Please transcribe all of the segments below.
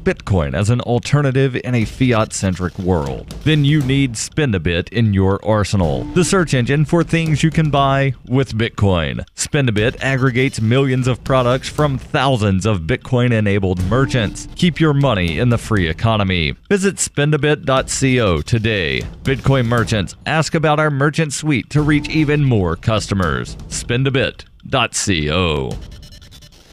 Bitcoin as an alternative in a fiat-centric world? Then you need Spend-A-Bit in your arsenal, the search engine for things you can buy with Bitcoin. Spend-A-Bit aggregates millions of products from thousands of Bitcoin-enabled merchants. Keep your money in the free economy. Visit spendabit.co today. Bitcoin merchants, ask about our merchant suite to reach even more customers. Spendabit.co.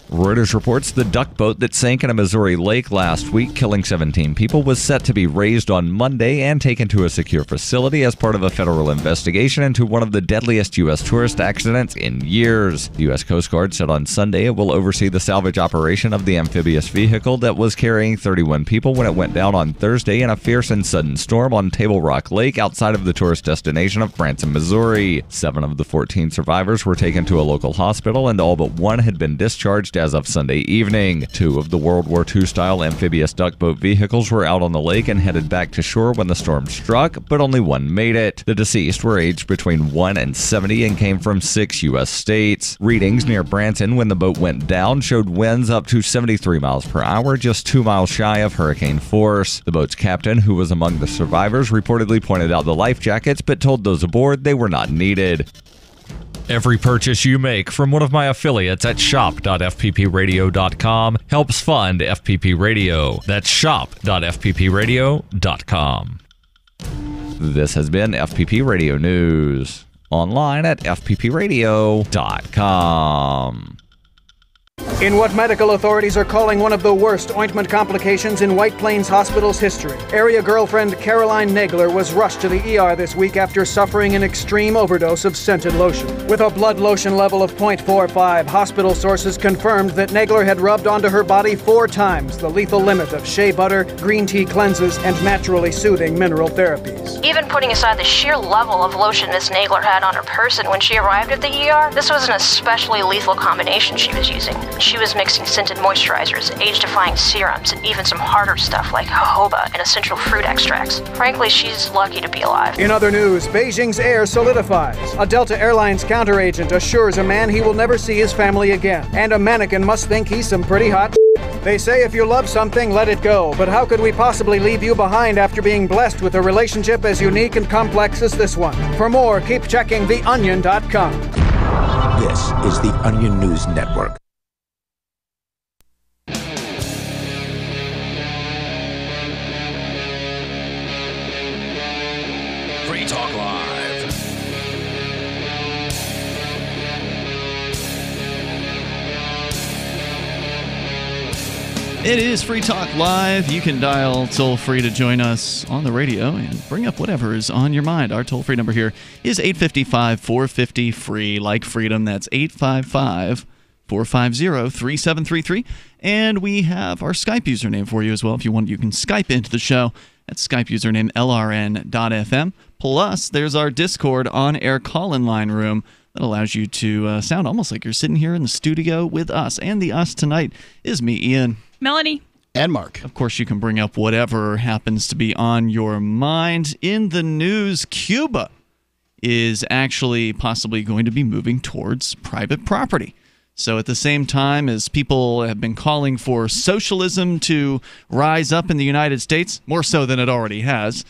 Reuters reports the duck boat that sank in a Missouri lake last week, killing 17 people, was set to be raised on Monday and taken to a secure facility as part of a federal investigation into one of the deadliest U.S. tourist accidents in years. The U.S. Coast Guard said on Sunday it will oversee the salvage operation of the amphibious vehicle that was carrying 31 people when it went down on Thursday in a fierce and sudden storm on Table Rock Lake outside of the tourist destination of Branson, Missouri. 7 of the 14 survivors were taken to a local hospital, and all but one had been discharged as of Sunday evening. 2 of the World War II-style amphibious duckboat vehicles were out on the lake and headed back to shore when the storm struck, but only one made it. The deceased were aged between 1 and 70 and came from 6 U.S. states. Readings near Branson when the boat went down showed winds up to 73 miles per hour, just 2 miles shy of hurricane force. The boat's captain, who was among the survivors, reportedly pointed out the life jackets but told those aboard they were not needed. Every purchase you make from one of my affiliates at shop.fppradio.com helps fund FPP Radio. That's shop.fppradio.com. This has been FPP Radio News. Online at fppradio.com. In what medical authorities are calling one of the worst ointment complications in White Plains Hospital's history, area girlfriend Caroline Nagler was rushed to the ER this week after suffering an extreme overdose of scented lotion. With a blood lotion level of 0.45, hospital sources confirmed that Nagler had rubbed onto her body 4 times the lethal limit of shea butter, green tea cleanses, and naturally soothing mineral therapies. Even putting aside the sheer level of lotion Miss Nagler had on her person when she arrived at the ER, this was an especially lethal combination she was using. She was mixing scented moisturizers, age-defying serums, and even some harder stuff like jojoba and essential fruit extracts. Frankly, she's lucky to be alive. In other news, Beijing's air solidifies. A Delta Airlines counteragent assures a man he will never see his family again. And a mannequin must think he's some pretty hot shit. They say if you love something, let it go. But how could we possibly leave you behind after being blessed with a relationship as unique and complex as this one? For more, keep checking theonion.com. This is the Onion News Network. Free Talk Live. It is Free Talk Live. You can dial toll-free to join us on the radio and bring up whatever is on your mind. Our toll-free number here is 855-450-FREE, like freedom. That's 855-450-3733. And we have our Skype username for you as well. If you want, you can Skype into the show. That's Skype username lrn.fm. Plus, there's our Discord on-air call-in line room that allows you to sound almost like you're sitting here in the studio with us. And the us tonight is me, Ian, Melanie, and Mark. Of course, you can bring up whatever happens to be on your mind. In the news, Cuba is actually possibly going to be moving towards private property. So at the same time as people have been calling for socialism to rise up in the United States, more so than it already has,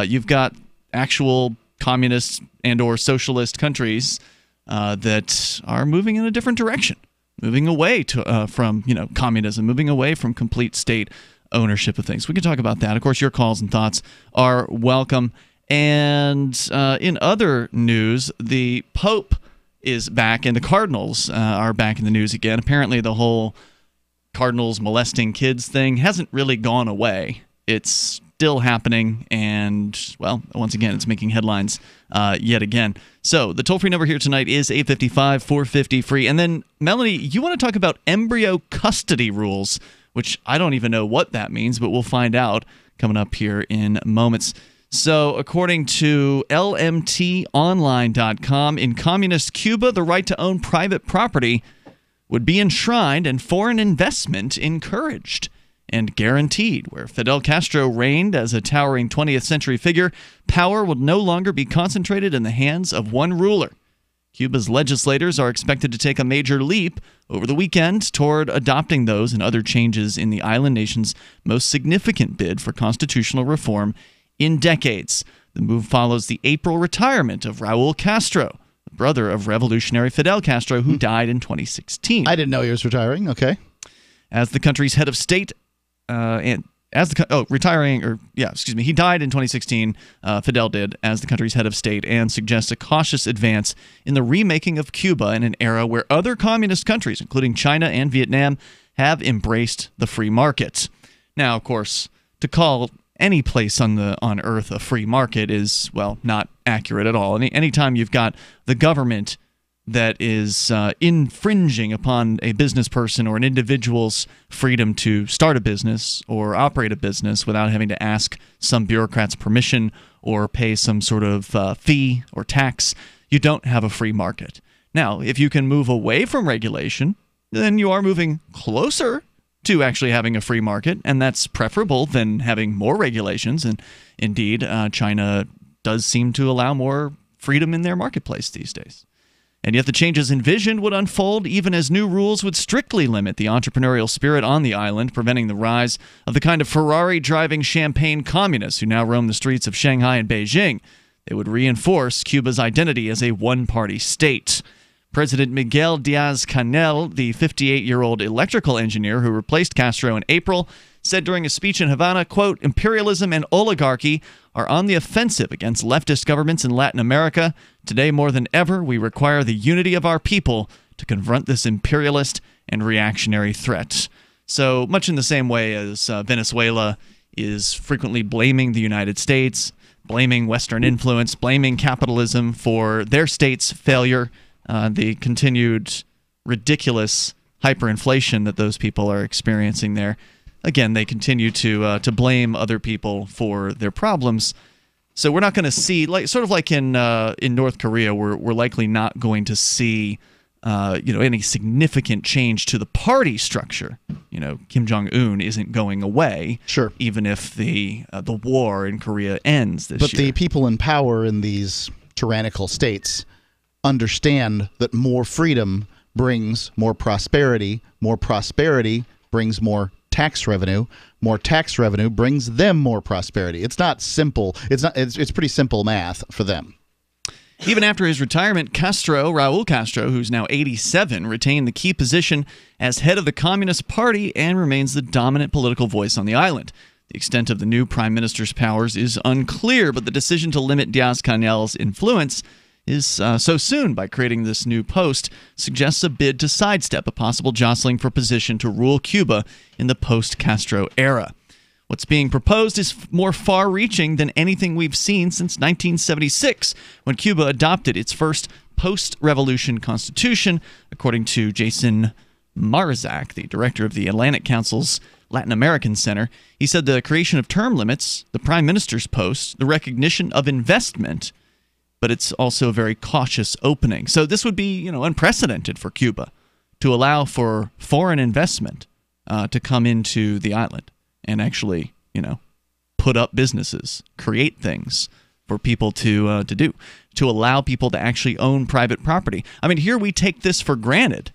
you've got actual communist and or socialist countries that are moving in a different direction, moving away from communism, moving away from complete state ownership of things. We can talk about that. Of course, your calls and thoughts are welcome. And in other news, the Pope is back, and the Cardinals are back in the news again. Apparently, the whole Cardinals molesting kids thing hasn't really gone away. It's still happening, and, well, once again, it's making headlines yet again. So the toll-free number here tonight is 855-450-FREE. And then, Melanie, you want to talk about embryo custody rules, which I don't even know what that means, but we'll find out coming up here in moments. So, according to lmtonline.com, in communist Cuba, the right to own private property would be enshrined and foreign investment encouraged and guaranteed. Where Fidel Castro reigned as a towering 20th century figure, power would no longer be concentrated in the hands of one ruler. Cuba's legislators are expected to take a major leap over the weekend toward adopting those and other changes in the island nation's most significant bid for constitutional reform in decades. The move follows the April retirement of Raul Castro, the brother of revolutionary Fidel Castro, who died in 2016. I didn't know he was retiring. Okay. As the country's head of state, he died in 2016. Fidel did, as the country's head of state, and suggests a cautious advance in the remaking of Cuba in an era where other communist countries, including China and Vietnam, have embraced the free market. Now, of course, to call any place on Earth a free market is, well, not accurate at all. Anytime you've got the government that is infringing upon a business person or an individual's freedom to start a business or operate a business without having to ask some bureaucrat's permission or pay some sort of fee or tax, you don't have a free market. Now, if you can move away from regulation, then you are moving closer to actually having a free market, and that's preferable than having more regulations. And indeed, China does seem to allow more freedom in their marketplace these days. And yet the changes envisioned would unfold even as new rules would strictly limit the entrepreneurial spirit on the island, preventing the rise of the kind of Ferrari-driving champagne communists who now roam the streets of Shanghai and Beijing. They would reinforce Cuba's identity as a one-party state. President Miguel Diaz-Canel, the 58-year-old electrical engineer who replaced Castro in April, said during a speech in Havana, quote, "Imperialism and oligarchy are on the offensive against leftist governments in Latin America. Today, more than ever, we require the unity of our people to confront this imperialist and reactionary threat." So much in the same way as Venezuela is frequently blaming the United States, blaming Western influence, blaming capitalism for their state's failure, the continued ridiculous hyperinflation that those people are experiencing there. Again, they continue to blame other people for their problems. So we're not going to see, sort of like in North Korea, we're likely not going to see any significant change to the party structure. Kim Jong-un isn't going away. Sure. Even if the war in Korea ends this year. But the people in power in these tyrannical states understand that more freedom brings more prosperity brings more tax revenue brings them more prosperity. It's not simple. It's pretty simple math for them. Even after his retirement, Raul Castro, who's now 87, retained the key position as head of the Communist Party and remains the dominant political voice on the island. The extent of the new prime minister's powers is unclear, but the decision to limit Diaz-Canel's influence is so soon by creating this new post suggests a bid to sidestep a possible jostling for position to rule Cuba in the post-Castro era. What's being proposed is more far-reaching than anything we've seen since 1976, when Cuba adopted its first post-revolution constitution, according to Jason Marzak, the director of the Atlantic Council's Latin American Center. He said the creation of term limits, the prime minister's post, the recognition of investment, but it's also a very cautious opening. So this would be, unprecedented for Cuba to allow for foreign investment to come into the island and actually, put up businesses, create things for people to do, to allow people to actually own private property. I mean, here we take this for granted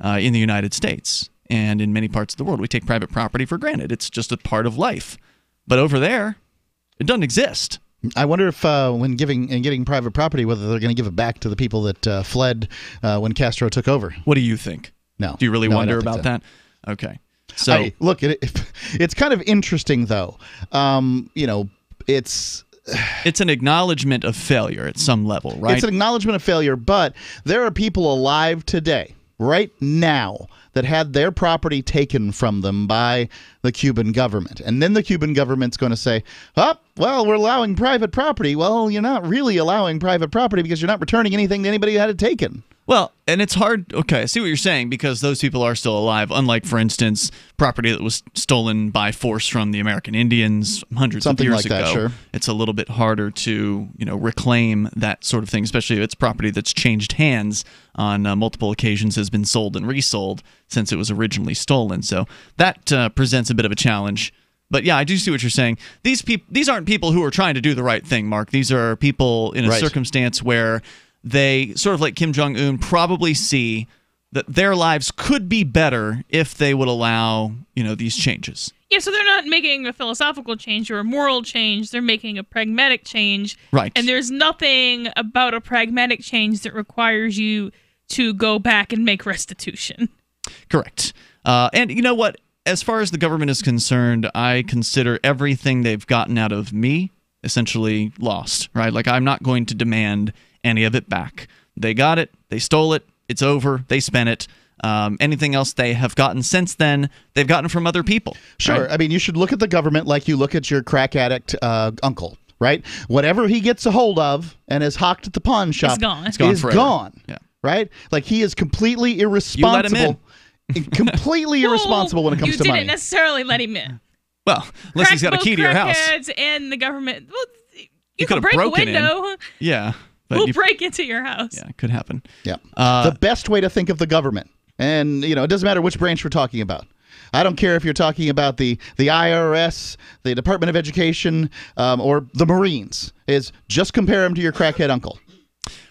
in the United States and in many parts of the world. We take private property for granted. It's just a part of life. But over there, it doesn't exist. I wonder if when getting private property, whether they're going to give it back to the people that fled when Castro took over. What do you think? No. Do you really wonder about that? Okay. So look, it's kind of interesting, though. It's an acknowledgement of failure at some level, right? It's an acknowledgement of failure, but there are people alive today, right now, that had their property taken from them by the Cuban government. And then the Cuban government's going to say, well, we're allowing private property. Well, you're not really allowing private property because you're not returning anything to anybody who had it taken. Well, and it's hard. Okay, I see what you're saying, because those people are still alive, unlike, for instance, property that was stolen by force from the American Indians hundreds of years ago. That, sure. It's a little bit harder to, reclaim that sort of thing, especially if it's property that's changed hands on multiple occasions, has been sold and resold since it was originally stolen. So that presents a bit of a challenge. But yeah, I do see what you're saying. These aren't people who are trying to do the right thing, Mark. These are people in a circumstance where they, sort of like Kim Jong-un, probably see that their lives could be better if they would allow, these changes. Yeah, so they're not making a philosophical change or a moral change. They're making a pragmatic change. Right. And there's nothing about a pragmatic change that requires you to go back and make restitution. Correct. And you know what? As far as the government is concerned, I consider everything they've gotten out of me essentially lost, right? Like, I'm not going to demand any of it back. They got it. They stole it. It's over. They spent it. Anything else they have gotten since then, they've gotten from other people. Sure. Right? I mean, you should look at the government like you look at your crack addict uncle, right? Whatever he gets a hold of and is hawked at the pawn shop It's gone. It's gone. gone. Yeah. Right? Like, he is completely irresponsible. You let him in. Completely irresponsible when it comes to money. You didn't necessarily let him in. Well, unless he's got a key to your house. Crackheads and the government. Well, you could can have break a broken window. in. Yeah. But We'll break into your house. Yeah, it could happen. Yeah. The best way to think of the government, and it doesn't matter which branch we're talking about. I don't care if you're talking about the IRS, the Department of Education, or the Marines, is just compare them to your crackhead uncle.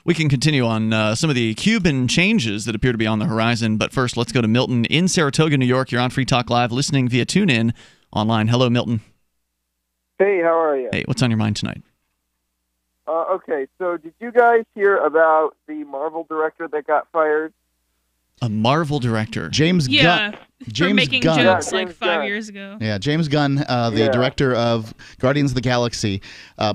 We can continue on some of the Cuban changes that appear to be on the horizon, but first let's go to Milton in Saratoga, New York. You're on Free Talk Live, listening via TuneIn online. Hello, Milton. Hey, how are you? Hey, what's on your mind tonight? Okay, so did you guys hear about the Marvel director that got fired? A Marvel director. James Yeah, Gunn. for James making Gunn. jokes Yeah, like James 5 Gunn. years ago. Yeah, James Gunn, the director of Guardians of the Galaxy,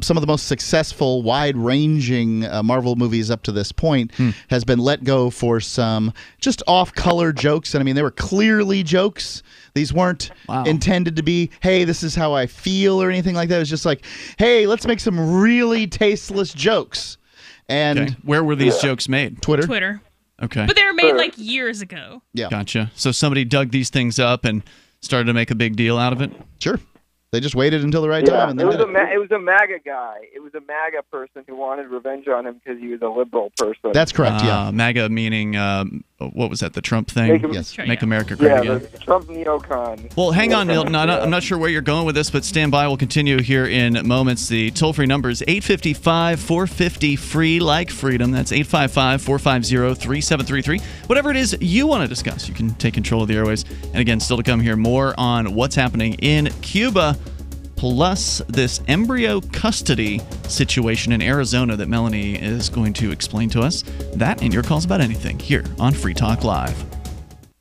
some of the most successful, wide-ranging Marvel movies up to this point, has been let go for some just off-color jokes. And I mean, they were clearly jokes. These weren't intended to be, hey, this is how I feel or anything like that. It was just like, hey, let's make some really tasteless jokes. And Okay. Where were these jokes made? Twitter. Okay. But they were made like years ago. Yeah. Gotcha. So somebody dug these things up and started to make a big deal out of it? Sure. They just waited until the right time. And it then was it was a MAGA guy. It was a MAGA person who wanted revenge on him because he was a liberal person. That's correct, yeah. MAGA meaning, what was that, the Trump thing? Make America great again. The Trump neocon. Well, hang on, Milton. I'm not sure where you're going with this, but stand by. We'll continue here in moments. The toll-free number is 855-450-FREE, like freedom. That's 855-450-3733. Whatever it is you want to discuss, you can take control of the airways. And again, still to come here, more on what's happening in Cuba, plus this embryo custody situation in Arizona that Melanie is going to explain to us. That and your calls about anything here on Free Talk Live.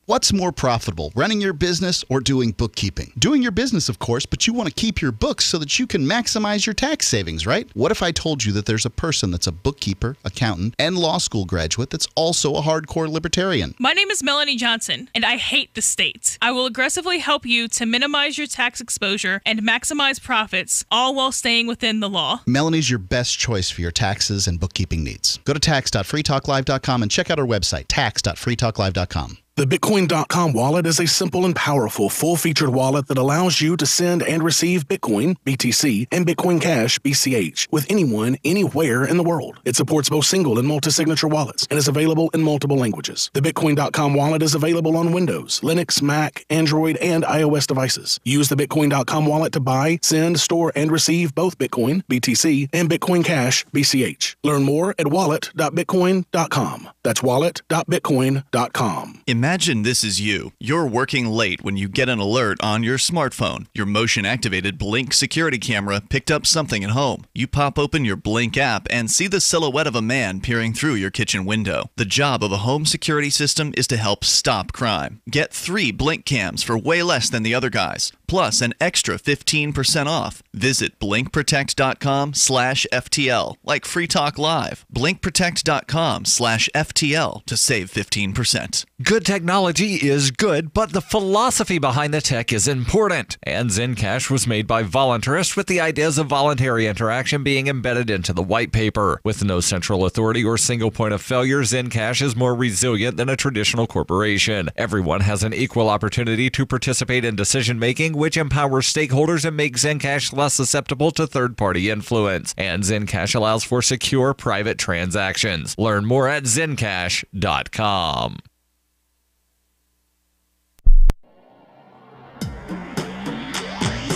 What's more profitable, running your business or doing bookkeeping? Doing your business, of course, but you want to keep your books so that you can maximize your tax savings, right? What if I told you that there's a person that's a bookkeeper, accountant, and law school graduate that's also a hardcore libertarian? My name is Melanie Johnson, and I hate the state. I will aggressively help you to minimize your tax exposure and maximize profits, all while staying within the law. Melanie's your best choice for your taxes and bookkeeping needs. Go to tax.freetalklive.com and check out our website, tax.freetalklive.com. The Bitcoin.com wallet is a simple and powerful full-featured wallet that allows you to send and receive Bitcoin, BTC, and Bitcoin Cash, BCH, with anyone, anywhere in the world. It supports both single and multi-signature wallets and is available in multiple languages. The Bitcoin.com wallet is available on Windows, Linux, Mac, Android, and iOS devices. Use the Bitcoin.com wallet to buy, send, store, and receive both Bitcoin, BTC, and Bitcoin Cash, BCH. Learn more at wallet.bitcoin.com. That's wallet.bitcoin.com. Imagine this is you. You're working late when you get an alert on your smartphone. Your motion-activated Blink security camera picked up something at home. You pop open your Blink app and see the silhouette of a man peering through your kitchen window. The job of a home security system is to help stop crime. Get 3 Blink cams for way less than the other guys, plus an extra 15% off. Visit blinkprotect.com/FTL, like Free Talk Live. Blinkprotect.com/FTL to save 15%. Good technology is good, but the philosophy behind the tech is important. And Zencash was made by voluntarists with the ideas of voluntary interaction being embedded into the white paper. With no central authority or single point of failure, Zencash is more resilient than a traditional corporation. Everyone has an equal opportunity to participate in decision-making, which empowers stakeholders and makes Zencash less susceptible to third-party influence. And Zencash allows for secure private transactions. Learn more at zencash.com.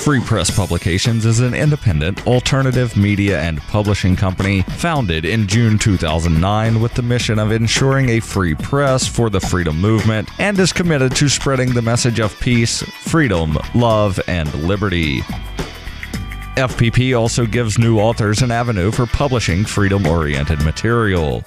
Free Press Publications is an independent, alternative media and publishing company founded in June 2009 with the mission of ensuring a free press for the freedom movement and is committed to spreading the message of peace, freedom, love, and liberty. FPP also gives new authors an avenue for publishing freedom-oriented material.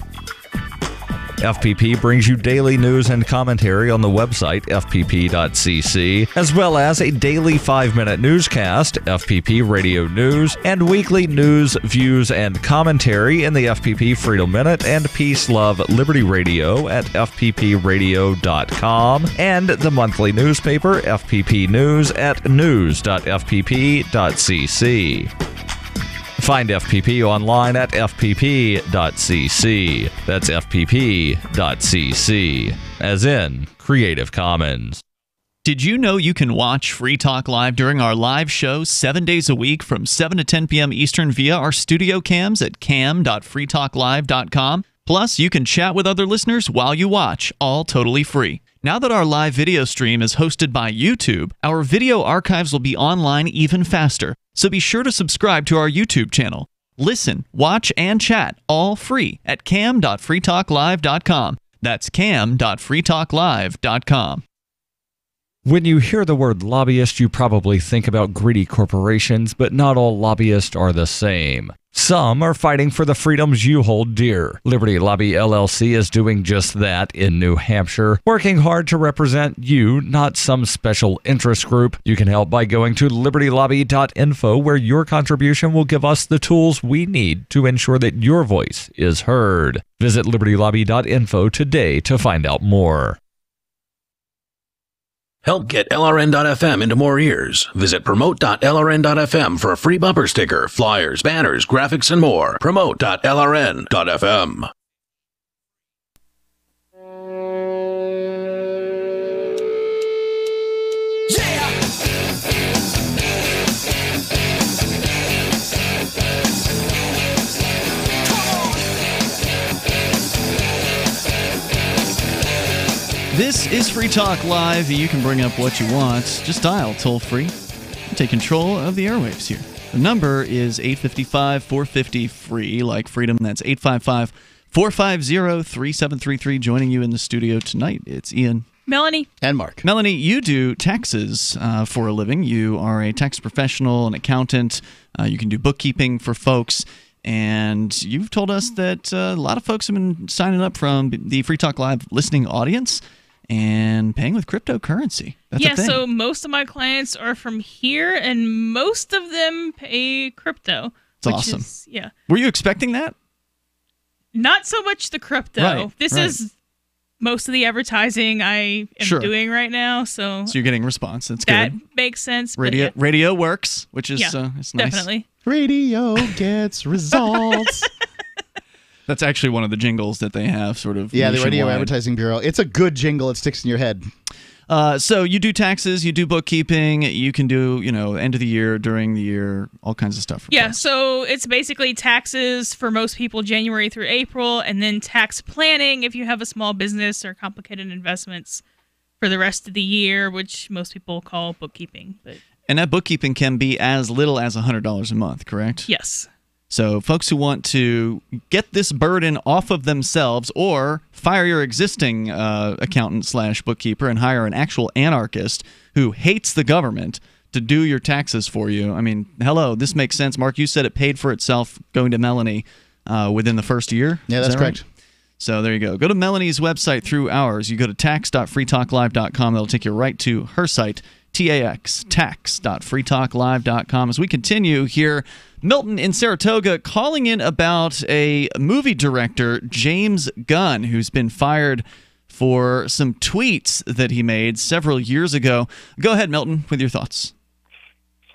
FPP brings you daily news and commentary on the website fpp.cc, as well as a daily 5-minute newscast, FPP Radio News, and weekly news, views, and commentary in the FPP Freedom Minute and Peace, Love, Liberty Radio at fppradio.com, and the monthly newspaper FPP News at news.fpp.cc. Find FPP online at fpp.cc. That's fpp.cc, as in Creative Commons. Did you know you can watch Free Talk Live during our live show 7 days a week from 7 to 10 p.m. Eastern via our studio cams at cam.freetalklive.com? Plus, you can chat with other listeners while you watch, all totally free. Now that our live video stream is hosted by YouTube, our video archives will be online even faster. So be sure to subscribe to our YouTube channel. Listen, watch, and chat all free at cam.freetalklive.com. That's cam.freetalklive.com. When you hear the word lobbyist, you probably think about greedy corporations, but not all lobbyists are the same. Some are fighting for the freedoms you hold dear. Liberty Lobby LLC is doing just that in New Hampshire, working hard to represent you, not some special interest group. You can help by going to libertylobby.info, where your contribution will give us the tools we need to ensure that your voice is heard. Visit libertylobby.info today to find out more. Help get LRN.FM into more ears. Visit promote.lrn.fm for a free bumper sticker, flyers, banners, graphics, and more. Promote.lrn.fm. This is Free Talk Live. You can bring up what you want. Just dial toll-free. Take control of the airwaves here. The number is 855-450-FREE, like freedom. That's 855-450-3733. Joining you in the studio tonight, it's Ian. Melanie. And Mark. Melanie, you do taxes for a living. You are a tax professional, an accountant. You can do bookkeeping for folks. And you've told us that a lot of folks have been signing up from the Free Talk Live listening audience and paying with cryptocurrency. That's a thing. So most of my clients are from here, and most of them pay crypto. It's awesome. Were you expecting that? Not so much the crypto. Right, this is most of the advertising I am doing right now. So you're getting response. That's that good. Makes sense. Radio works, which is it's nice. Definitely. Radio gets results. That's actually one of the jingles that they have, sort of. Yeah, nationwide. the Radio Advertising Bureau. It's a good jingle. It sticks in your head. So you do taxes, you do bookkeeping, you can do, end of the year, during the year, all kinds of stuff. Yeah, so it's basically taxes for most people January through April, and then tax planning if you have a small business or complicated investments for the rest of the year, which most people call bookkeeping. And that bookkeeping can be as little as $100 a month, correct? Yes. So folks who want to get this burden off of themselves or fire your existing accountant/bookkeeper and hire an actual anarchist who hates the government to do your taxes for you. I mean, hello, this makes sense. Mark, you said it paid for itself going to Melanie within the first year. Yeah, that's correct. Right? So there you go. Go to Melanie's website through ours. You go to tax.freetalklive.com. That'll take you right to her site, tax.freetalklive.com. As we continue here, Milton in Saratoga calling in about a movie director, James Gunn, who's been fired for some tweets that he made several years ago. Go ahead, Milton, with your thoughts.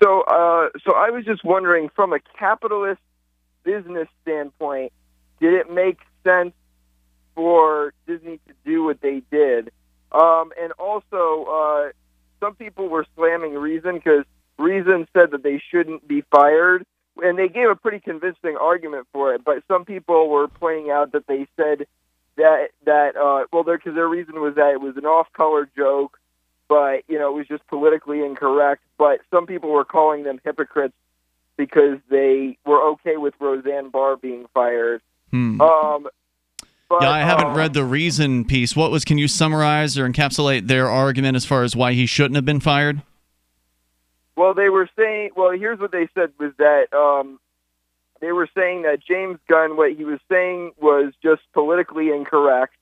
So I was just wondering, from a capitalist business standpoint, did it make sense for Disney to do what they did? And also, some people were slamming Reason because Reason said that they shouldn't be fired, and they gave a pretty convincing argument for it. But some people were pointing out that they said that because their reason was that it was an off-color joke, but it was just politically incorrect. But some people were calling them hypocrites because they were okay with Roseanne Barr being fired. But, I haven't read the reason piece. Can you summarize or encapsulate their argument as far as why he shouldn't have been fired? Well, they were saying, here's what they said was that they were saying that James Gunn, what he was saying was just politically incorrect.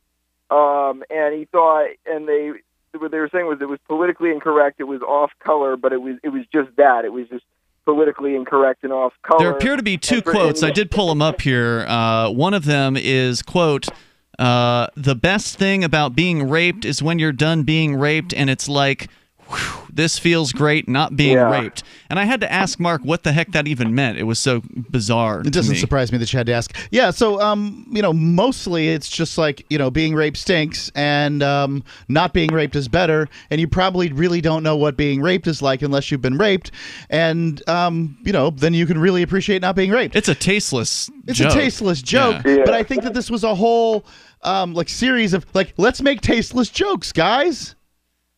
And he thought, what they were saying was it was politically incorrect. It was off color, but it was just that. It was just politically incorrect and off color. There appear to be two quotes. I did pull them up here. One of them is, quote, the best thing about being raped is when you're done being raped and it's like, whew, this feels great not being raped. And I had to ask Mark what the heck that even meant. It was so bizarre. It doesn't surprise me that you had to ask. Yeah, so, mostly it's just like, being raped stinks and not being raped is better. And you probably really don't know what being raped is like unless you've been raped. And, then you can really appreciate not being raped. It's a tasteless joke. It's a tasteless joke. Yeah. But I think that this was a whole, series of, let's make tasteless jokes, guys.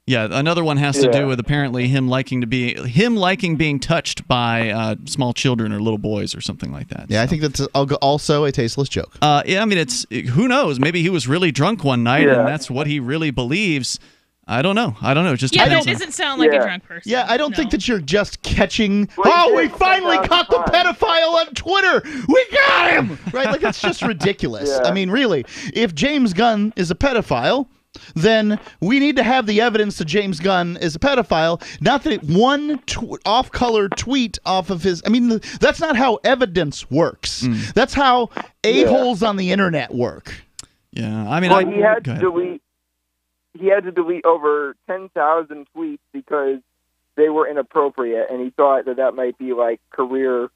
Yeah, another one has to do with apparently him liking being touched by small children or little boys or something like that. Yeah, so. I think that's also a tasteless joke. It's who knows? Maybe he was really drunk one night and that's what he really believes. I don't know. It just that doesn't sound like a drunk person. Yeah, I don't think that you're just catching. We finally caught the pedophile on Twitter. We got him. Right? That's just ridiculous. I mean, really, if James Gunn is a pedophile, then we need to have the evidence that James Gunn is a pedophile. Not that one off-color tweet off of his... I mean, that's not how evidence works. That's how a-holes on the internet work. Yeah, I mean... he had to delete over 10,000 tweets because they were inappropriate, and he thought that might be like career,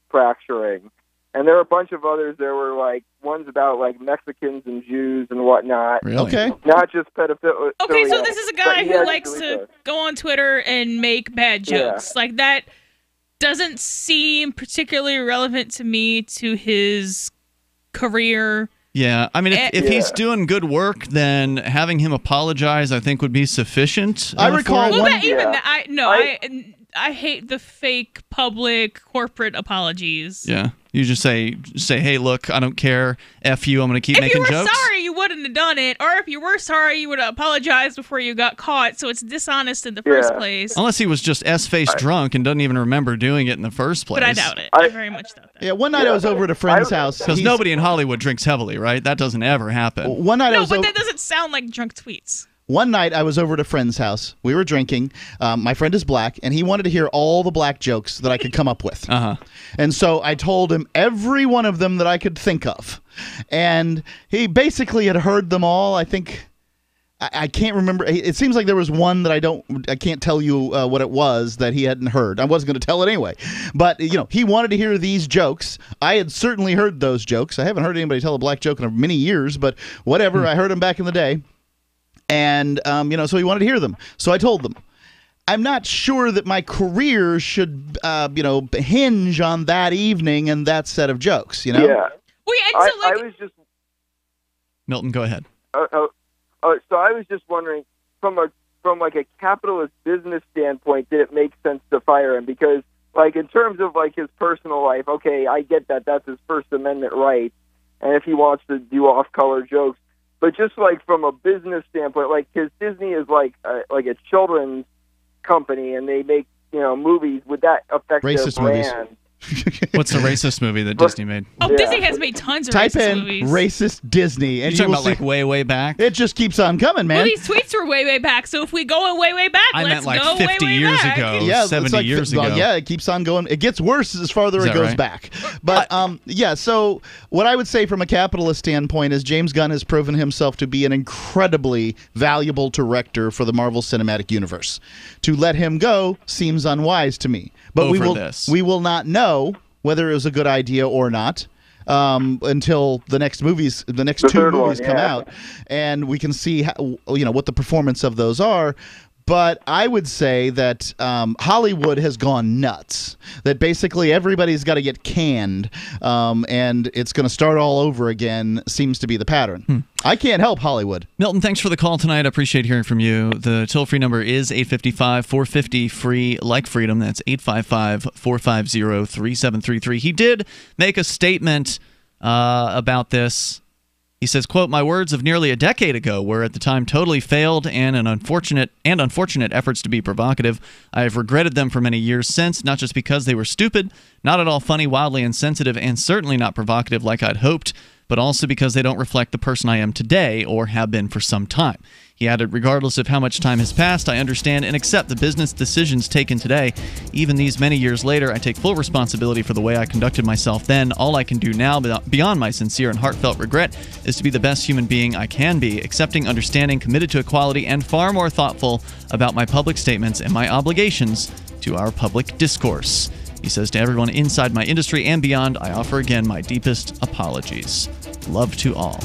fracturing. And there were a bunch of others. There were ones about Mexicans and Jews and whatnot. Really? Okay. Not just pedophilia. Okay, so this is a guy who likes to go on Twitter and make bad jokes. That doesn't seem particularly relevant to me to his career. Yeah, I mean, if he's doing good work, then having him apologize, I think, would be sufficient. I recall I hate the fake public corporate apologies. Yeah. You just say, hey, look, I don't care. F you, I'm going to keep making jokes. If you were sorry, you wouldn't have done it. Or if you were sorry, you would have apologized before you got caught. So it's dishonest in the first place. Unless he was just S-faced drunk and doesn't even remember doing it in the first place. But I doubt it. I very much doubt that. Yeah, one night I was over at a friend's house. Because nobody in Hollywood drinks heavily, right? That doesn't ever happen. One night but that doesn't sound like drunk tweets. One night I was over at a friend's house. We were drinking. My friend is black, and he wanted to hear all the black jokes that I could come up with. And so I told him every one of them that I could think of. And he basically had heard them all. I think I can't remember. It seems like there was one that I can't tell you what it was that he hadn't heard. I wasn't going to tell it anyway. But, he wanted to hear these jokes. I had certainly heard those jokes. I haven't heard anybody tell a black joke in many years, but whatever. I heard them back in the day. And, so he wanted to hear them. So I told them. I'm not sure that my career should, hinge on that evening and that set of jokes, Yeah. I was just... Milton, go ahead. So I was just wondering, from a capitalist business standpoint, did it make sense to fire him? Because, in terms of, his personal life, okay, I get that. That's his First Amendment right. And if he wants to do off-color jokes, but just from a business standpoint, because Disney is a children's company and they make movies, would that affect racist their brand? Movies. What's the racist movie that Disney made? Disney has made tons of racist movies. Type in racist Disney. And you're talking about way back? It just keeps on coming, man. Well, these tweets were way back, so if we go way back, let's go meant 50 years back. ago, 70 years ago. Yeah, it keeps on going. It gets worse as farther it goes back. But, so what I would say from a capitalist standpoint is James Gunn has proven himself to be an incredibly valuable director for the Marvel Cinematic Universe. To let him go seems unwise to me. But we will not know whether it was a good idea or not until the next two movies come out, and we can see how, what the performance of those are. But I would say that Hollywood has gone nuts. That basically everybody's got to get canned, and it's going to start all over again, seems to be the pattern. I can't help Hollywood. Milton, thanks for the call tonight. I appreciate hearing from you. The toll-free number is 855-450-FREE, like freedom. That's 855-450-3733. He did make a statement about this. He says, quote, "My words of nearly a decade ago were at the time totally failed and unfortunate efforts to be provocative. I have regretted them for many years since, not just because they were stupid, not at all funny, wildly insensitive, and certainly not provocative like I'd hoped, but also because they don't reflect the person I am today or have been for some time." He added, "Regardless of how much time has passed, I understand and accept the business decisions taken today. Even these many years later, I take full responsibility for the way I conducted myself then. All I can do now, beyond my sincere and heartfelt regret, is to be the best human being I can be, accepting, understanding, committed to equality, and far more thoughtful about my public statements and my obligations to our public discourse." He says, "To everyone inside my industry and beyond, I offer again my deepest apologies. Love to all."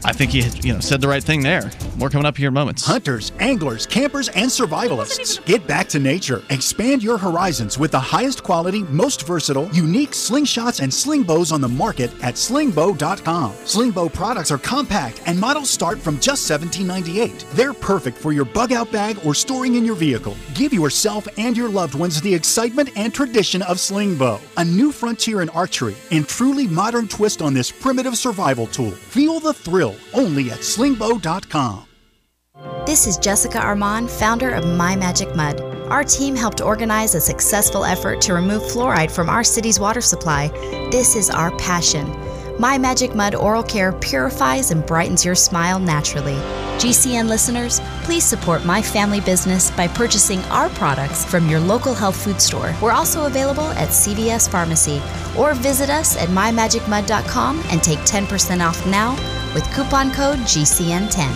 I think he said the right thing there. More coming up here in moments. Hunters, anglers, campers, and survivalists. Get back to nature. Expand your horizons with the highest quality, most versatile, unique slingshots and sling bows on the market at slingbow.com. Slingbow products are compact and models start from just $17.98. They're perfect for your bug-out bag or storing in your vehicle. Give yourself and your loved ones the excitement and tradition of Slingbow, a new frontier in archery and truly modern twist on this primitive survival tool. Feel the thrill only at slingbow.com. This is Jessica Armand, founder of My Magic Mud. Our team helped organize a successful effort to remove fluoride from our city's water supply. This is our passion. My Magic Mud Oral Care purifies and brightens your smile naturally. GCN listeners, please support my family business by purchasing our products from your local health food store. We're also available at CVS Pharmacy, or visit us at mymagicmud.com and take 10% off now with coupon code GCN10.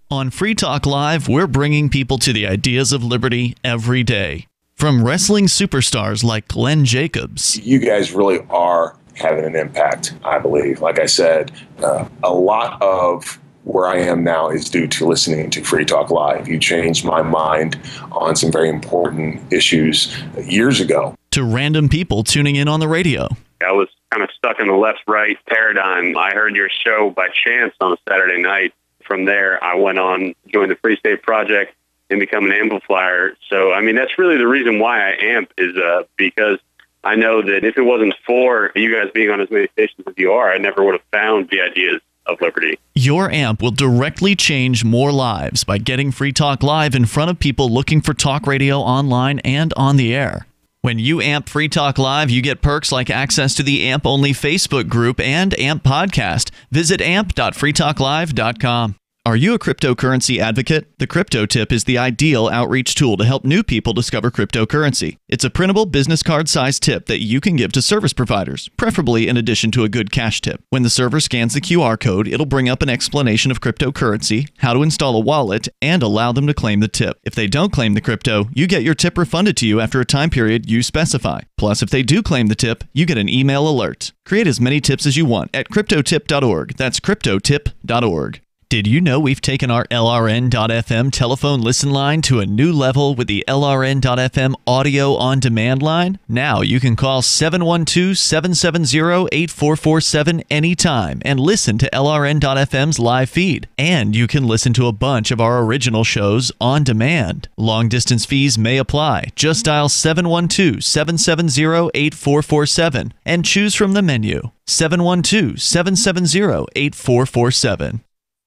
On Free Talk Live, we're bringing people to the ideas of liberty every day. From wrestling superstars like Glenn Jacobs. You guys really are having an impact, I believe. Like I said, a lot of where I am now is due to listening to Free Talk Live. You changed my mind on some very important issues years ago. To random people tuning in on the radio. I was kind of stuck in the left-right paradigm. I heard your show by chance on a Saturday night. From there, I went on, joined the Free State Project, and become an amplifier. So, I mean, that's really the reason why I amp is because I know that if it wasn't for you guys being on as many stations as you are, I never would have found the ideas of liberty. Your amp will directly change more lives by getting Free Talk Live in front of people looking for talk radio online and on the air. When you amp Free Talk Live, you get perks like access to the AMP-only Facebook group and AMP podcast. Visit amp.freetalklive.com. Are you a cryptocurrency advocate? The Crypto Tip is the ideal outreach tool to help new people discover cryptocurrency. It's a printable business card-sized tip that you can give to service providers, preferably in addition to a good cash tip. When the server scans the QR code, it'll bring up an explanation of cryptocurrency, how to install a wallet, and allow them to claim the tip. If they don't claim the crypto, you get your tip refunded to you after a time period you specify. Plus, if they do claim the tip, you get an email alert. Create as many tips as you want at cryptotip.org. That's cryptotip.org. Did you know we've taken our LRN.FM telephone listen line to a new level with the LRN.FM audio on demand line? Now you can call 712-770-8447 anytime and listen to LRN.FM's live feed. And you can listen to a bunch of our original shows on demand. Long distance fees may apply. Just dial 712-770-8447 and choose from the menu. 712-770-8447.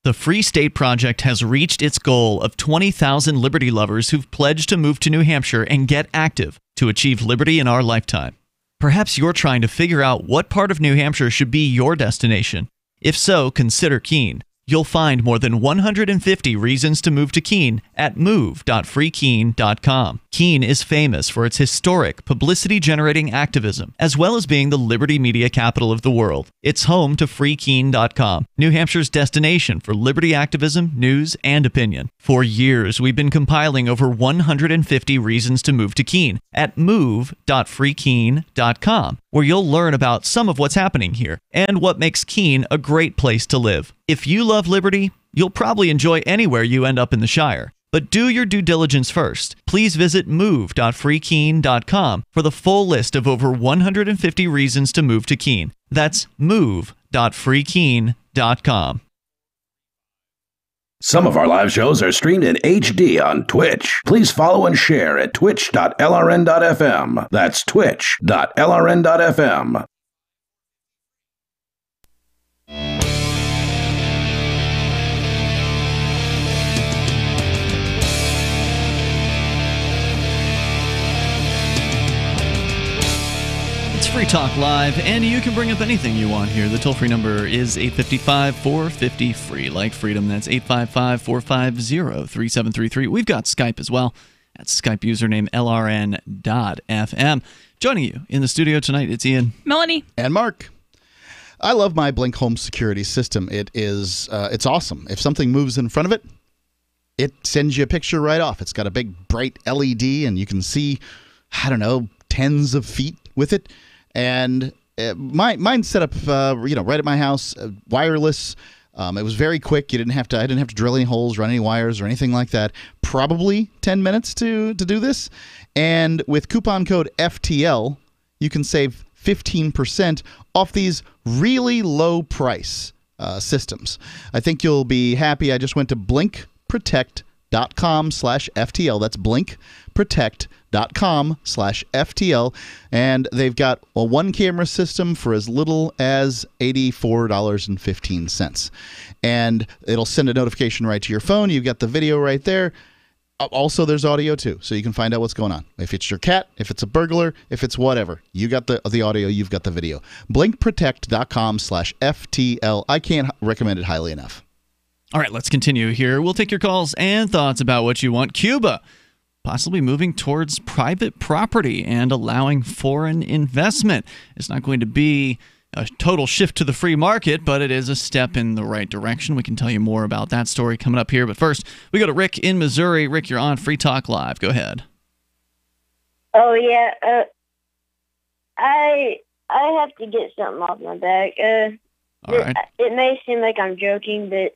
The Free State Project has reached its goal of 20,000 liberty lovers who've pledged to move to New Hampshire and get active to achieve liberty in our lifetime. Perhaps you're trying to figure out what part of New Hampshire should be your destination. If so, consider Keene. You'll find more than 150 reasons to move to Keene at move.freekeene.com. Keene is famous for its historic, publicity-generating activism, as well as being the liberty media capital of the world. It's home to freekeene.com, New Hampshire's destination for liberty activism, news, and opinion. For years, we've been compiling over 150 reasons to move to Keene at move.freekeene.com, where you'll learn about some of what's happening here and what makes Keene a great place to live. If you love liberty, you'll probably enjoy anywhere you end up in the Shire. But do your due diligence first. Please visit move.freekeene.com for the full list of over 150 reasons to move to Keene. That's move.freekeene.com. Some of our live shows are streamed in HD on Twitch. Please follow and share at twitch.lrn.fm. That's twitch.lrn.fm. Free Talk Live, and you can bring up anything you want here. The toll-free number is 855-450-FREE, like freedom. That's 855-450-3733. We've got Skype as well. That's Skype username LRN.FM. Joining you in the studio tonight, it's Ian, Melanie, and Mark. I love my Blink home security system. It's awesome. If something moves in front of it, it sends you a picture right off. It's got a big bright LED, and you can see, I don't know, tens of feet with it. And mine's set up, right at my house, wireless. It was very quick. I didn't have to drill any holes, run any wires, or anything like that. Probably 10 minutes to do this. And with coupon code FTL, you can save 15% off these really low price systems. I think you'll be happy. I just went to blinkprotect.com/FTL. That's blinkprotect.com/FTL, and they've got a one-camera system for as little as $84.15. And it'll send a notification right to your phone. You've got the video right there. Also, there's audio, too, so you can find out what's going on. If it's your cat, if it's a burglar, if it's whatever, you got the audio, you've got the video. blinkprotect.com/FTL. I can't recommend it highly enough. All right, let's continue here. We'll take your calls and thoughts about what you want. Cuba possibly moving towards private property and allowing foreign investment. It's not going to be a total shift to the free market, but it is a step in the right direction. We can tell you more about that story coming up here. But first, we go to Rick in Missouri. Rick, you're on Free Talk Live. Go ahead. Oh, yeah. I have to get something off my back. All right. It may seem like I'm joking, but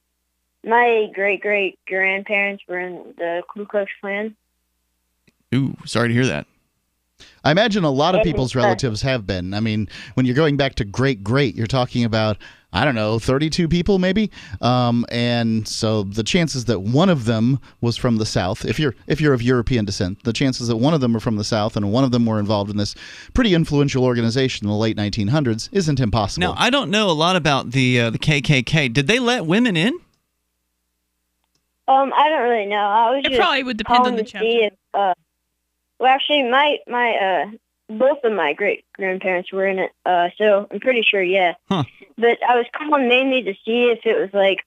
my great-great-grandparents were in the Ku Klux Klan. Ooh, sorry to hear that. I imagine a lot of people's relatives have been. I mean, when you're going back to great, you're talking about, I don't know, 32 people maybe. And so the chances that one of them was from the South, if you're of European descent, the chances that one of them are from the South and one of them were involved in this pretty influential organization in the late 1900s isn't impossible. Now, I don't know a lot about the KKK. Did they let women in? I don't really know. I was It just probably would depend on the calling to see if, well, actually, my both of my great-grandparents were in it, so I'm pretty sure, yeah. Huh. But I was calling mainly to see if it was like,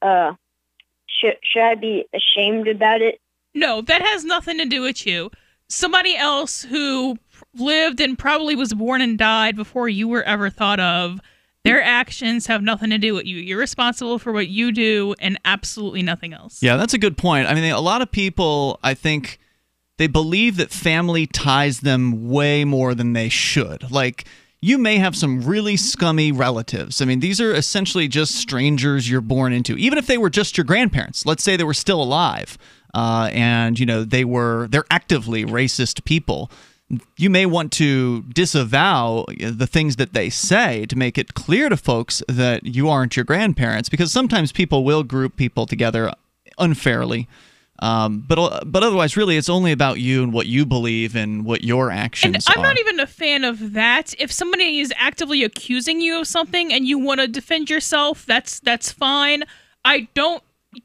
should I be ashamed about it? No, that has nothing to do with you. Somebody else who lived and probably was born and died before you were ever thought of, their actions have nothing to do with you. You're responsible for what you do and absolutely nothing else. Yeah, that's a good point. I mean, a lot of people, I think, they believe that family ties them way more than they should. Like, you may have some really scummy relatives. I mean, these are essentially just strangers you're born into. Even if they were just your grandparents, let's say they were still alive, and they're actively racist people. You may want to disavow the things that they say to make it clear to folks that you aren't your grandparents, because sometimes people will group people together unfairly. But otherwise, really, it's only about you and what you believe and what your actions are. And I'm not even a fan of that. If somebody is actively accusing you of something and you want to defend yourself, that's fine.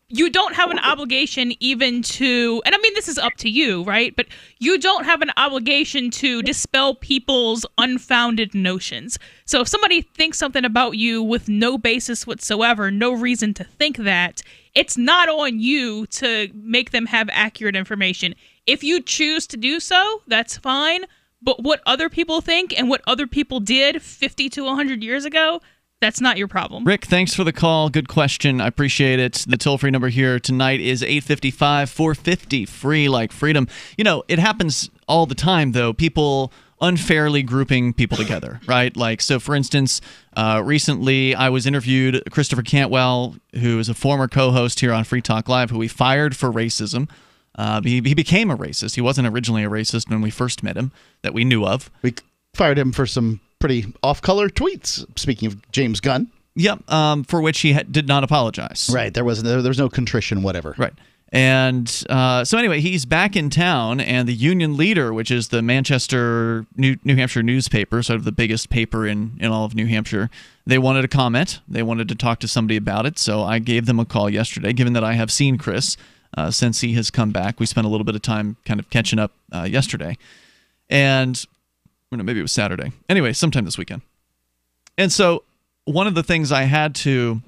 You don't have an obligation even to, and I mean, this is up to you, right? But you don't have an obligation to dispel people's unfounded notions. So if somebody thinks something about you with no basis whatsoever, no reason to think that, it's not on you to make them have accurate information. If you choose to do so, that's fine. But what other people think and what other people did 50 to 100 years ago, that's not your problem. Rick, thanks for the call. Good question. I appreciate it. The toll-free number here tonight is 855-450-FREE, like freedom. You know, it happens all the time, though. People unfairly grouping people together, right? Like, so for instance, recently I was interviewed Christopher Cantwell, who is a former co-host here on Free Talk Live, who we fired for racism. He became a racist. He wasn't originally a racist when we first met him, that we knew of. We fired him for some pretty off-color tweets, speaking of James Gunn. Yep, for which he did not apologize. Right, there was no contrition, whatever. Right. And so anyway, he's back in town, and the Union Leader, which is the Manchester, New Hampshire newspaper, sort of the biggest paper in all of New Hampshire, they wanted to comment. They wanted to talk to somebody about it, so I gave them a call yesterday, given that I have seen Chris since he has come back. We spent a little bit of time kind of catching up yesterday. And maybe it was Saturday. Anyway, sometime this weekend. And so one of the things I had to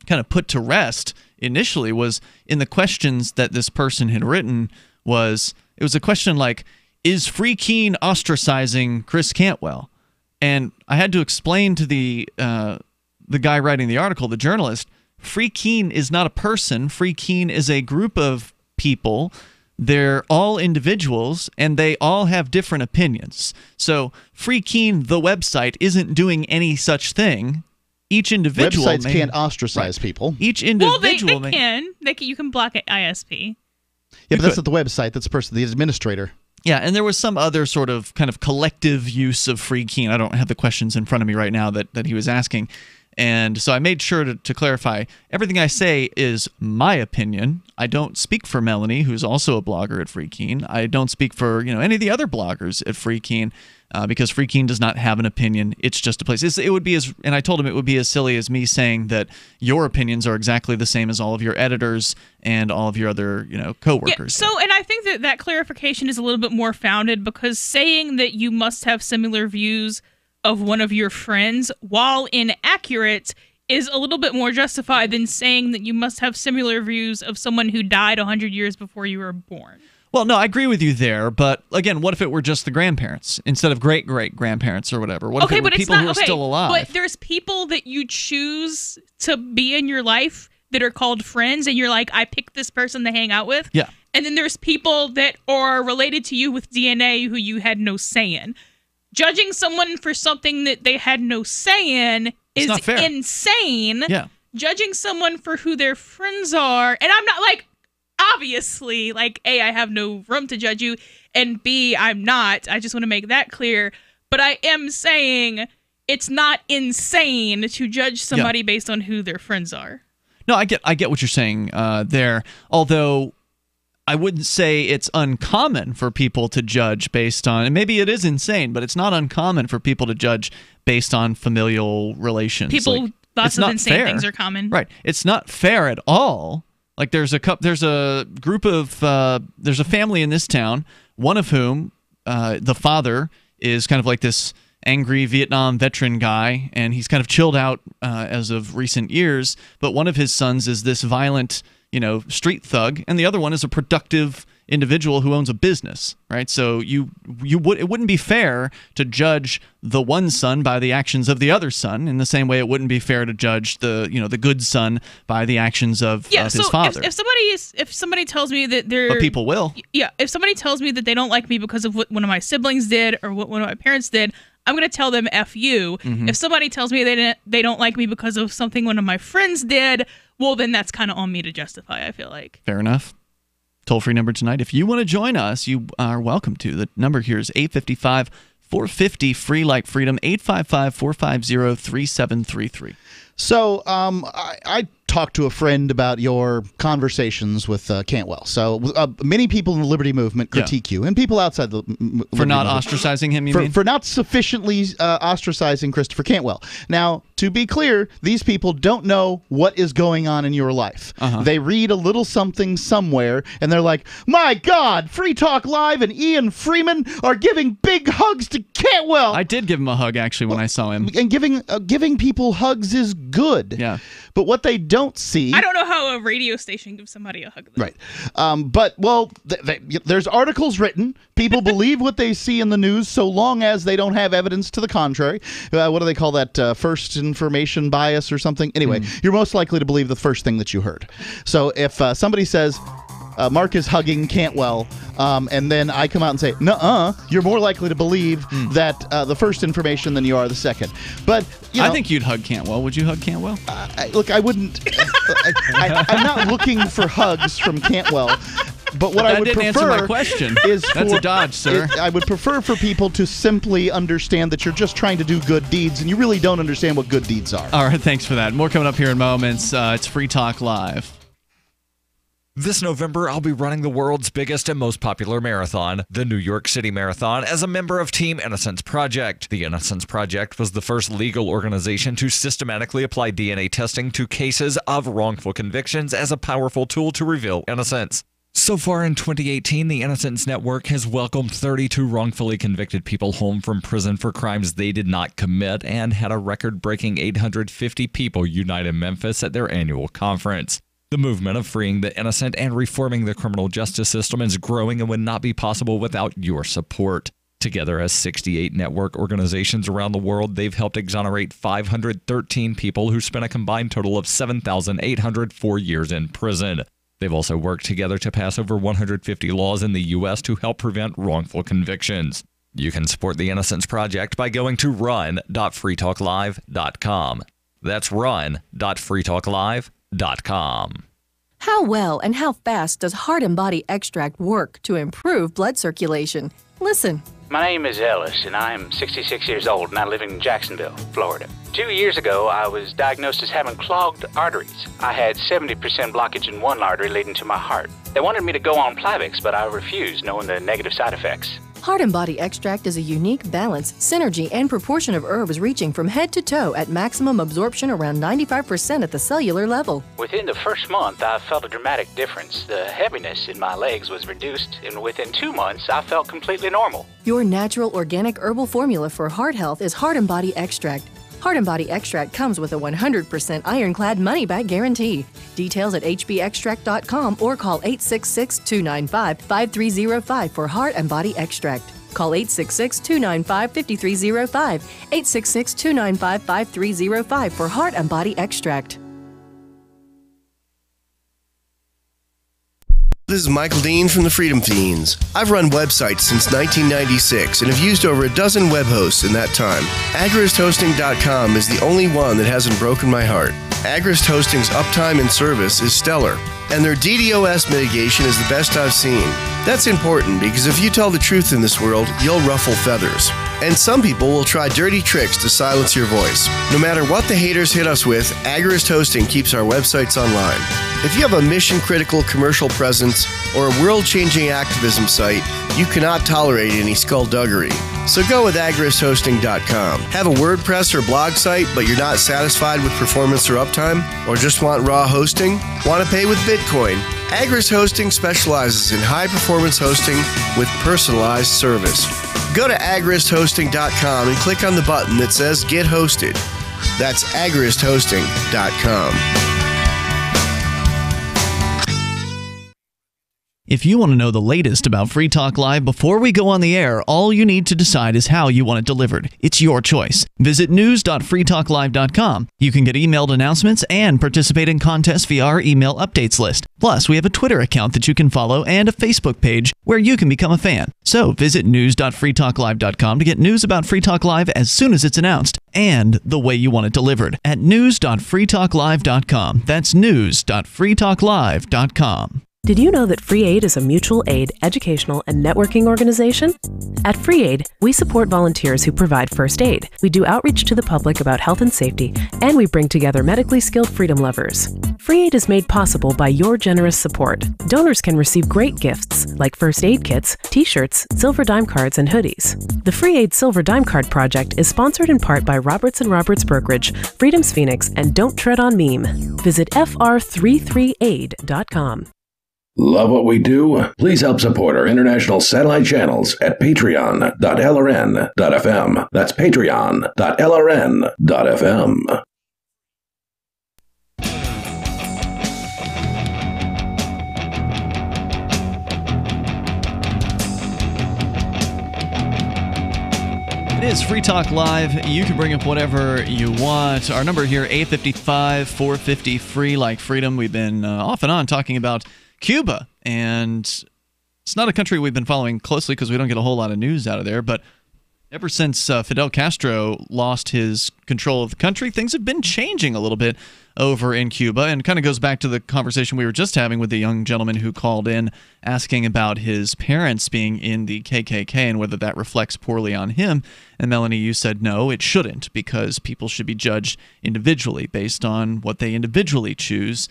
kind of put to rest initially was in the questions that this person had written it was a question like, is Free Keen ostracizing Chris Cantwell? And I had to explain to the guy writing the article, the journalist, Free Keen is not a person. Free Keen is a group of people. They're all individuals, and they all have different opinions. So Free Keen, the website, isn't doing any such thing. Each individual websites can't ostracize people. Each individual they can. You can block an ISP. Yeah, but that's not the website. That's the administrator. Yeah, and there was some other sort of kind of collective use of Free Keen. I don't have the questions in front of me right now that he was asking. And so I made sure to clarify, everything I say is my opinion. I don't speak for Melanie, who's also a blogger at Free Keen. I don't speak for any of the other bloggers at Free Keen, because Free Keen does not have an opinion. It's just a place. It would be and I told him it would be as silly as me saying that your opinions are exactly the same as all of your editors and all of your other coworkers. Yeah, and I think that clarification is a little bit more founded, because saying that you must have similar views of one of your friends, while inaccurate, is a little bit more justified than saying that you must have similar views of someone who died 100 years before you were born. Well, no, I agree with you there, but again, what if it were just the grandparents instead of great-great-grandparents or whatever? What if it were people who are still alive? But there's people that you choose to be in your life that are called friends, and you're like, I picked this person to hang out with. Yeah. And then there's people that are related to you with DNA who you had no say in. Judging someone for something that they had no say in is insane. Yeah. Judging someone for who their friends are, and I'm not obviously, A, I have no room to judge you, and B, I'm not. I just want to make that clear. But I am saying it's not insane to judge somebody based on who their friends are. No, I get what you're saying there. Although I wouldn't say it's uncommon for people to judge based on, and maybe it is insane, but it's not uncommon for people to judge based on familial relations. Lots of insane things are common. Right. It's not fair at all. Like there's a group of there's a family in this town, one of whom the father is kind of like this angry Vietnam veteran guy, and he's kind of chilled out as of recent years, but one of his sons is this violent street thug, and the other one is a productive individual who owns a business, right? So it wouldn't be fair to judge the one son by the actions of the other son, in the same way it wouldn't be fair to judge the good son by the actions of his father. If somebody tells me that but people will. Yeah, if somebody tells me that they don't like me because of what one of my siblings did or what one of my parents did, I'm going to tell them F you. Mm-hmm. If somebody tells me they don't like me because of something one of my friends did, well, then that's kind of on me to justify, I feel like. Fair enough. Toll-free number tonight. If you want to join us, you are welcome to. The number here is 855-450, free like freedom, 855-450-3733. So I talked to a friend about your conversations with Cantwell. So many people in the Liberty Movement critique you, and people outside the for not ostracizing him, you mean? For not sufficiently ostracizing Christopher Cantwell. Now, to be clear, these people don't know what is going on in your life. They read a little something somewhere, and they're like, my God, Free Talk Live and Ian Freeman are giving big hugs to Cantwell. I did give him a hug, actually, when I saw him. And giving people hugs is good. Yeah. But what they don't see... I don't know how a radio station gives somebody a hug. Though. Right. But there's articles written. People believe what they see in the news so long as they don't have evidence to the contrary. What do they call that? First information bias or something? Anyway, you're most likely to believe the first thing that you heard. So if somebody says, Mark is hugging Cantwell, and then I come out and say, nuh-uh, you're more likely to believe that the first information than you are the second. But I think you'd hug Cantwell. Would you hug Cantwell? Look, I wouldn't. I'm not looking for hugs from Cantwell. But what I would didn't prefer answer my question. Is That's a dodge, sir. I would prefer for people to simply understand that you're just trying to do good deeds, and you really don't understand what good deeds are. All right, thanks for that. More coming up here in moments. It's Free Talk Live. This November, I'll be running the world's biggest and most popular marathon, the New York City Marathon, as a member of Team Innocence Project. The Innocence Project was the first legal organization to systematically apply DNA testing to cases of wrongful convictions as a powerful tool to reveal innocence. So far in 2018, the Innocence Network has welcomed 32 wrongfully convicted people home from prison for crimes they did not commit and had a record-breaking 850 people unite in Memphis at their annual conference. The movement of freeing the innocent and reforming the criminal justice system is growing and would not be possible without your support. Together as 68 network organizations around the world, they've helped exonerate 513 people who spent a combined total of 7,804 years in prison. They've also worked together to pass over 150 laws in the U.S. to help prevent wrongful convictions. You can support the Innocence Project by going to run.freetalklive.com. That's run.freetalklive.com. How well and how fast does Heart and Body Extract work to improve blood circulation? Listen. My name is Ellis, and I'm 66 years old, and I live in Jacksonville, Florida. 2 years ago, I was diagnosed as having clogged arteries. I had 70% blockage in one artery leading to my heart. They wanted me to go on Plavix, but I refused, knowing the negative side effects. Heart and Body Extract is a unique balance, synergy, and proportion of herbs reaching from head to toe at maximum absorption around 95% at the cellular level. Within the first month, I felt a dramatic difference. The heaviness in my legs was reduced, and within 2 months, I felt completely normal. Your natural organic herbal formula for heart health is Heart and Body Extract. Heart and Body Extract comes with a 100% ironclad money-back guarantee. Details at hbextract.com or call 866-295-5305 for Heart and Body Extract. Call 866-295-5305, 866-295-5305 for Heart and Body Extract. This is Michael Dean from the Freedom Fiends. I've run websites since 1996 and have used over a dozen web hosts in that time. AgristHosting.com is the only one that hasn't broken my heart. Agrist Hosting's uptime and service is stellar, and their DDoS mitigation is the best I've seen. That's important because if you tell the truth in this world, you'll ruffle feathers. And some people will try dirty tricks to silence your voice. No matter what the haters hit us with, Agrist Hosting keeps our websites online. If you have a mission-critical commercial presence or a world-changing activism site, you cannot tolerate any skullduggery. So go with agristhosting.com. Have a WordPress or blog site, but you're not satisfied with performance or uptime? Or just want raw hosting? Want to pay with Bitcoin? Agrist Hosting specializes in high-performance hosting with personalized service. Go to agristhosting.com and click on the button that says Get Hosted. That's agristhosting.com. If you want to know the latest about Free Talk Live before we go on the air, all you need to decide is how you want it delivered. It's your choice. Visit news.freetalklive.com. You can get emailed announcements and participate in contests via our email updates list. Plus, we have a Twitter account that you can follow and a Facebook page where you can become a fan. So visit news.freetalklive.com to get news about Free Talk Live as soon as it's announced and the way you want it delivered at news.freetalklive.com. That's news.freetalklive.com. Did you know that Free Aid is a mutual aid, educational, and networking organization? At Free Aid, we support volunteers who provide first aid. We do outreach to the public about health and safety, and we bring together medically skilled freedom lovers. Free Aid is made possible by your generous support. Donors can receive great gifts like first aid kits, t-shirts, silver dime cards, and hoodies. The Free Aid Silver Dime Card Project is sponsored in part by Roberts & Roberts Brokerage, Freedom's Phoenix, and Don't Tread on Meme. Visit fr33aid.com. Love what we do? Please help support our international satellite channels at patreon.lrn.fm. That's patreon.lrn.fm. It is Free Talk Live. You can bring up whatever you want. Our number here, 855-450-FREE, like freedom. We've been off and on talking about Cuba and it's not a country we've been following closely because we don't get a whole lot of news out of there, but ever since Fidel Castro lost his control of the country, things have been changing a little bit over in Cuba, and kind of goes back to the conversation we were just having with the young gentleman who called in asking about his parents being in the KKK and whether that reflects poorly on him. And Melanie, you said no, it shouldn't, because people should be judged individually based on what they individually choose.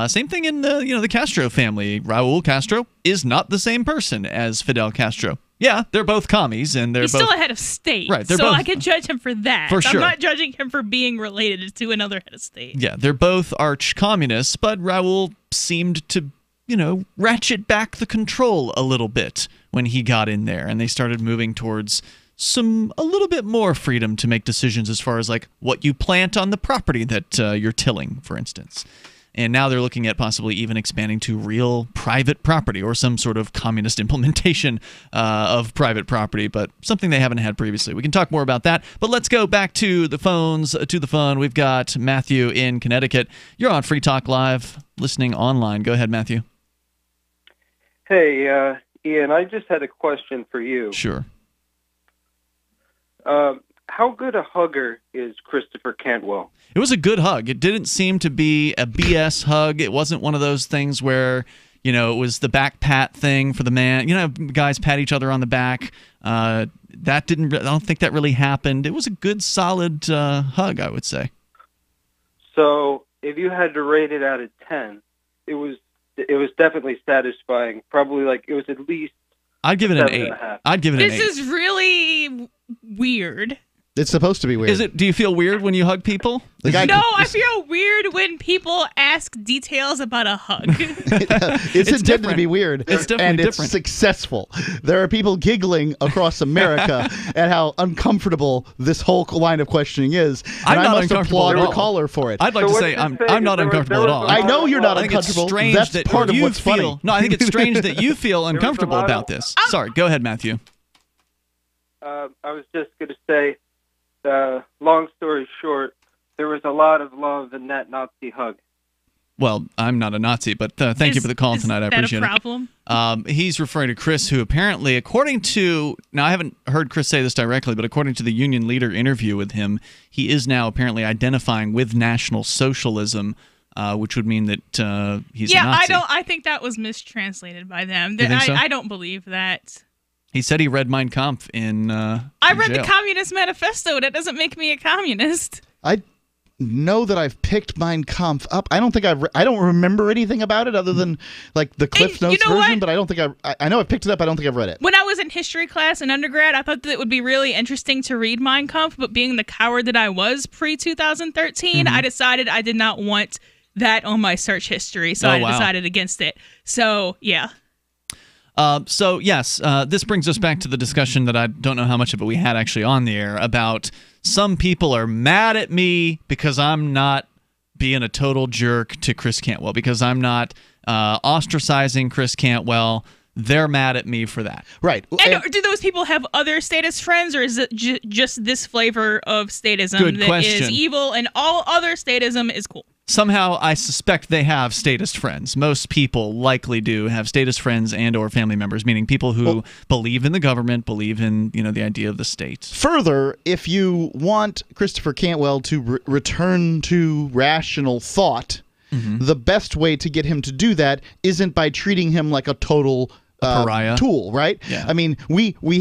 Same thing in the Castro family. Raul Castro is not the same person as Fidel Castro. Yeah, they're both commies, and He's still a head of state, right? So I can judge him for that. For sure. I'm not judging him for being related to another head of state. Yeah, they're both arch communists, but Raul seemed to, ratchet back the control a little bit when he got in there, and they started moving towards a little bit more freedom to make decisions as far as like what you plant on the property that you're tilling, for instance. And now they're looking at possibly even expanding to real private property or some sort of communist implementation of private property, but something they haven't had previously. We can talk more about that, but let's go back to the phones, to the phone. We've got Matthew in Connecticut. You're on Free Talk Live, listening online. Go ahead, Matthew. Hey, Ian, I just had a question for you. Sure. How good a hugger is Christopher Cantwell? It was a good hug. It didn't seem to be a BS hug. It wasn't one of those things where, it was the back pat thing for the man. Guys pat each other on the back. I don't think that really happened. It was a good, solid hug, I would say. So if you had to rate it out of 10, it was definitely satisfying. Probably it was at least I'd give it an 8. I'd give it an 8. This is really weird. It's supposed to be weird. Do you feel weird when you hug people? I feel weird when people ask details about a hug. It's intended to be weird. It's definitely and different. It's successful. There are people giggling across America at how uncomfortable this whole line of questioning is. And I must applaud the caller for it. I'd like to say I'm not uncomfortable at all. I know you're not I think uncomfortable. It's strange That's that part of you what's feel, funny. No, I think it's strange that you feel uncomfortable about this. Sorry, go ahead, Matthew. I was just going to say, long story short, there was a lot of love in that Nazi hug. Well, I'm not a Nazi, but thank you for the call tonight. I appreciate it. Is that a problem? He's referring to Chris, who apparently, according to, now I haven't heard Chris say this directly, but according to the union leader interview with him, he is now apparently identifying with National Socialism, which would mean that he's a Nazi. I think that was mistranslated by them. You think so? I don't believe that. He said he read Mein Kampf in I read jail. the Communist Manifesto. That doesn't make me a communist. I know that I've picked Mein Kampf up. I don't think I don't remember anything about it other than the Cliff Notes version. But I don't think I know I've picked it up. I don't think I've read it. When I was in history class in undergrad, I thought that it would be really interesting to read Mein Kampf. But being the coward that I was pre-2013, I decided I did not want that on my search history. So I decided against it. So yeah. So yes, this brings us back to the discussion that I don't know how much of it we had actually on the air about some people are mad at me because I'm not being a total jerk to Chris Cantwell, because I'm not ostracizing Chris Cantwell. They're mad at me for that. Right. And do those people have other statist friends, or is it just this flavor of statism Good that question. is evil and all other statism is cool? Somehow, I suspect they have statist friends. Most people likely do have statist friends and or family members, meaning people who believe in the government, believe in the idea of the state. Further, if you want Christopher Cantwell to return to rational thought, the best way to get him to do that isn't by treating him like a total pariah tool, right? Yeah. I mean,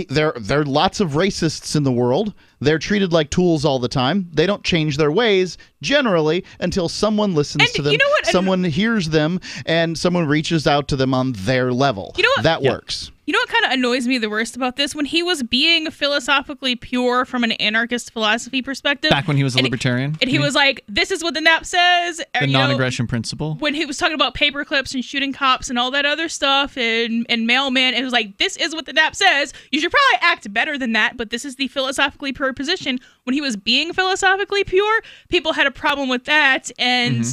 there are lots of racists in the world. They're treated like tools all the time. They don't change their ways generally until someone listens to them, you know what? someone hears them, and someone reaches out to them on their level. You know what? That works. You know what kind of annoys me the worst about this? When he was being philosophically pure from an anarchist philosophy perspective. Back when he was a libertarian? And he was like, this is what the NAP says. The non-aggression principle? When he was talking about paper clips and shooting cops and all that other stuff and mailmen, it was like, this is what the NAP says. You should probably act better than that, but this is the philosophically pure position. When he was being philosophically pure, people had a problem with that and,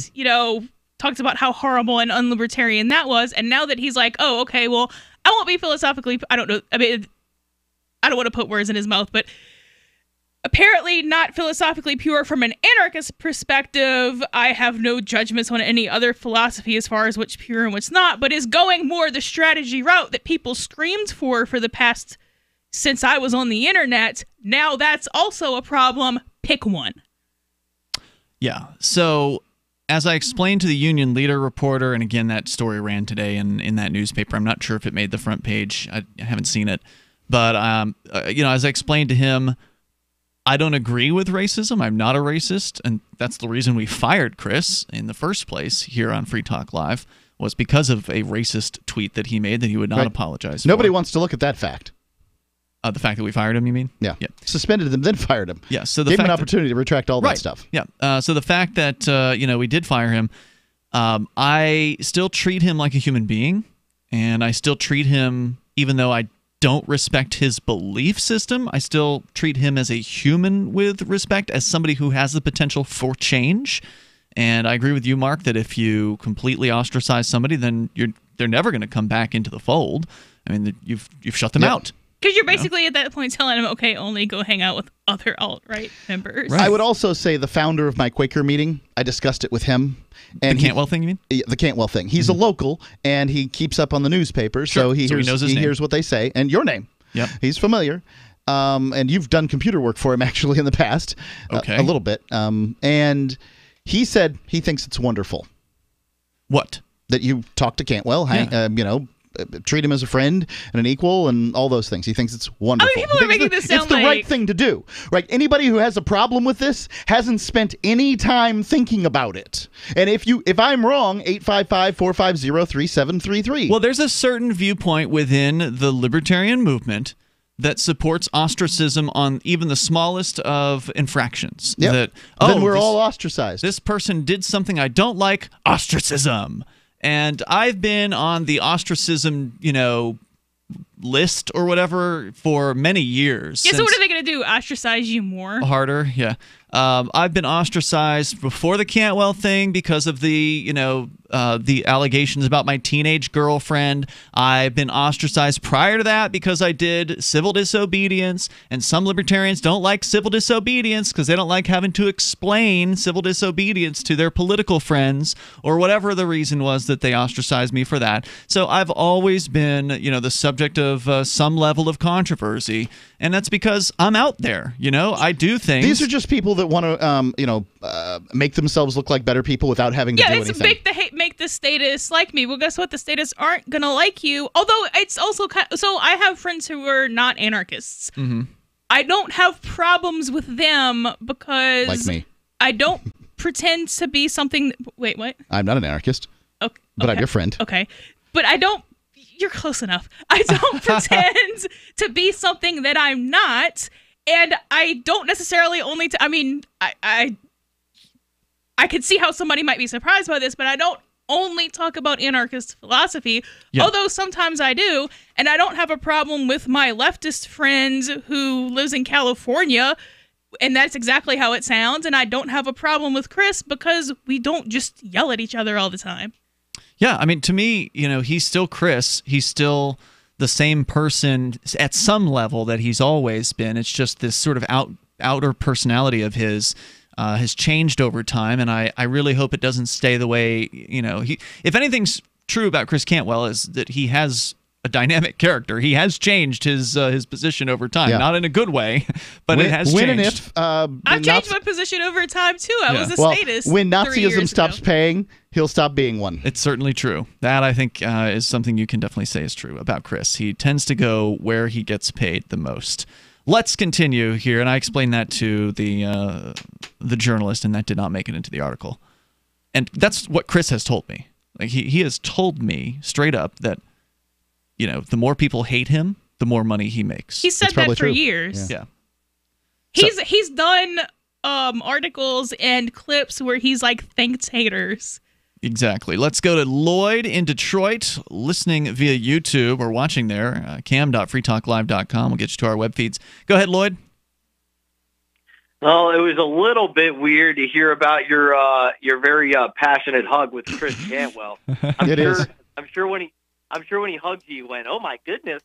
talked about how horrible and unlibertarian that was. And now that he's like, oh, okay, well, I won't be philosophically, I don't know, I mean, I don't want to put words in his mouth, but apparently not philosophically pure from an anarchist perspective. I have no judgments on any other philosophy as far as what's pure and what's not, but is going more the strategy route that people screamed for the past since I was on the internet. Now that's also a problem. Pick one. Yeah. So as I explained to the Union Leader reporter, and again, that story ran today in that newspaper. I'm not sure if it made the front page. I haven't seen it. But, as I explained to him, I don't agree with racism. I'm not a racist. And that's the reason we fired Chris in the first place here on Free Talk Live, was because of a racist tweet that he made that he would not apologize for. Nobody wants to look at that fact. The fact that we fired him, you mean? Yeah. Suspended him, then fired him. Yeah. So gave him an opportunity to retract all that stuff. Yeah. So the fact that we did fire him, I still treat him like a human being, and I still treat him, even though I don't respect his belief system, I still treat him as a human with respect, as somebody who has the potential for change. And I agree with you, Mark, that if you completely ostracize somebody, then they're never going to come back into the fold. I mean, you've shut them out. Because you're basically at that point telling him, okay, only go hang out with other alt-right members. Right. I would also say the founder of my Quaker meeting, I discussed it with him. And the Cantwell thing, you mean? Yeah, the Cantwell thing. He's a local, and he keeps up on the newspaper, so he hears what they say. And your name. Yep. He's familiar. And you've done computer work for him, actually, in the past. Okay. A little bit. And he said he thinks it's wonderful. What? That you talk to Cantwell, treat him as a friend and an equal and all those things. He thinks it's wonderful. I mean, people are making this sound it's the right thing to do. Right? Anybody who has a problem with this hasn't spent any time thinking about it. And if I'm wrong, 855-450-3733. Well, there's a certain viewpoint within the libertarian movement that supports ostracism on even the smallest of infractions. Yep. Then we're all ostracized. This person did something I don't like, ostracism. And I've been on the ostracism, list or whatever for many years. Yeah, so what are they going to do? Ostracize you more? Harder, yeah. I've been ostracized before the Cantwell thing because of the allegations about my teenage girlfriend. I've been ostracized prior to that because I did civil disobedience, and some libertarians don't like civil disobedience because they don't like having to explain civil disobedience to their political friends or whatever the reason was that they ostracized me for that. So I've always been, the subject of some level of controversy, and that's because I'm out there. I do things. These are just people that want to, make themselves look like better people without having to do anything. Make the status like me. Well, guess what? The status aren't gonna like you. Although it's also so I have friends who are not anarchists. Mm-hmm. I don't have problems with them because like me. I don't pretend to be something. Wait, what? I'm not an anarchist. Okay, but I'm your friend. Okay, but I don't. You're close enough. I don't pretend to be something that I'm not, and I don't necessarily only. I could see how somebody might be surprised by this, but I don't only talk about anarchist philosophy, although sometimes I do, and I don't have a problem with my leftist friend who lives in California, and that's exactly how it sounds, and I don't have a problem with Chris because we don't just yell at each other all the time. Yeah, I mean, to me, he's still Chris. He's still the same person at some level that he's always been. It's just this sort of outer personality of his has changed over time, and I really hope it doesn't stay the way, if anything's true about Chris Cantwell is that he has a dynamic character. He has changed his position over time, not in a good way, but it has changed. When and if I've changed my position over time too. I was a statist. When Nazism stops paying, he'll stop being one. It's certainly true. That, I think, is something you can definitely say is true about Chris. He tends to go where he gets paid the most. Let's continue here, and I explained that to the journalist, and that did not make it into the article. And that's what Chris has told me. Like he has told me straight up that, the more people hate him, the more money he makes. He said that for years. Yeah. He's done articles and clips where he's like thanked haters. Exactly. Let's go to Lloyd in Detroit, listening via YouTube or watching there, cam.freetalklive.com. We'll get you to our web feeds. Go ahead, Lloyd. Well, it was a little bit weird to hear about your very passionate hug with Chris Cantwell. I'm sure when he hugged you, you went, "Oh my goodness!"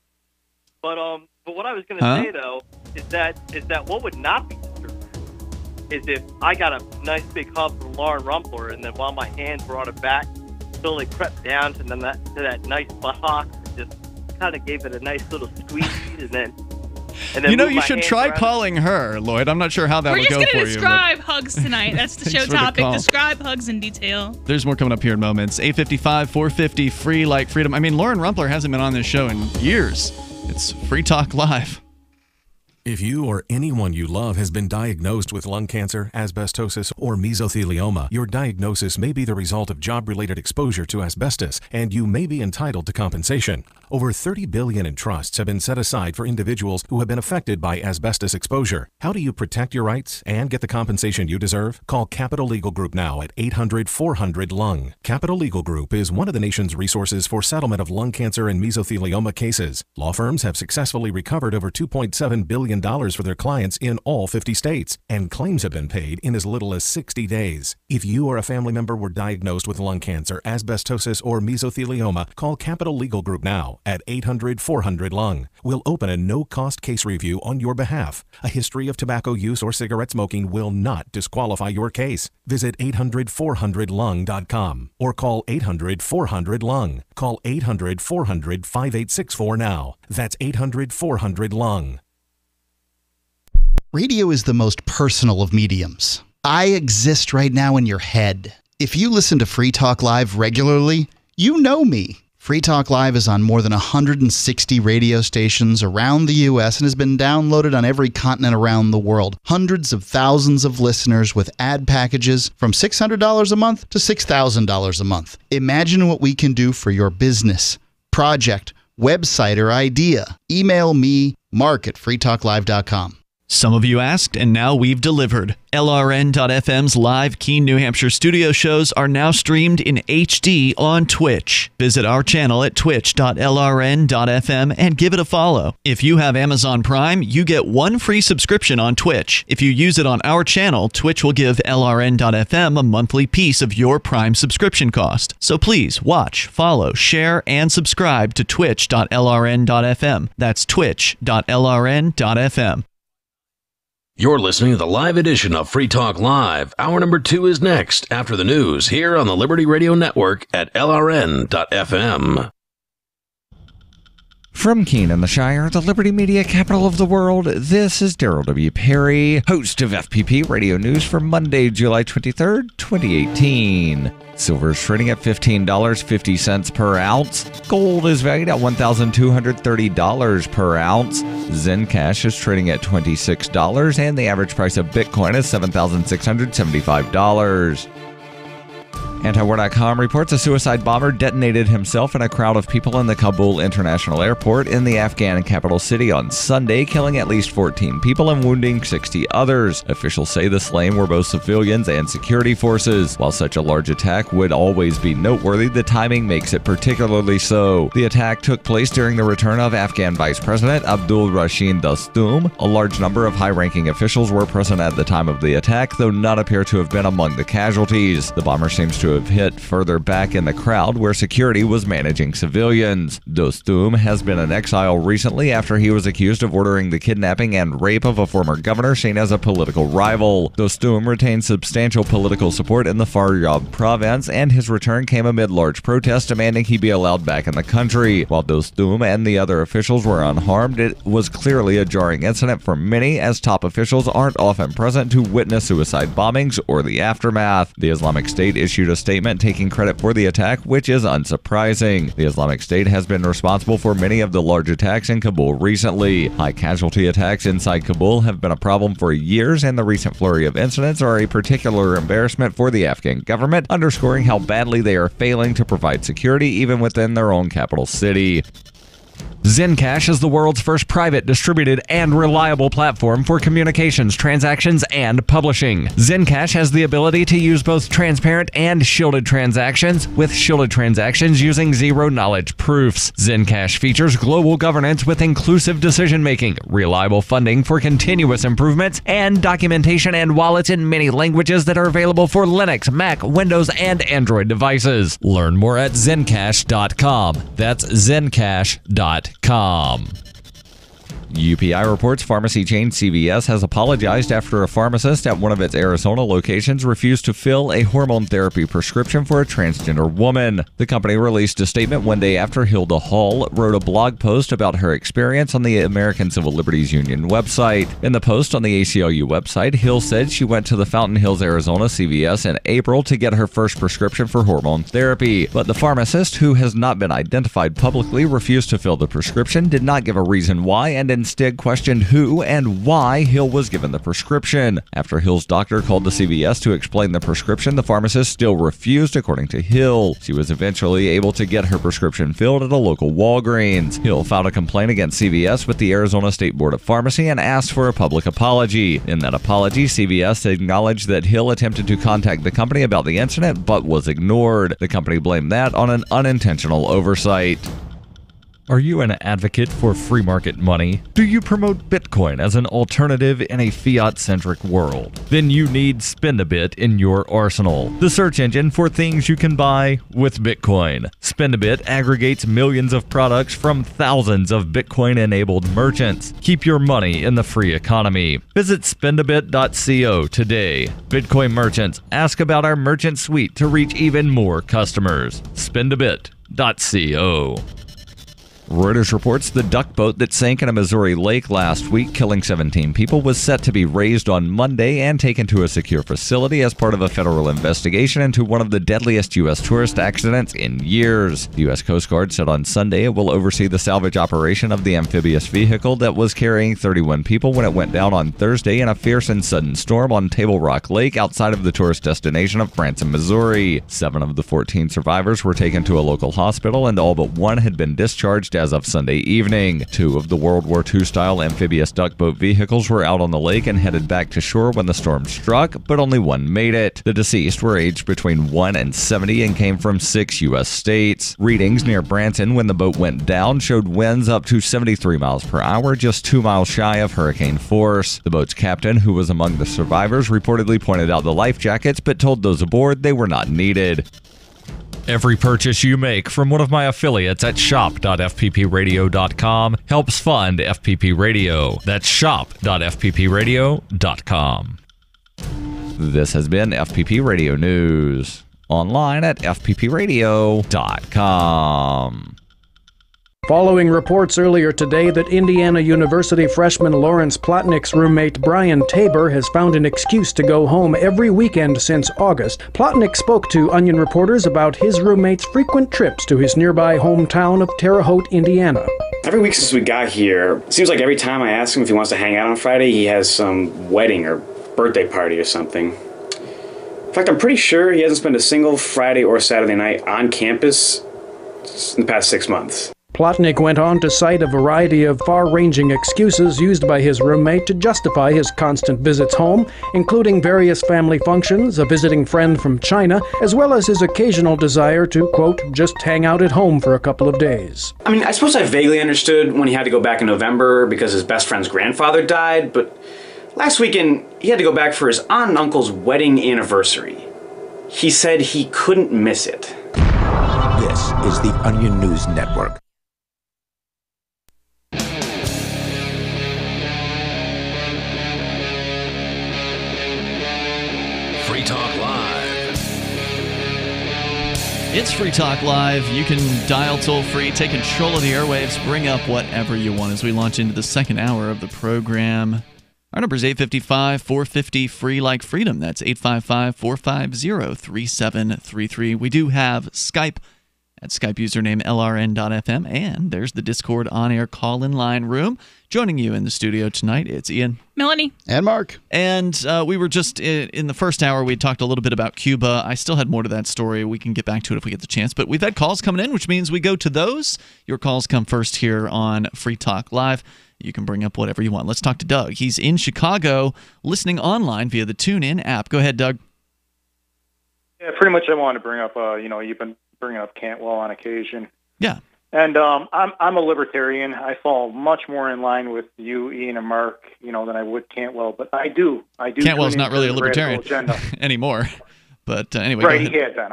But what I was going to say though is that what would not be is if I got a nice big hug from Lauren Rumpler, and then while my hands were on her back, slowly crept down to that nice buttock, and just kind of gave it a nice little squeeze, and then you should try calling her, Lloyd. I'm not sure how that would go for you. We're just going to describe hugs tonight. That's the show topic. Describe hugs in detail. There's more coming up here in moments. 855, 450, free like freedom. I mean, Lauren Rumpler hasn't been on this show in years. It's Free Talk Live. If you or anyone you love has been diagnosed with lung cancer, asbestosis, or mesothelioma, your diagnosis may be the result of job-related exposure to asbestos, and you may be entitled to compensation. Over $30 billion in trusts have been set aside for individuals who have been affected by asbestos exposure. How do you protect your rights and get the compensation you deserve? Call Capital Legal Group now at 800-400-LUNG. Capital Legal Group is one of the nation's resources for settlement of lung cancer and mesothelioma cases. Law firms have successfully recovered over $2.7 billion for their clients in all 50 states, and claims have been paid in as little as 60 days. If you or a family member were diagnosed with lung cancer, asbestosis, or mesothelioma, call Capital Legal Group now at 800-400-LUNG. We'll open a no-cost case review on your behalf. A history of tobacco use or cigarette smoking will not disqualify your case. Visit 800-400-LUNG.com or call 800-400-LUNG. Call 800-400-5864 now. That's 800-400-LUNG. Radio is the most personal of mediums. I exist right now in your head. If you listen to Free Talk Live regularly, you know me. Free Talk Live is on more than 160 radio stations around the U.S. and has been downloaded on every continent around the world. Hundreds of thousands of listeners with ad packages from $600 a month to $6,000 a month. Imagine what we can do for your business, project, website, or idea. Email me, mark@freetalklive.com. Some of you asked, and now we've delivered. LRN.FM's live Keene, New Hampshire studio shows are now streamed in HD on Twitch. Visit our channel at twitch.lrn.fm and give it a follow. If you have Amazon Prime, you get one free subscription on Twitch. If you use it on our channel, Twitch will give LRN.FM a monthly piece of your Prime subscription cost. So please watch, follow, share, and subscribe to twitch.lrn.fm. That's twitch.lrn.fm. You're listening to the live edition of Free Talk Live. Hour number 2 is next after the news here on the Liberty Radio Network at LRN.FM. From Keene in the Shire, the Liberty Media capital of the world, this is Daryl W. Perry, host of FPP Radio News for Monday, July 23rd, 2018. Silver is trading at $15.50 per ounce. Gold is valued at $1,230 per ounce. Zencash is trading at $26, and the average price of Bitcoin is $7,675. Antiwar.com reports a suicide bomber detonated himself in a crowd of people in the Kabul International Airport in the Afghan capital city on Sunday, killing at least 14 people and wounding 60 others. Officials say the slain were both civilians and security forces. While such a large attack would always be noteworthy, the timing makes it particularly so. The attack took place during the return of Afghan Vice President Abdul Rashid Dostum. A large number of high-ranking officials were present at the time of the attack, though none appear to have been among the casualties. The bomber seems to have hit further back in the crowd where security was managing civilians. Dostum has been in exile recently after he was accused of ordering the kidnapping and rape of a former governor seen as a political rival. Dostum retained substantial political support in the Faryab province, and his return came amid large protests demanding he be allowed back in the country. While Dostum and the other officials were unharmed, it was clearly a jarring incident for many, as top officials aren't often present to witness suicide bombings or the aftermath. The Islamic State issued a statement taking credit for the attack, which is unsurprising. The Islamic State has been responsible for many of the large attacks in Kabul recently. High casualty attacks inside Kabul have been a problem for years, and the recent flurry of incidents are a particular embarrassment for the Afghan government, underscoring how badly they are failing to provide security even within their own capital city. Zencash is the world's first private, distributed, and reliable platform for communications, transactions, and publishing. Zencash has the ability to use both transparent and shielded transactions, with shielded transactions using zero-knowledge proofs. Zencash features global governance with inclusive decision-making, reliable funding for continuous improvements, and documentation and wallets in many languages that are available for Linux, Mac, Windows, and Android devices. Learn more at zencash.com. That's zencash.com. UPI reports pharmacy chain CVS has apologized after a pharmacist at one of its Arizona locations refused to fill a hormone therapy prescription for a transgender woman. The company released a statement one day after Hilda Hall wrote a blog post about her experience on the American Civil Liberties Union website. In the post on the ACLU website, Hill said she went to the Fountain Hills, Arizona CVS in April to get her first prescription for hormone therapy, but the pharmacist, who has not been identified publicly, refused to fill the prescription, did not give a reason why, and instead questioned who and why Hill was given the prescription. After Hill's doctor called the CVS to explain the prescription, the pharmacist still refused, according to Hill. She was eventually able to get her prescription filled at a local Walgreens. Hill filed a complaint against CVS with the Arizona State Board of Pharmacy and asked for a public apology. In that apology, CVS acknowledged that Hill attempted to contact the company about the incident but was ignored. The company blamed that on an unintentional oversight. Are you an advocate for free market money? Do you promote Bitcoin as an alternative in a fiat-centric world? Then you need Spendabit in your arsenal, the search engine for things you can buy with Bitcoin. Spendabit aggregates millions of products from thousands of Bitcoin-enabled merchants. Keep your money in the free economy. Visit spendabit.co today. Bitcoin merchants, ask about our merchant suite to reach even more customers. Spendabit.co. Reuters reports the duck boat that sank in a Missouri lake last week, killing 17 people, was set to be raised on Monday and taken to a secure facility as part of a federal investigation into one of the deadliest U.S. tourist accidents in years. The U.S. Coast Guard said on Sunday it will oversee the salvage operation of the amphibious vehicle that was carrying 31 people when it went down on Thursday in a fierce and sudden storm on Table Rock Lake outside of the tourist destination of Branson, Missouri. 7 of the 14 survivors were taken to a local hospital, and all but one had been discharged as of Sunday evening. 2 of the World War II-style amphibious duckboat vehicles were out on the lake and headed back to shore when the storm struck, but only one made it. The deceased were aged between 1 and 70 and came from 6 U.S. states. Readings near Branson when the boat went down showed winds up to 73 miles per hour, just 2 miles shy of hurricane force. The boat's captain, who was among the survivors, reportedly pointed out the life jackets, but told those aboard they were not needed. Every purchase you make from one of my affiliates at shop.fppradio.com helps fund FPP Radio. That's shop.fppradio.com. This has been FPP Radio News. Online at fppradio.com. Following reports earlier today that Indiana University freshman Lawrence Plotnick's roommate Brian Tabor has found an excuse to go home every weekend since August, Plotnick spoke to Onion reporters about his roommate's frequent trips to his nearby hometown of Terre Haute, Indiana. Every week since we got here, it seems like every time I ask him if he wants to hang out on Friday, he has some wedding or birthday party or something. In fact, I'm pretty sure he hasn't spent a single Friday or Saturday night on campus in the past 6 months. Plotnick went on to cite a variety of far-ranging excuses used by his roommate to justify his constant visits home, including various family functions, a visiting friend from China, as well as his occasional desire to, quote, just hang out at home for a couple of days. I mean, I suppose I vaguely understood when he had to go back in November because his best friend's grandfather died, but last weekend he had to go back for his aunt and uncle's wedding anniversary. He said he couldn't miss it. This is the Onion News Network. Free Talk Live. It's Free Talk Live. You can dial toll-free, take control of the airwaves, bring up whatever you want as we launch into the second hour of the program. Our number is 855-450-FREE like freedom. That's 855-450-3733. We do have Skype at Skype username LRN.FM, and there's the Discord on-air call-in line room. Joining you in the studio tonight, it's Ian, Melanie, and Mark. And we were just, in the first hour, we talked a little bit about Cuba. I still had more to that story. We can get back to it if we get the chance. But we've had calls coming in, which means we go to those. Your calls come first here on Free Talk Live. You can bring up whatever you want. Let's talk to Doug. He's in Chicago, listening online via the TuneIn app. Go ahead, Doug. Yeah, pretty much I wanted to bring up, you've been bringing up Cantwell on occasion. Yeah. And I'm a libertarian. I fall much more in line with you, Ian, and Mark, than I would Cantwell. But I do. Cantwell's not really a libertarian anymore. But anyway, right, go ahead. he had been.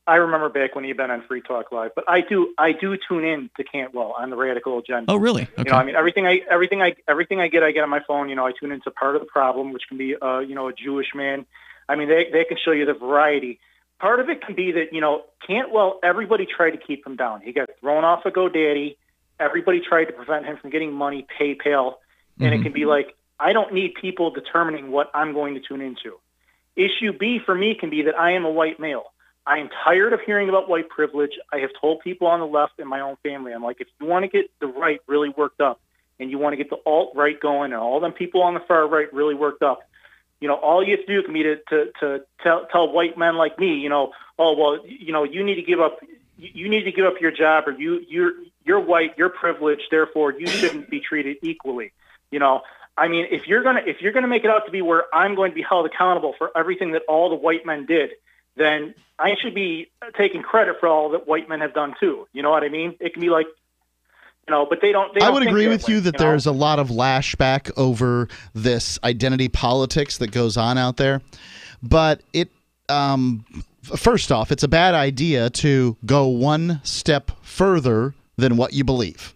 I remember back when he'd been on Free Talk Live. But I do tune in to Cantwell on the Radical Agenda. Oh, really? Okay. You know, I mean, everything I get on my phone. You know, I tune into Part of the Problem, which can be a Jewish man. I mean, they can show you the variety. Part of it can be that, Cantwell, everybody tried to keep him down. He got thrown off of GoDaddy. Everybody tried to prevent him from getting money, PayPal. And it can be like, I don't need people determining what I'm going to tune into. Issue B for me can be that I am a white male. I am tired of hearing about white privilege. I have told people on the left and my own family, I'm like, if you want to get the right really worked up and you want to get the alt-right going and all them people on the far right really worked up, all you have to do can be to tell white men like me, you need to give up your job, or you're white, you're privileged, therefore you shouldn't be treated equally. I mean, if you're gonna make it out to be where I'm going to be held accountable for everything that all the white men did, then I should be taking credit for all that white men have done too. You know what I mean? It can be like, but they don't. I would agree with you that there's a lot of lashback over this identity politics that goes on out there, but it. First off, it's a bad idea to go one step further than what you believe.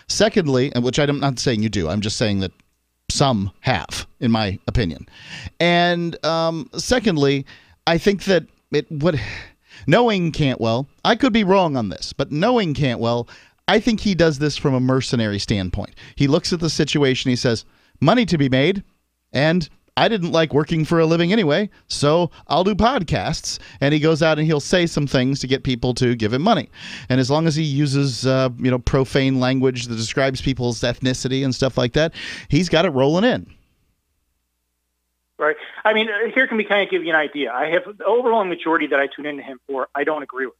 Secondly, and which I'm not saying you do, I'm just saying that some have, in my opinion. And secondly, I think that it would, knowing Cantwell, I could be wrong on this, but knowing Cantwell, I think he does this from a mercenary standpoint. He looks at the situation, he says, money to be made, and I didn't like working for a living anyway, so I'll do podcasts. And he goes out and he'll say some things to get people to give him money. And as long as he uses, profane language that describes people's ethnicity and stuff like that, he's got it rolling in. Right. I mean, here can we kind of give you an idea. I have the overwhelming majority that I tune into him for, I don't agree with.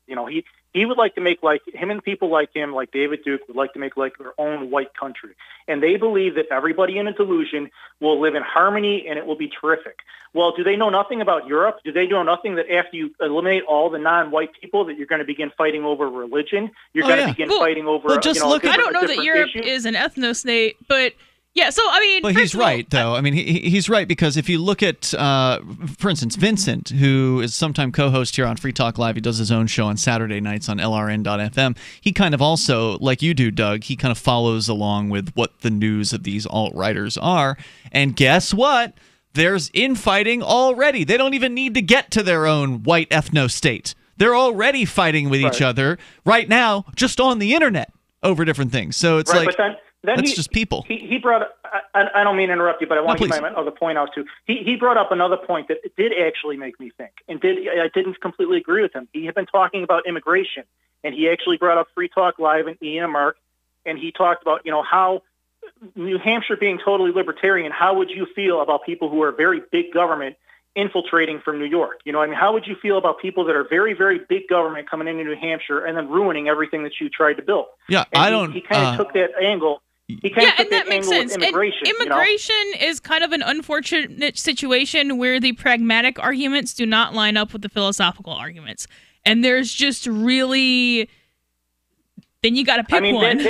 He would like to make him and people like him, like David Duke, would like to make their own white country. And they believe that everybody in a delusion will live in harmony and it will be terrific. Well, do they know nothing about Europe? Do they know nothing that after you eliminate all the non-white people that you're going to begin fighting over religion? You're going to begin fighting over, I don't know that Europe is an ethno-state, but... Yeah, so, I mean... But he's right, though. I mean, he's right, because if you look at, for instance, Vincent, who is sometime co-host here on Free Talk Live, he does his own show on Saturday nights on LRN.FM, he kind of also, like you do, Doug, he kind of follows along with what the news of these alt-righters are. And guess what? There's infighting already. They don't even need to get to their own white ethno-state. They're already fighting with each other right now, just on the internet, over different things. So it's like... That's just people. He brought up, I don't mean to interrupt you, but I want to get my other point out too. He brought up another point that did actually make me think, and I didn't completely agree with him. He had been talking about immigration, and he actually brought up Free Talk Live and Ian and Mark, and he talked about, how New Hampshire being totally libertarian, how would you feel about people who are very big government infiltrating from New York? How would you feel about people that are very, very big government coming into New Hampshire and then ruining everything that you tried to build? Yeah, and he kind of took that angle. And that makes sense. Immigration is kind of an unfortunate situation where the pragmatic arguments do not line up with the philosophical arguments. And there's just really... Then you got to pick one.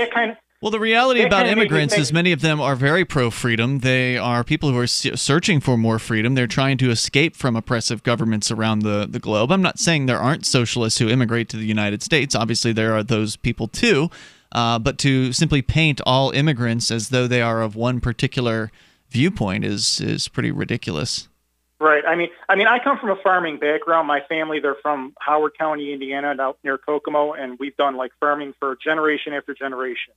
Well, the reality about immigrants is many of them are very pro-freedom. They are people who are searching for more freedom. They're trying to escape from oppressive governments around the globe. I'm not saying there aren't socialists who immigrate to the United States. Obviously, there are those people too. But to simply paint all immigrants as though they are of one particular viewpoint is pretty ridiculous. Right. I mean, I come from a farming background. My family, they're from Howard County, Indiana, out near Kokomo, and we've done farming for generation after generation.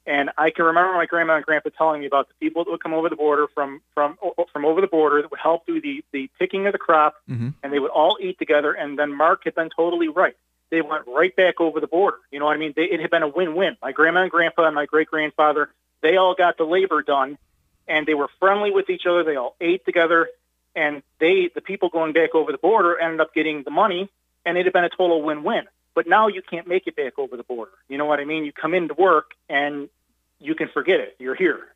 And I can remember my grandma and grandpa telling me about the people that would come over the border from over the border that would help do the picking of the crop, and they would all eat together. And then Mark had been totally right. They went right back over the border. You know what I mean? It had been a win-win. My grandma and grandpa and my great-grandfather, they all got the labor done, and they were friendly with each other. They all ate together, and the people going back over the border ended up getting the money, and it had been a total win-win. But now you can't make it back over the border. You know what I mean? You come into work, and you can forget it. You're here,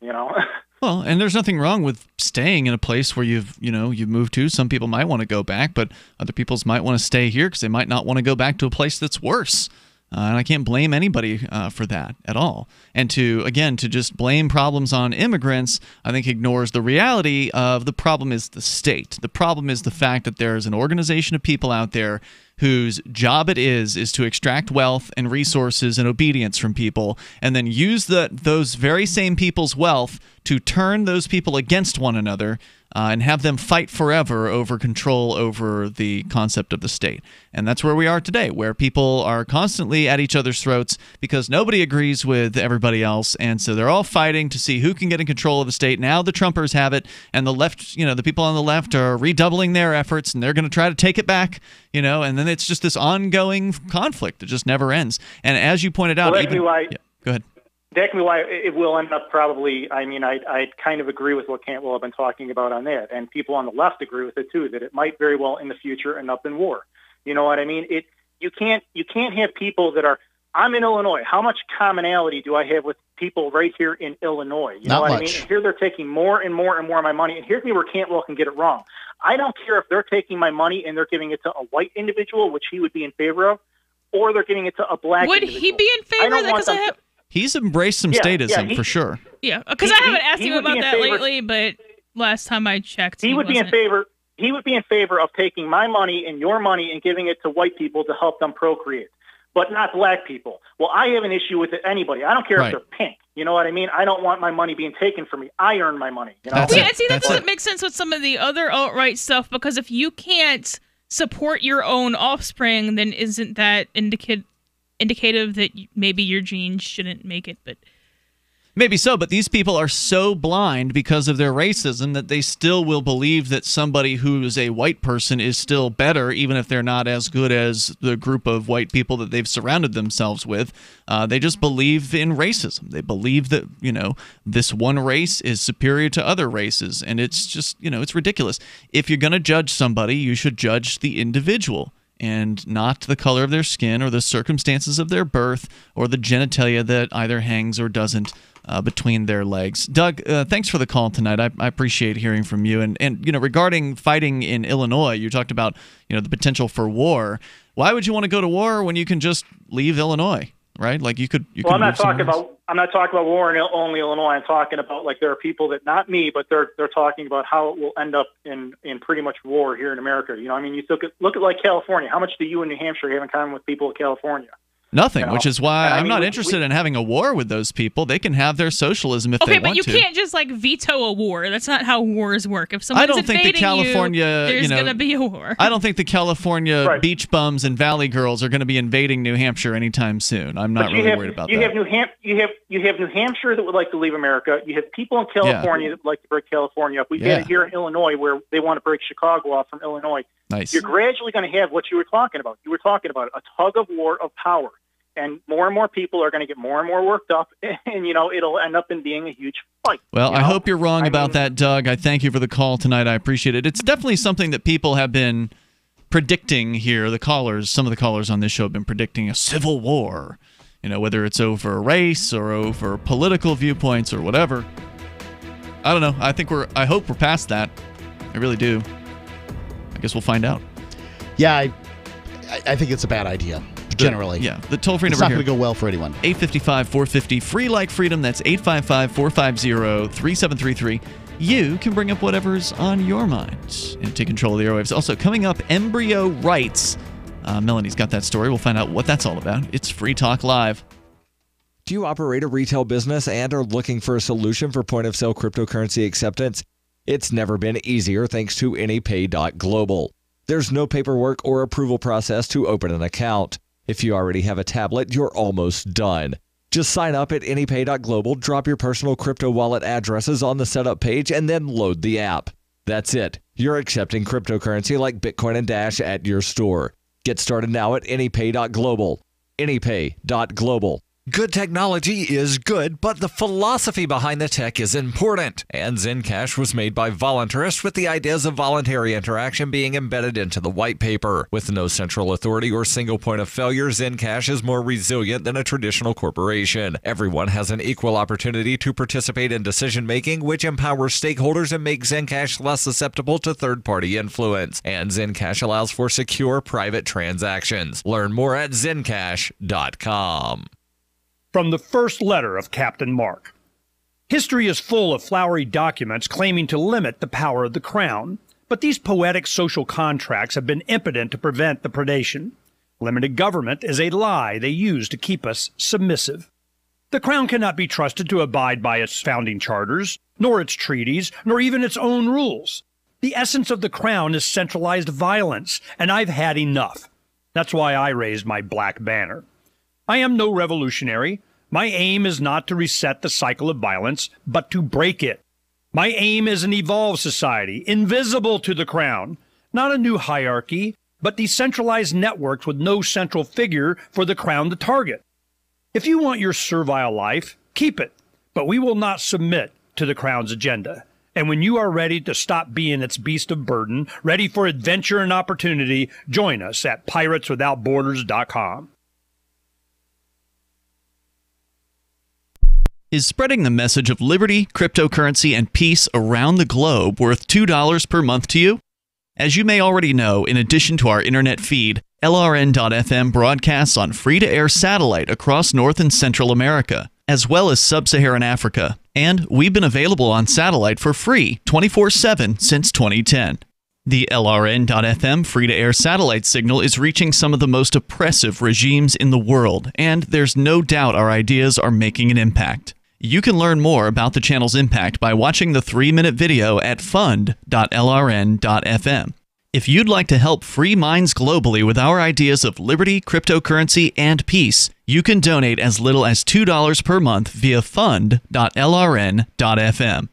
Well, and there's nothing wrong with staying in a place where you've moved to. Some people might want to go back, but other people might want to stay here because they might not want to go back to a place that's worse. And I can't blame anybody for that at all. And to just blame problems on immigrants, I think ignores the reality of the problem is the state. The problem is the fact that there is an organization of people out there whose job it is to extract wealth and resources and obedience from people, and then use those very same people's wealth to turn those people against one another and have them fight forever over control over the concept of the state. And that's where we are today, where people are constantly at each other's throats because nobody agrees with everybody else, and so they're all fighting to see who can get in control of the state. Now the Trumpers have it, and the left, the people on the left are redoubling their efforts, and they're going to try to take it back, and then it's just this ongoing conflict that just never ends. And as you pointed out, Well, go ahead. That can be why it will end up probably. I mean, I kind of agree with what Cantwell have been talking about on that, and people on the left agree with it too. That it might very well in the future end up in war. You know what I mean? You can't have people that are. I'm in Illinois. How much commonality do I have with people right here in Illinois? You know what I mean? And here they're taking more and more and more of my money. And here's me where Cantwell can get it wrong. I don't care if they're taking my money and they're giving it to a white individual, which he would be in favor of, or they're giving it to a black individual. Would he be in favor of that? Because He's embraced some statism for sure. Yeah, because I haven't asked him about that lately, but last time I checked, he would be in favor. He would be in favor of taking my money and your money and giving it to white people to help them procreate, but not black people. Well, I have an issue with anybody. I don't care if they're pink. You know what I mean? I don't want my money being taken from me. I earn my money. You know? That doesn't make sense with some of the other alt-right stuff, because if you can't support your own offspring, then isn't that indicative that maybe your genes shouldn't make it? But maybe so, but these people are so blind because of their racism that they still will believe that somebody who is a white person is still better, even if they're not as good as the group of white people that they've surrounded themselves with. They just believe in racism. They believe that, this one race is superior to other races, and it's just, it's ridiculous. If you're going to judge somebody, you should judge the individual, and not the color of their skin or the circumstances of their birth or the genitalia that either hangs or doesn't between their legs. Doug, thanks for the call tonight. I appreciate hearing from you. And regarding fighting in Illinois, you talked about the potential for war. Why would you want to go to war when you can just leave Illinois, right? Like you could. Well, I'm not talking about war in only Illinois. I'm talking about there are people that, not me, but they're talking about how it will end up in pretty much war here in America. You look at California. How much do you and New Hampshire have in common with people of California? Nothing, which is why I'm not interested in having a war with those people. They can have their socialism if they want to. Okay, but you can't just veto a war. That's not how wars work. If someone's invading there's going to be a war. I don't think the California beach bums and valley girls are going to be invading New Hampshire anytime soon. I'm not really worried about that. You have New Hampshire that would like to leave America. You have people in California that would like to break California up. We've got it here in Illinois where they want to break Chicago off from Illinois. Nice. You're gradually going to have what you were talking about. You were talking about a tug of war of power. And more people are going to get more and more worked up, and it'll end up in being a huge fight. Well, I hope you're wrong about that, Doug. I thank you for the call tonight. I appreciate it. It's definitely something that people have been predicting here. Some of the callers on this show have been predicting a civil war. Whether it's over race or over political viewpoints or whatever. I don't know. I hope we're past that. I really do. I guess we'll find out. Yeah, I think it's a bad idea. Generally. The toll-free number it's not here. going to go well for anyone. 855-450, free like freedom. That's 855-450-3733. You can bring up whatever's on your mind and take control of the airwaves. Also, coming up, embryo rights. Melanie's got that story. We'll find out what that's all about. It's Free Talk Live. Do you operate a retail business and are looking for a solution for point-of-sale cryptocurrency acceptance? It's never been easier thanks to AnyPay.global. There's no paperwork or approval process to open an account. If you already have a tablet, you're almost done. Just sign up at AnyPay.global, drop your personal crypto wallet addresses on the setup page, and then load the app. That's it. You're accepting cryptocurrency like Bitcoin and Dash at your store. Get started now at AnyPay.global. AnyPay.global. Good technology is good, but the philosophy behind the tech is important. And Zencash was made by voluntarists with the ideas of voluntary interaction being embedded into the white paper. With no central authority or single point of failure, Zencash is more resilient than a traditional corporation. Everyone has an equal opportunity to participate in decision-making, which empowers stakeholders and makes Zencash less susceptible to third-party influence. And Zencash allows for secure private transactions. Learn more at zencash.com. From the first letter of Captain Mark. History is full of flowery documents claiming to limit the power of the crown, but these poetic social contracts have been impotent to prevent the predation. Limited government is a lie they use to keep us submissive. The crown cannot be trusted to abide by its founding charters, nor its treaties, nor even its own rules. The essence of the crown is centralized violence, and I've had enough. That's why I raised my black banner. I am no revolutionary. My aim is not to reset the cycle of violence, but to break it. My aim is an evolved society, invisible to the crown. Not a new hierarchy, but decentralized networks with no central figure for the crown to target. If you want your servile life, keep it, but we will not submit to the crown's agenda. And when you are ready to stop being its beast of burden, ready for adventure and opportunity, join us at pirateswithoutborders.com. Is spreading the message of liberty, cryptocurrency, and peace around the globe worth $2 per month to you? As you may already know, in addition to our internet feed, LRN.FM broadcasts on free-to-air satellite across North and Central America, as well as Sub-Saharan Africa. And we've been available on satellite for free 24/7 since 2010. The LRN.FM free-to-air satellite signal is reaching some of the most oppressive regimes in the world, and there's no doubt our ideas are making an impact. You can learn more about the channel's impact by watching the 3-minute video at fund.lrn.fm. If you'd like to help free minds globally with our ideas of liberty, cryptocurrency, and peace, you can donate as little as $2 per month via fund.lrn.fm.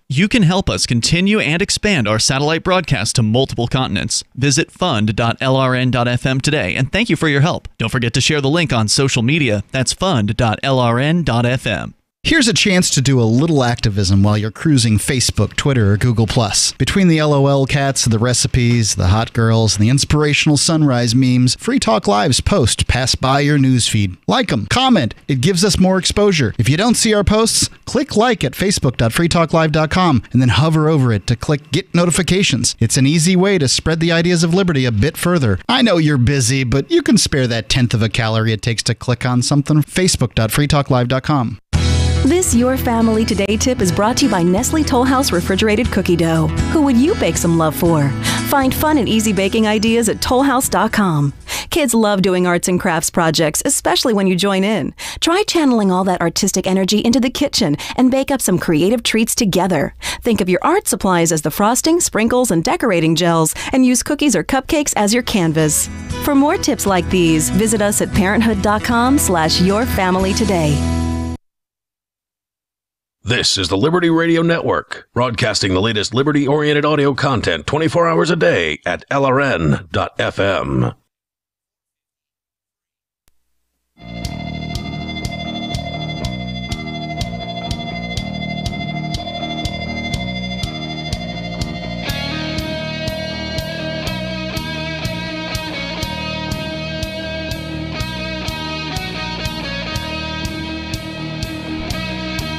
You can help us continue and expand our satellite broadcast to multiple continents. Visit fund.lrn.fm today, and thank you for your help. Don't forget to share the link on social media. That's fund.lrn.fm. Here's a chance to do a little activism while you're cruising Facebook, Twitter, or Google+. Between the LOL cats, the recipes, the hot girls, and the inspirational sunrise memes, Free Talk Live's posts pass by your newsfeed. Like them, comment. It gives us more exposure. If you don't see our posts, click like at facebook.freetalklive.com and then hover over it to click Get Notifications. It's an easy way to spread the ideas of liberty a bit further. I know you're busy, but you can spare that 1/10 of a calorie it takes to click on something. facebook.freetalklive.com. This Your Family Today tip is brought to you by Nestle Toll House Refrigerated Cookie Dough. Who would you bake some love for? Find fun and easy baking ideas at tollhouse.com. Kids love doing arts and crafts projects, especially when you join in. Try channeling all that artistic energy into the kitchen and bake up some creative treats together. Think of your art supplies as the frosting, sprinkles, and decorating gels, and use cookies or cupcakes as your canvas. For more tips like these, visit us at parenthood.com/yourfamilytoday. This is the Liberty Radio Network, broadcasting the latest liberty-oriented audio content 24 hours a day at LRN.FM.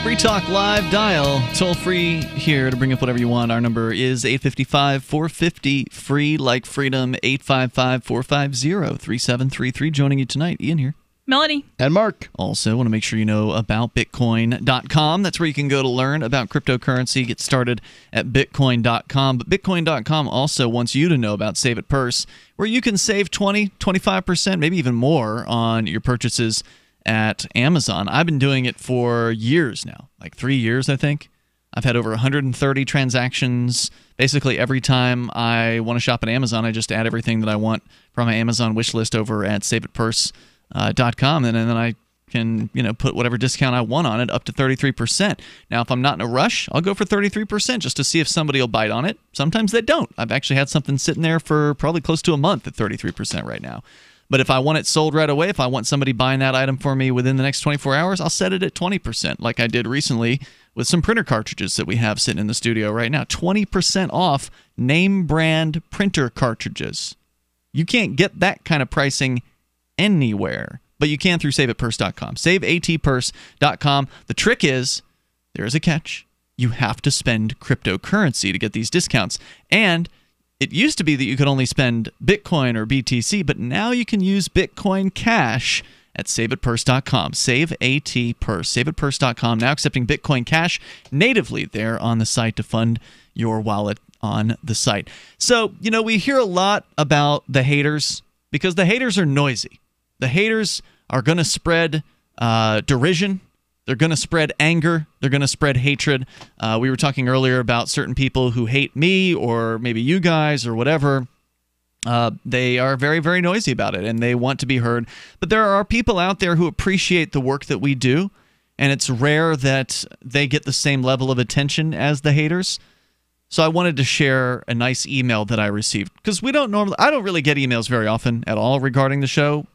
Free Talk Live dial, toll free here to bring up whatever you want. Our number is 855-450-FREE, like freedom, 855-450-3733. Joining you tonight, Ian here. Melanie. And Mark. Also, want to make sure you know about Bitcoin.com. That's where you can go to learn about cryptocurrency. Get started at Bitcoin.com. But Bitcoin.com also wants you to know about Save It Purse, where you can save 20, 25%, maybe even more on your purchases at Amazon. I've been doing it for years now, like 3 years, I think. I've had over 130 transactions. Basically, every time I want to shop at Amazon, I just add everything that I want from my Amazon wish list over at SaveItPurse.com, and then I can put whatever discount I want on it up to 33%. Now, if I'm not in a rush, I'll go for 33% just to see if somebody will bite on it. Sometimes they don't. I've actually had something sitting there for probably close to a month at 33% right now. But if I want it sold right away, if I want somebody buying that item for me within the next 24 hours, I'll set it at 20%, like I did recently with some printer cartridges that we have sitting in the studio right now. 20% off name brand printer cartridges. You can't get that kind of pricing anywhere, but you can through saveatpurse.com. Saveatpurse.com. The trick is, there is a catch. You have to spend cryptocurrency to get these discounts. And it used to be that you could only spend Bitcoin or BTC, but now you can use Bitcoin Cash at saveatpurse.com. Saveatpurse. Saveatpurse.com, now accepting Bitcoin Cash natively there on the site to fund your wallet on the site. So, we hear a lot about the haters because the haters are noisy. The haters are going to spread derision. They're going to spread anger. They're going to spread hatred. We were talking earlier about certain people who hate me or maybe you guys or whatever. They are very, very noisy about it, and they want to be heard. But there are people out there who appreciate the work that we do, and it's rare that they get the same level of attention as the haters. So I wanted to share a nice email that I received, because I don't really get emails very often at all regarding the show.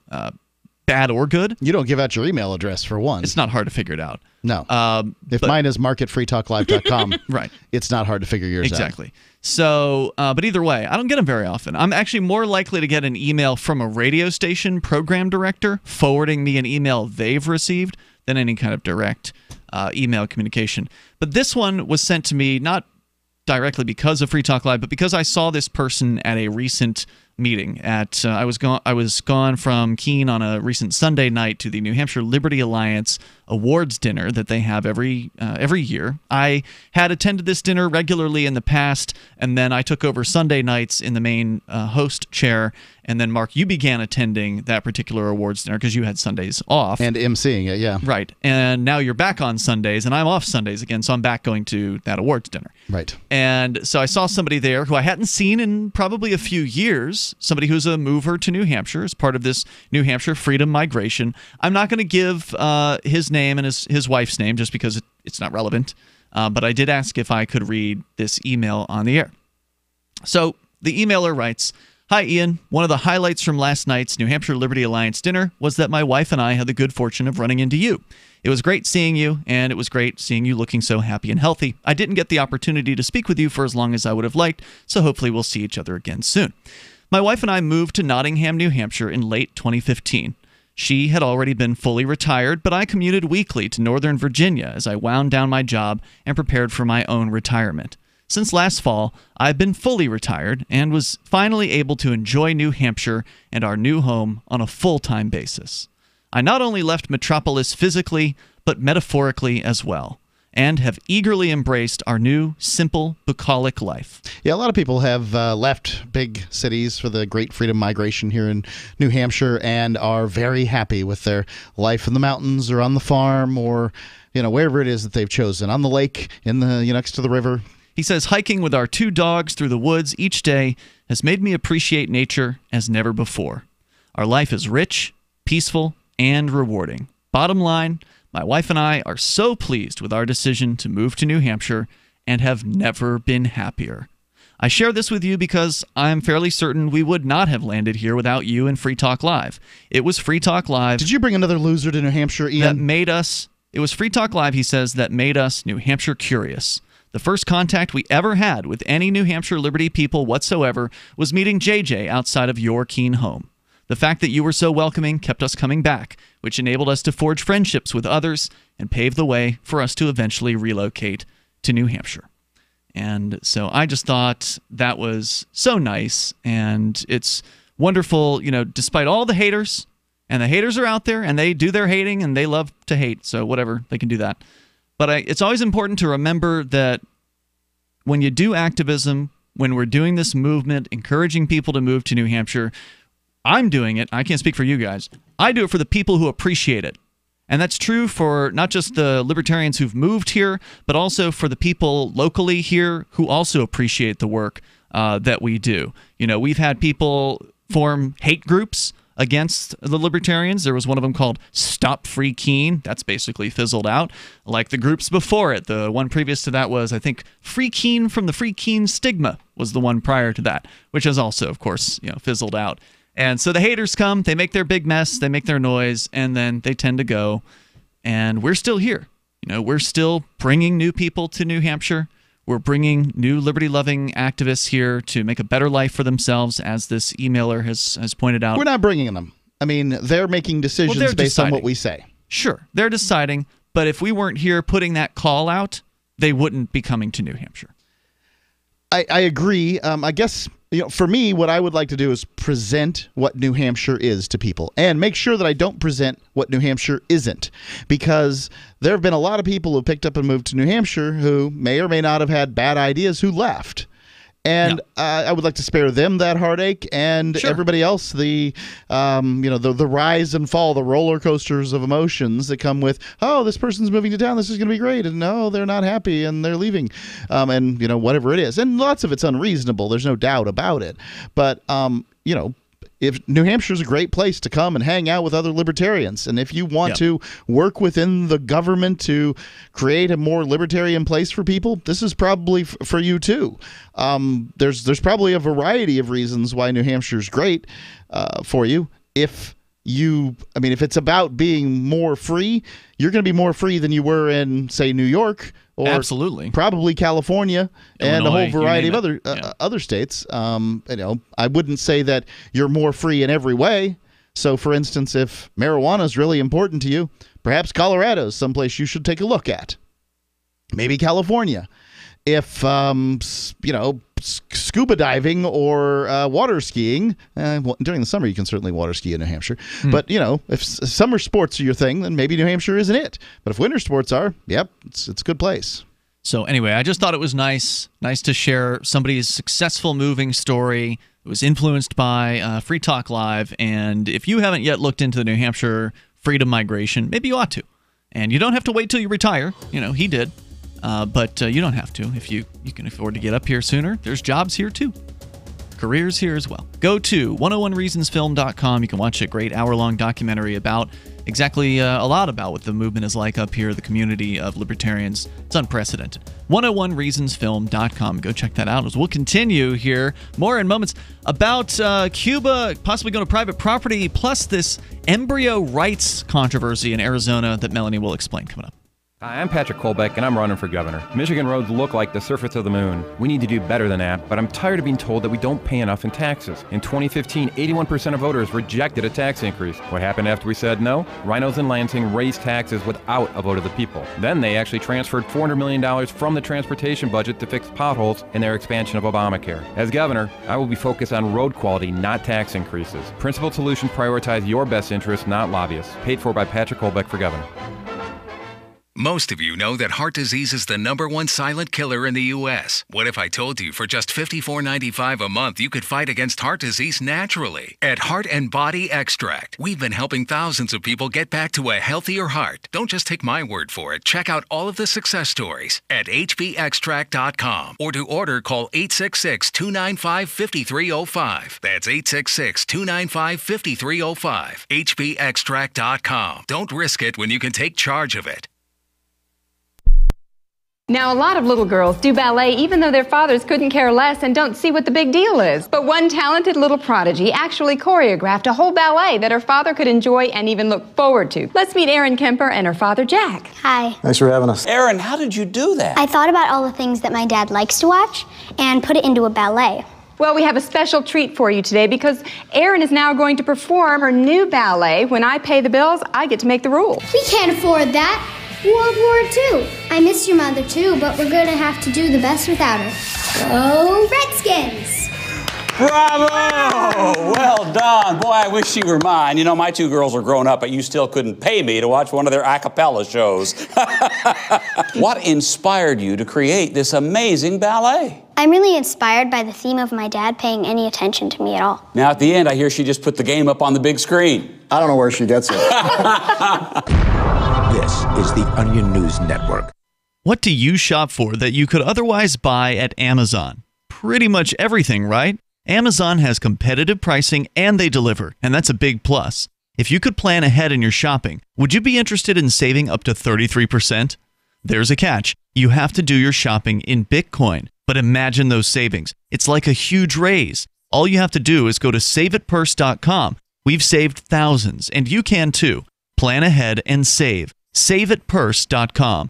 Bad or good. You don't give out your email address, for one. It's not hard to figure it out. No. If mine is mark@freetalklive.com, right, it's not hard to figure yours out. Exactly. So, but either way, I don't get them very often. I'm actually more likely to get an email from a radio station program director forwarding me an email they've received than any kind of direct email communication. But this one was sent to me not directly because of Free Talk Live, but because I saw this person at a recent meeting at I was gone from Keene on a recent Sunday night to the New Hampshire Liberty Alliance awards dinner that they have every year. I had attended this dinner regularly in the past, and then I took over Sunday nights in the main host chair. And then, Mark, you began attending that particular awards dinner because you had Sundays off. And emceeing it, yeah. Right. And now you're back on Sundays, and I'm off Sundays again, so I'm back going to that awards dinner. Right. And so I saw somebody there who I hadn't seen in probably a few years, somebody who's a mover to New Hampshire as part of this New Hampshire freedom migration. I'm not going to give his name and his wife's name just because it's not relevant, but I did ask if I could read this email on the air. So the emailer writes, "Hi, Ian. One of the highlights from last night's New Hampshire Liberty Alliance dinner was that my wife and I had the good fortune of running into you. It was great seeing you, and it was great seeing you looking so happy and healthy. I didn't get the opportunity to speak with you for as long as I would have liked, so hopefully we'll see each other again soon. My wife and I moved to Nottingham, New Hampshire in late 2015. She had already been fully retired, but I commuted weekly to Northern Virginia as I wound down my job and prepared for my own retirement. Since last fall, I've been fully retired and was finally able to enjoy New Hampshire and our new home on a full-time basis. I not only left Metropolis physically, but metaphorically as well, and have eagerly embraced our new, simple, bucolic life." Yeah, a lot of people have left big cities for the great freedom migration here in New Hampshire and are very happy with their life in the mountains or on the farm or, wherever it is that they've chosen, on the lake, in the next to the river. He says, "Hiking with our 2 dogs through the woods each day has made me appreciate nature as never before. Our life is rich, peaceful, and rewarding. Bottom line, my wife and I are so pleased with our decision to move to New Hampshire and have never been happier. I share this with you because I'm fairly certain we would not have landed here without you and Free Talk Live. It was Free Talk Live." Did you bring another loser to New Hampshire, Ian? "That made us," it was Free Talk Live, he says, "that made us New Hampshire curious. The first contact we ever had with any New Hampshire Liberty people whatsoever was meeting JJ outside of your Keene home. The fact that you were so welcoming kept us coming back, which enabled us to forge friendships with others and pave the way for us to eventually relocate to New Hampshire." And so I just thought that was so nice, and it's wonderful, despite all the haters, and the haters are out there, and they do their hating, and they love to hate, so whatever, they can do that. But it's always important to remember that when you do activism, when we're doing this movement, encouraging people to move to New Hampshire, I'm doing it. I can't speak for you guys. I do it for the people who appreciate it. And that's true for not just the libertarians who've moved here, but also for the people locally here who also appreciate the work that we do. We've had people form hate groups against the libertarians. There was one of them called Stop Free Keene. That's basically fizzled out. Like the groups before it. The one previous to that was, I think, Free Keene from the Free Keene Stigma was the one prior to that, which has also, of course, fizzled out And so the haters come, they make their big mess, they make their noise, and then they tend to go. And we're still here. We're still bringing new people to New Hampshire. We're bringing new liberty-loving activists here to make a better life for themselves, as this emailer has pointed out. We're not bringing them. I mean, they're making decisions based on what we say. Sure, they're deciding. But if we weren't here putting that call out, they wouldn't be coming to New Hampshire. I agree. I guess, for me, what I would like to do is present what New Hampshire is to people and make sure that I don't present what New Hampshire isn't, because there have been a lot of people who picked up and moved to New Hampshire who may or may not have had bad ideas who left. And I would like to spare them that heartache and everybody else the rise and fall, the roller coasters of emotions that come with, oh, this person's moving to town, this is going to be great, and no, they're not happy and they're leaving, and whatever it is, and lots of it's unreasonable. There's no doubt about it, but if New Hampshire's a great place to come and hang out with other libertarians, and if you want to work within the government to create a more libertarian place for people, this is probably for you too. There's probably a variety of reasons why New Hampshire's great for you. If it's about being more free, you're going to be more free than you were in, say, New York, or absolutely probably California, Illinois, and a whole variety of other states. I wouldn't say that you're more free in every way. So, for instance, if marijuana is really important to you, perhaps Colorado is someplace you should take a look at. Maybe California. If scuba diving or water skiing, during the summer you can certainly water ski in New Hampshire. But if summer sports are your thing, then maybe New Hampshire isn't it. But if winter sports are, it's a good place. So anyway, I just thought it was nice to share somebody's successful moving story. It was influenced by Free Talk Live, and if you haven't yet looked into the New Hampshire freedom migration, maybe you ought to. And you don't have to wait till you retire. He did. But you don't have to. If you can afford to get up here sooner, there's jobs here too. Careers here as well. Go to 101reasonsfilm.com. You can watch a great hour-long documentary about exactly a lot about what the movement is like up here, the community of libertarians. It's unprecedented. 101reasonsfilm.com. Go check that out as we'll continue here. More in moments about Cuba possibly going to private property, plus this embryo rights controversy in Arizona that Melanie will explain coming up. Hi, I'm Patrick Kolbeck, and I'm running for governor. Michigan roads look like the surface of the moon. We need to do better than that, but I'm tired of being told that we don't pay enough in taxes. In 2015, 81% of voters rejected a tax increase. What happened after we said no? Rhinos in Lansing raised taxes without a vote of the people. Then they actually transferred $400 million from the transportation budget to fix potholes in their expansion of Obamacare. As governor, I will be focused on road quality, not tax increases. Principled solutions prioritize your best interests, not lobbyists. Paid for by Patrick Kolbeck for governor. Most of you know that heart disease is the #1 silent killer in the U.S. What if I told you for just $54.95 a month you could fight against heart disease naturally? At Heart and Body Extract, we've been helping thousands of people get back to a healthier heart. Don't just take my word for it. Check out all of the success stories at hbextract.com, or to order, call 866-295-5305. That's 866-295-5305. hbextract.com. Don't risk it when you can take charge of it. Now, a lot of little girls do ballet even though their fathers couldn't care less and don't see what the big deal is. But one talented little prodigy actually choreographed a whole ballet that her father could enjoy and even look forward to. Let's meet Erin Kemper and her father, Jack. Hi. Thanks for having us. Erin, how did you do that? I thought about all the things that my dad likes to watch and put it into a ballet. Well, we have a special treat for you today because Erin is now going to perform her new ballet. When I pay the bills, I get to make the rules. We can't afford that. World War II. I miss your mother too, but we're going to have to do the best without her. Go Redskins! Bravo! Well done. Boy, I wish you were mine. You know, my two girls are grown up, but you still couldn't pay me to watch one of their a cappella shows. What inspired you to create this amazing ballet? I'm really inspired by the theme of my dad paying any attention to me at all. Now, at the end, I hear she just put the game up on the big screen. I don't know where she gets it. This is the Onion News Network. What do you shop for that you could otherwise buy at Amazon? Pretty much everything, right? Amazon has competitive pricing and they deliver, and that's a big plus. If you could plan ahead in your shopping, would you be interested in saving up to 33%? There's a catch. You have to do your shopping in Bitcoin. But imagine those savings. It's like a huge raise. All you have to do is go to saveitpurse.com. We've saved thousands, and you can too. Plan ahead and save. Saveitpurse.com.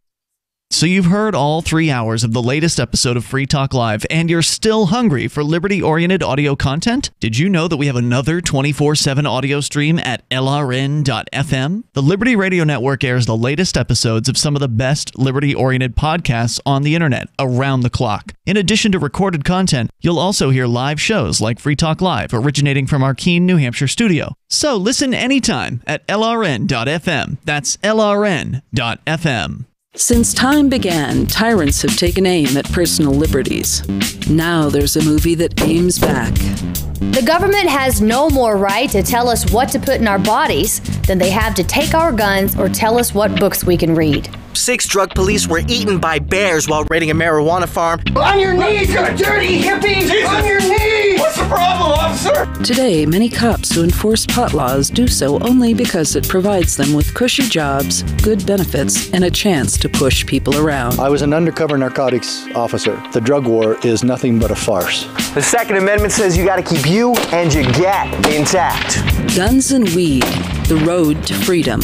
So you've heard all 3 hours of the latest episode of Free Talk Live, and you're still hungry for liberty-oriented audio content? Did you know that we have another 24/7 audio stream at LRN.FM? The Liberty Radio Network airs the latest episodes of some of the best liberty-oriented podcasts on the internet around the clock. In addition to recorded content, you'll also hear live shows like Free Talk Live, originating from our Keene, New Hampshire studio. So listen anytime at LRN.FM. That's LRN.FM. Since time began, tyrants have taken aim at personal liberties. Now there's a movie that aims back. The government has no more right to tell us what to put in our bodies than they have to take our guns or tell us what books we can read. 6 drug police were eaten by bears while raiding a marijuana farm. On your knees, you dirty hippie! Jesus. On your knees! What's the problem, officer? Today, many cops who enforce pot laws do so only because it provides them with cushy jobs, good benefits, and a chance to push people around. I was an undercover narcotics officer. The drug war is nothing but a farce. The Second Amendment says you gotta keep you and your gat intact. Guns and Weed, The Road to Freedom.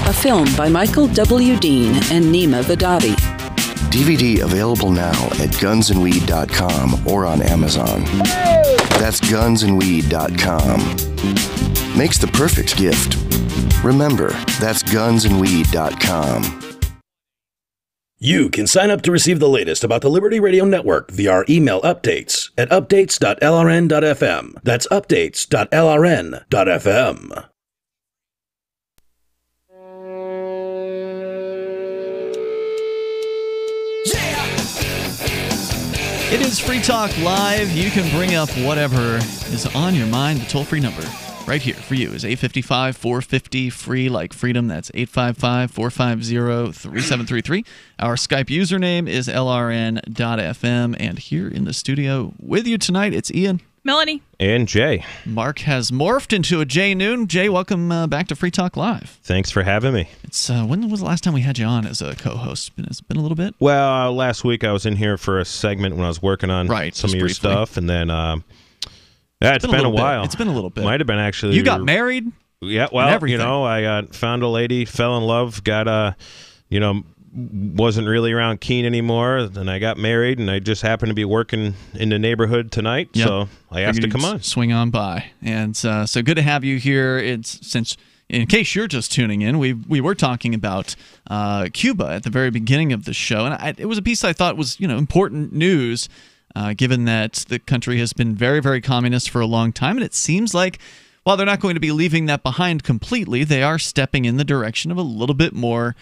A film by Michael W. Dean and Nima Vadadi. DVD available now at gunsandweed.com or on Amazon. That's gunsandweed.com. Makes the perfect gift. Remember, that's gunsandweed.com. You can sign up to receive the latest about the Liberty Radio Network via our email updates at updates.lrn.fm. That's updates.lrn.fm. It is Free Talk Live. You can bring up whatever is on your mind. The toll-free number right here for you is 855-450-FREE, like freedom. That's 855-450-3733. Our Skype username is lrn.fm. And here in the studio with you tonight, it's Ian. Melanie. And Jay. Mark has morphed into a Jay Noon. Jay, welcome back to Free Talk Live. Thanks for having me. It's when was the last time we had you on as a co-host? It's been a little bit? Well, last week I was in here for a segment when I was working on some of your stuff, and then it's been a while. It's been a little bit. Might have been actually. You got married? Yeah, well, I found a lady, fell in love, got wasn't really around Keene anymore. Then I got married, and I just happened to be working in the neighborhood tonight, so I asked to come on. Swing on by. And so good to have you here. Since in case you're just tuning in, we were talking about Cuba at the very beginning of the show, and it was a piece I thought was important news, given that the country has been very, very communist for a long time, and it seems like while they're not going to be leaving that behind completely, they are stepping in the direction of a little bit more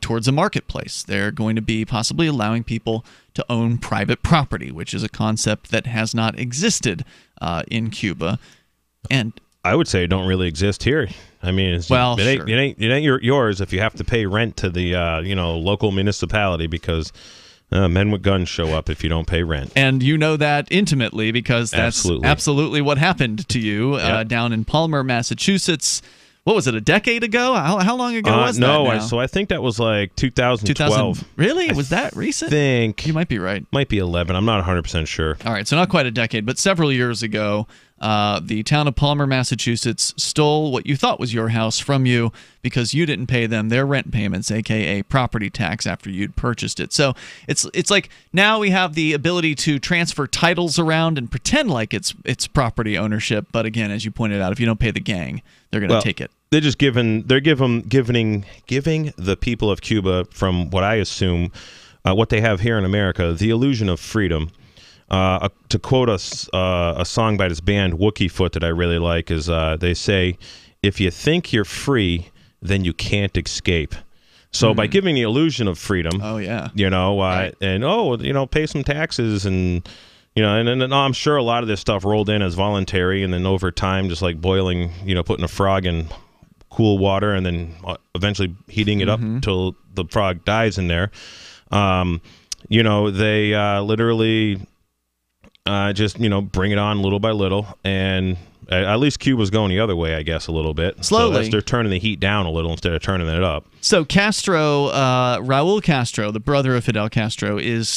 towards a marketplace. They're going to be possibly allowing people to own private property, which is a concept that has not existed in Cuba. And I would say it don't really exist here. I mean, it ain't yours if you have to pay rent to the local municipality because men with guns show up if you don't pay rent. And you know that intimately because that's absolutely what happened to you down in Palmer, Massachusetts. What was it, a decade ago? How long ago was that now? So I think that was like 2012. Really? Was that recent? I think. You might be right. Might be 11. I'm not 100% sure. All right, so not quite a decade, but several years ago, the town of Palmer, Massachusetts stole what you thought was your house from you because you didn't pay them their rent payments, a.k.a. property tax, after you'd purchased it. So it's like now we have the ability to transfer titles around and pretend like it's property ownership. But again, as you pointed out, if you don't pay the gang, they're going to take it. They're just giving the people of Cuba, from what I assume, what they have here in America, the illusion of freedom. To quote a song by this band Wookie Foot that I really like is they say, "If you think you're free, then you can't escape." So by giving the illusion of freedom, pay some taxes and. And I'm sure a lot of this stuff rolled in as voluntary, and then over time, just like boiling, putting a frog in cool water and then eventually heating it up till the frog dies in there. They literally just bring it on little by little, and at least Cuba's going the other way, I guess, a little bit. Slowly. So they're turning the heat down a little instead of turning it up. So Castro, Raul Castro, the brother of Fidel Castro, has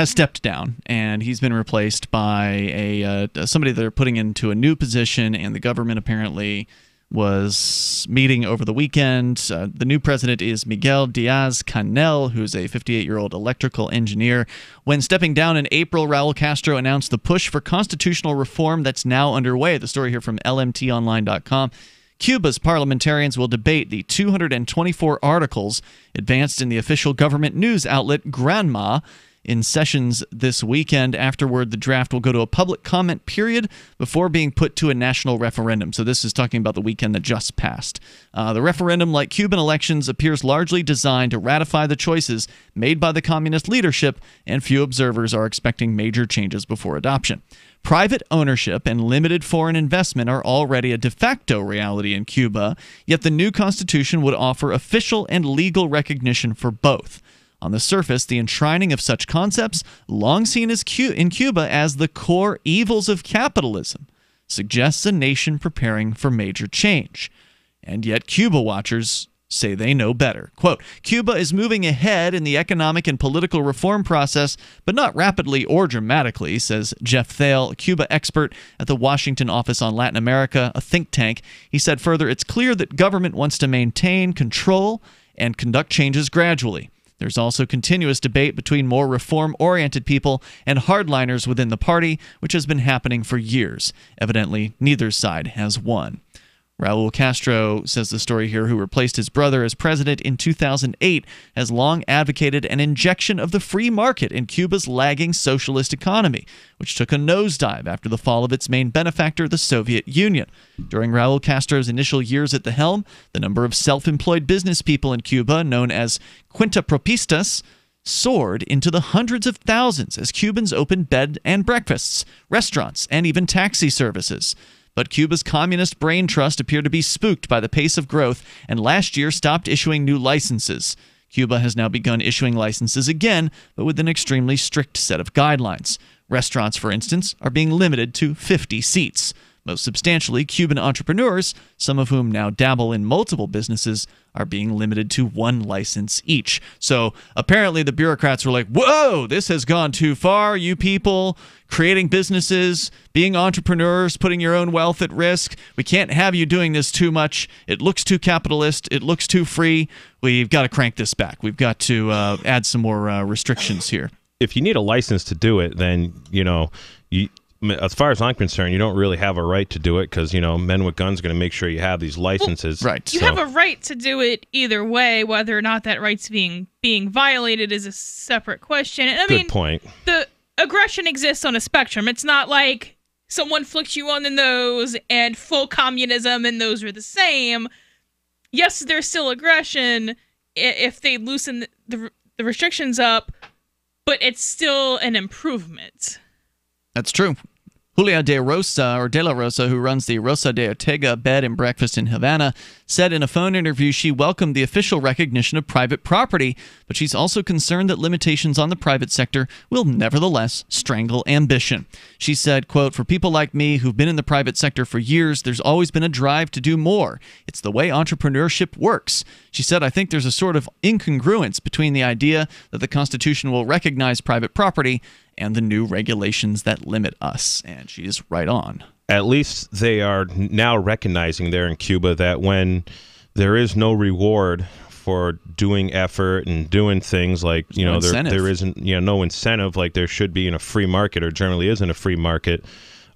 stepped down, and he's been replaced by somebody they're putting into a new position, and the government apparently was meeting over the weekend. The new president is Miguel Diaz-Canel, who's a 58-year-old electrical engineer. When stepping down in April, Raul Castro announced the push for constitutional reform that's now underway. The story here from lmtonline.com. Cuba's parliamentarians will debate the 224 articles advanced in the official government news outlet Granma in sessions this weekend. Afterward, the draft will go to a public comment period before being put to a national referendum. So this is talking about the weekend that just passed. The referendum, like Cuban elections, appears largely designed to ratify the choices made by the communist leadership, and few observers are expecting major changes before adoption. Private ownership and limited foreign investment are already a de facto reality in Cuba, yet the new constitution would offer official and legal recognition for both. On the surface, the enshrining of such concepts, long seen in Cuba as the core evils of capitalism, suggests a nation preparing for major change. And yet Cuba watchers say they know better. Quote, Cuba is moving ahead in the economic and political reform process, but not rapidly or dramatically, says Jeff Thale, a Cuba expert at the Washington Office on Latin America, a think tank. He said further, it's clear that government wants to maintain control and conduct changes gradually. There's also continuous debate between more reform-oriented people and hardliners within the party, which has been happening for years. Evidently, neither side has won. Raul Castro, says the story here, who replaced his brother as president in 2008, has long advocated an injection of the free market in Cuba's lagging socialist economy, which took a nosedive after the fall of its main benefactor, the Soviet Union. During Raul Castro's initial years at the helm, the number of self-employed business people in Cuba, known as cuentapropistas, soared into the hundreds of thousands as Cubans opened bed and breakfasts, restaurants, and even taxi services. But Cuba's communist brain trust appeared to be spooked by the pace of growth, and last year stopped issuing new licenses. Cuba has now begun issuing licenses again, but with an extremely strict set of guidelines. Restaurants, for instance, are being limited to 50 seats. Most substantially, Cuban entrepreneurs, some of whom now dabble in multiple businesses, are being limited to one license each. So apparently the bureaucrats were like, whoa, this has gone too far, you people creating businesses, being entrepreneurs, putting your own wealth at risk. We can't have you doing this too much. It looks too capitalist. It looks too free. We've got to crank this back. We've got to add some more restrictions here. If you need a license to do it, then, as far as I'm concerned, you don't really have a right to do it because, men with guns are going to make sure you have these licenses. Well, right. You have a right to do it either way. Whether or not that right's being violated is a separate question. And Good point. The aggression exists on a spectrum. It's not like someone flicks you on the nose and full communism and those are the same. Yes, there's still aggression if they loosen the restrictions up, but it's still an improvement. That's true. Julia de la Rosa, who runs the Rosa de Ortega bed and breakfast in Havana, said in a phone interview she welcomed the official recognition of private property, but she's also concerned that limitations on the private sector will nevertheless strangle ambition. She said, quote, for people like me who've been in the private sector for years, there's always been a drive to do more. It's the way entrepreneurship works. She said, I think there's a sort of incongruence between the idea that the Constitution will recognize private property and the new regulations that limit us. And she is right on. At least they are now recognizing there in Cuba that when there is no reward for doing effort and doing things like, there isn't, no incentive like there should be in a free market or generally is in a free market,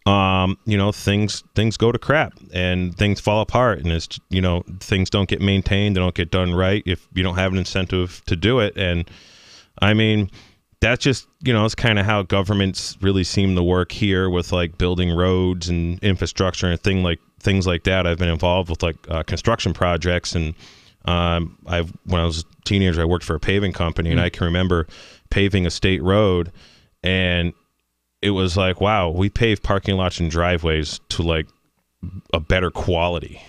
things go to crap and things fall apart and it's, things don't get maintained, they don't get done right if you don't have an incentive to do it. And I mean, that's just, it's kind of how governments really seem to work here with like building roads and infrastructure and things like that. I've been involved with like construction projects, and when I was a teenager, I worked for a paving company, and I can remember paving a state road, and it was like, wow, we pave parking lots and driveways to like a better quality.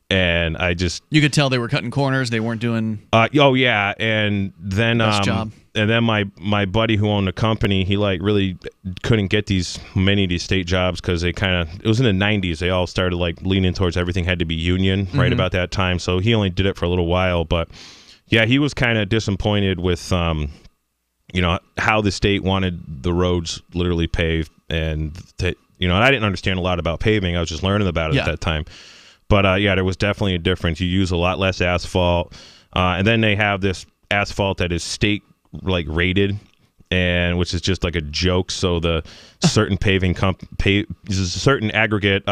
And I just... You could tell they were cutting corners. They weren't doing... oh, yeah. And then... job. And then my buddy who owned the company, he like really couldn't get many of these state jobs because they it was in the 90s. They all started like leaning towards everything had to be union right about that time. So he only did it for a little while. But yeah, he was kind of disappointed with, how the state wanted the roads literally paved. And, and I didn't understand a lot about paving. I was just learning about it at that time. But there was definitely a difference. You use a lot less asphalt. And then they have this asphalt that is state rated, and which is just like a joke. So the certain certain aggregate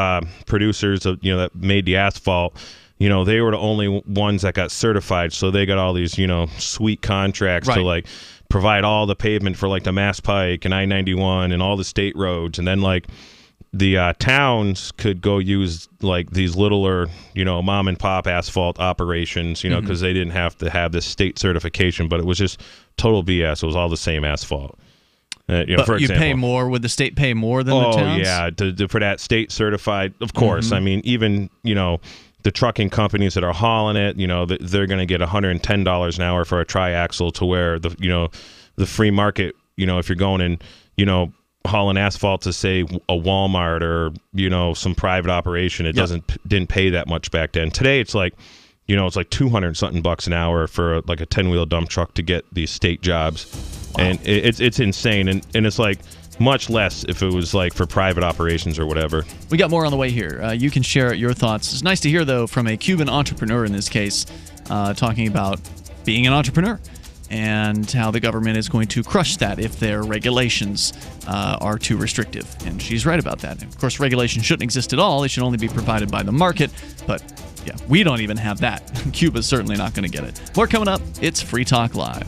producers of that made the asphalt, they were the only ones that got certified. So they got all these sweet contracts to provide all the pavement for the Mass Pike and I-91 and all the state roads, and then the towns could go use these littler, mom and pop asphalt operations, because they didn't have to have this state certification, but it was just total BS. It was all the same asphalt. But for example, you pay more. Would the state pay more than the towns? Oh, yeah, for that state certified, of course. I mean, even, the trucking companies that are hauling it, they're going to get $110 an hour for a triaxle, to where the free market, if you're going and, hauling asphalt to say a Walmart or some private operation, it didn't pay that much back then. Today it's it's like 200 something bucks an hour for a 10-wheel dump truck to get these state jobs. Wow. And it's insane, and it's much less if it was for private operations or whatever. We got more on the way here. You can share your thoughts. It's nice to hear though from a Cuban entrepreneur in this case, talking about being an entrepreneur and how the government is going to crush that if their regulations are too restrictive. And she's right about that. And of course, regulations shouldn't exist at all. They should only be provided by the market. But yeah, we don't even have that. Cuba's certainly not going to get it. More coming up. It's Free Talk Live.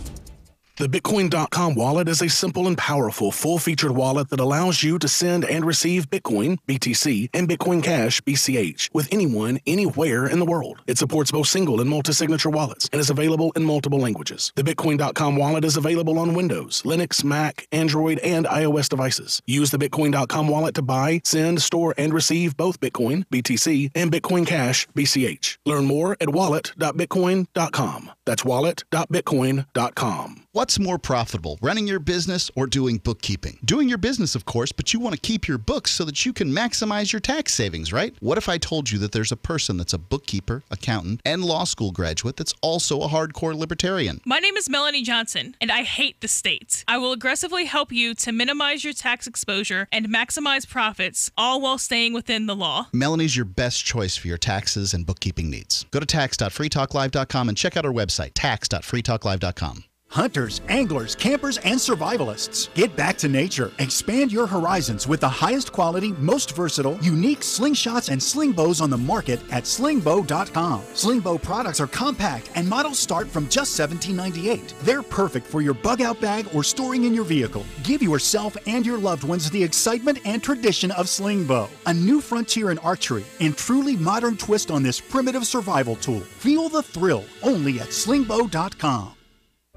The Bitcoin.com wallet is a simple and powerful full-featured wallet that allows you to send and receive Bitcoin, BTC, and Bitcoin Cash, BCH, with anyone, anywhere in the world. It supports both single and multi-signature wallets and is available in multiple languages. The Bitcoin.com wallet is available on Windows, Linux, Mac, Android, and iOS devices. Use the Bitcoin.com wallet to buy, send, store, and receive both Bitcoin, BTC, and Bitcoin Cash, BCH. Learn more at wallet.bitcoin.com. That's wallet.bitcoin.com. What's more profitable, running your business or doing bookkeeping? Doing your business, of course, but you want to keep your books so that you can maximize your tax savings, right? What if I told you that there's a person that's a bookkeeper, accountant, and law school graduate that's also a hardcore libertarian? My name is Melanie Johnson, and I hate the state. I will aggressively help you to minimize your tax exposure and maximize profits, all while staying within the law. Melanie's your best choice for your taxes and bookkeeping needs. Go to tax.freetalklive.com and check out our website, tax.freetalklive.com. Hunters, anglers, campers, and survivalists. Get back to nature. Expand your horizons with the highest quality, most versatile, unique slingshots and sling bows on the market at slingbow.com. Slingbow products are compact and models start from just $17.98. They're perfect for your bug-out bag or storing in your vehicle. Give yourself and your loved ones the excitement and tradition of Slingbow, a new frontier in archery and truly modern twist on this primitive survival tool. Feel the thrill only at slingbow.com.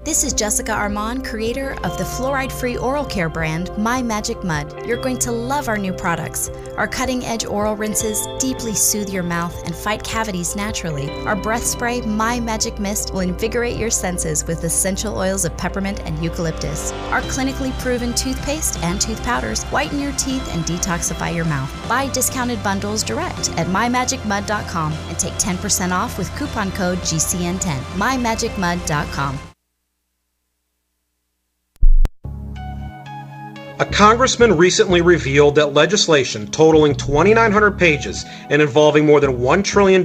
This is Jessica Armand, creator of the fluoride-free oral care brand, My Magic Mud. You're going to love our new products. Our cutting-edge oral rinses deeply soothe your mouth and fight cavities naturally. Our breath spray, My Magic Mist, will invigorate your senses with essential oils of peppermint and eucalyptus. Our clinically proven toothpaste and tooth powders whiten your teeth and detoxify your mouth. Buy discounted bundles direct at mymagicmud.com and take 10% off with coupon code GCN10. mymagicmud.com. A congressman recently revealed that legislation totaling 2,900 pages and involving more than $1 trillion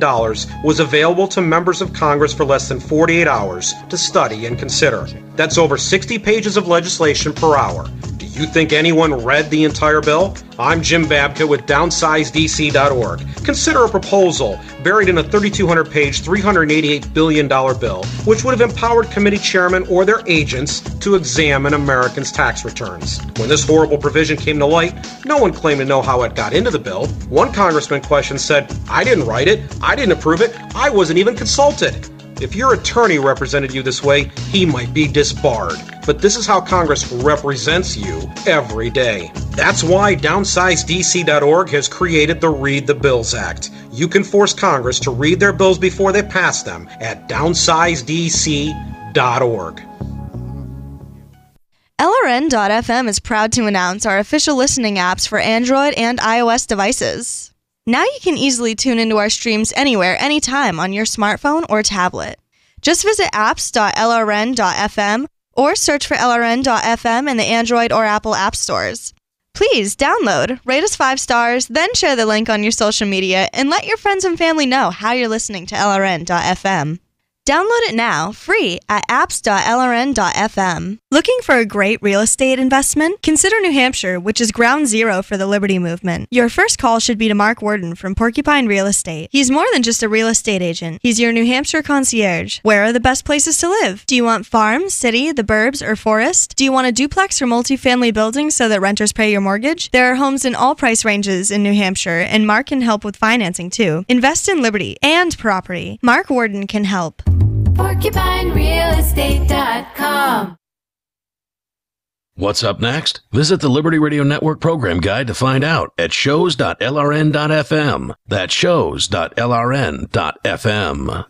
was available to members of Congress for less than 48 hours to study and consider. That's over 60 pages of legislation per hour. Do you think anyone read the entire bill? I'm Jim Babka with DownsizeDC.org. Consider a proposal buried in a 3,200-page, $388 billion bill, which would have empowered committee chairmen or their agents to examine Americans' tax returns. When this horrible provision came to light, no one claimed to know how it got into the bill. One congressman questioned said, "I didn't write it, I didn't approve it, I wasn't even consulted." If your attorney represented you this way, he might be disbarred. But this is how Congress represents you every day. That's why DownsizeDC.org has created the Read the Bills Act. You can force Congress to read their bills before they pass them at DownsizeDC.org. LRN.FM is proud to announce our official listening apps for Android and iOS devices. Now you can easily tune into our streams anywhere, anytime on your smartphone or tablet. Just visit apps.lrn.fm or search for LRN.FM in the Android or Apple app stores. Please download, rate us 5 stars, then share the link on your social media and let your friends and family know how you're listening to LRN.FM. Download it now, free, at apps.lrn.fm. Looking for a great real estate investment? Consider New Hampshire, which is ground zero for the Liberty Movement. Your first call should be to Mark Worden from Porcupine Real Estate. He's more than just a real estate agent. He's your New Hampshire concierge. Where are the best places to live? Do you want farm, city, the burbs, or forest? Do you want a duplex or multifamily building so that renters pay your mortgage? There are homes in all price ranges in New Hampshire, and Mark can help with financing too. Invest in liberty and property. Mark Worden can help. PorcupineRealEstate.com. What's up next? Visit the Liberty Radio Network program guide to find out at shows.lrn.fm. That's shows.lrn.fm.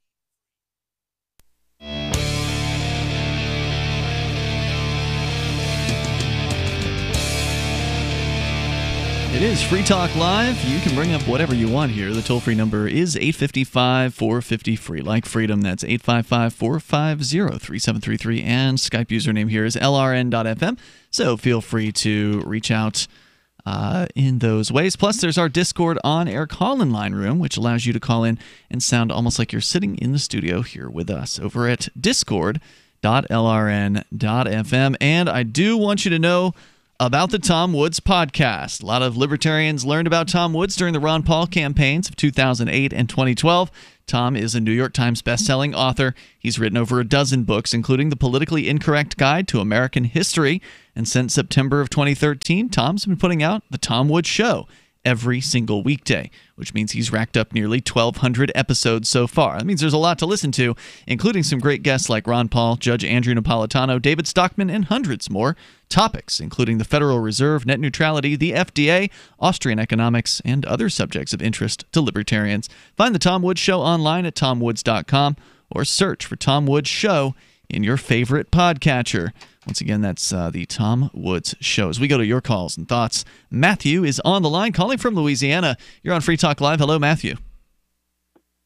It is Free Talk Live. You can bring up whatever you want here. The toll-free number is 855-450-FREE. Like freedom, that's 855-450-3733. And Skype username here is lrn.fm. So feel free to reach out in those ways. Plus, there's our Discord on-air call-in line room, which allows you to call in and sound almost like you're sitting in the studio here with us over at discord.lrn.fm. And I do want you to know about the Tom Woods podcast. A lot of libertarians learned about Tom Woods during the Ron Paul campaigns of 2008 and 2012. Tom is a New York Times bestselling author. He's written over a dozen books, including The Politically Incorrect Guide to American History. And since September of 2013, Tom's been putting out The Tom Woods Show every single weekday, which means he's racked up nearly 1,200 episodes so far. That means there's a lot to listen to, including some great guests like Ron Paul, Judge Andrew Napolitano, David Stockman, and hundreds more. Topics including the Federal Reserve, net neutrality, the FDA, Austrian economics, and other subjects of interest to libertarians. Find The Tom Woods Show online at tomwoods.com or search for Tom Woods Show in your favorite podcatcher. Once again, that's the Tom Woods Show. As we go to your calls and thoughts, Matthew is on the line, calling from Louisiana. You're on Free Talk Live. Hello, Matthew.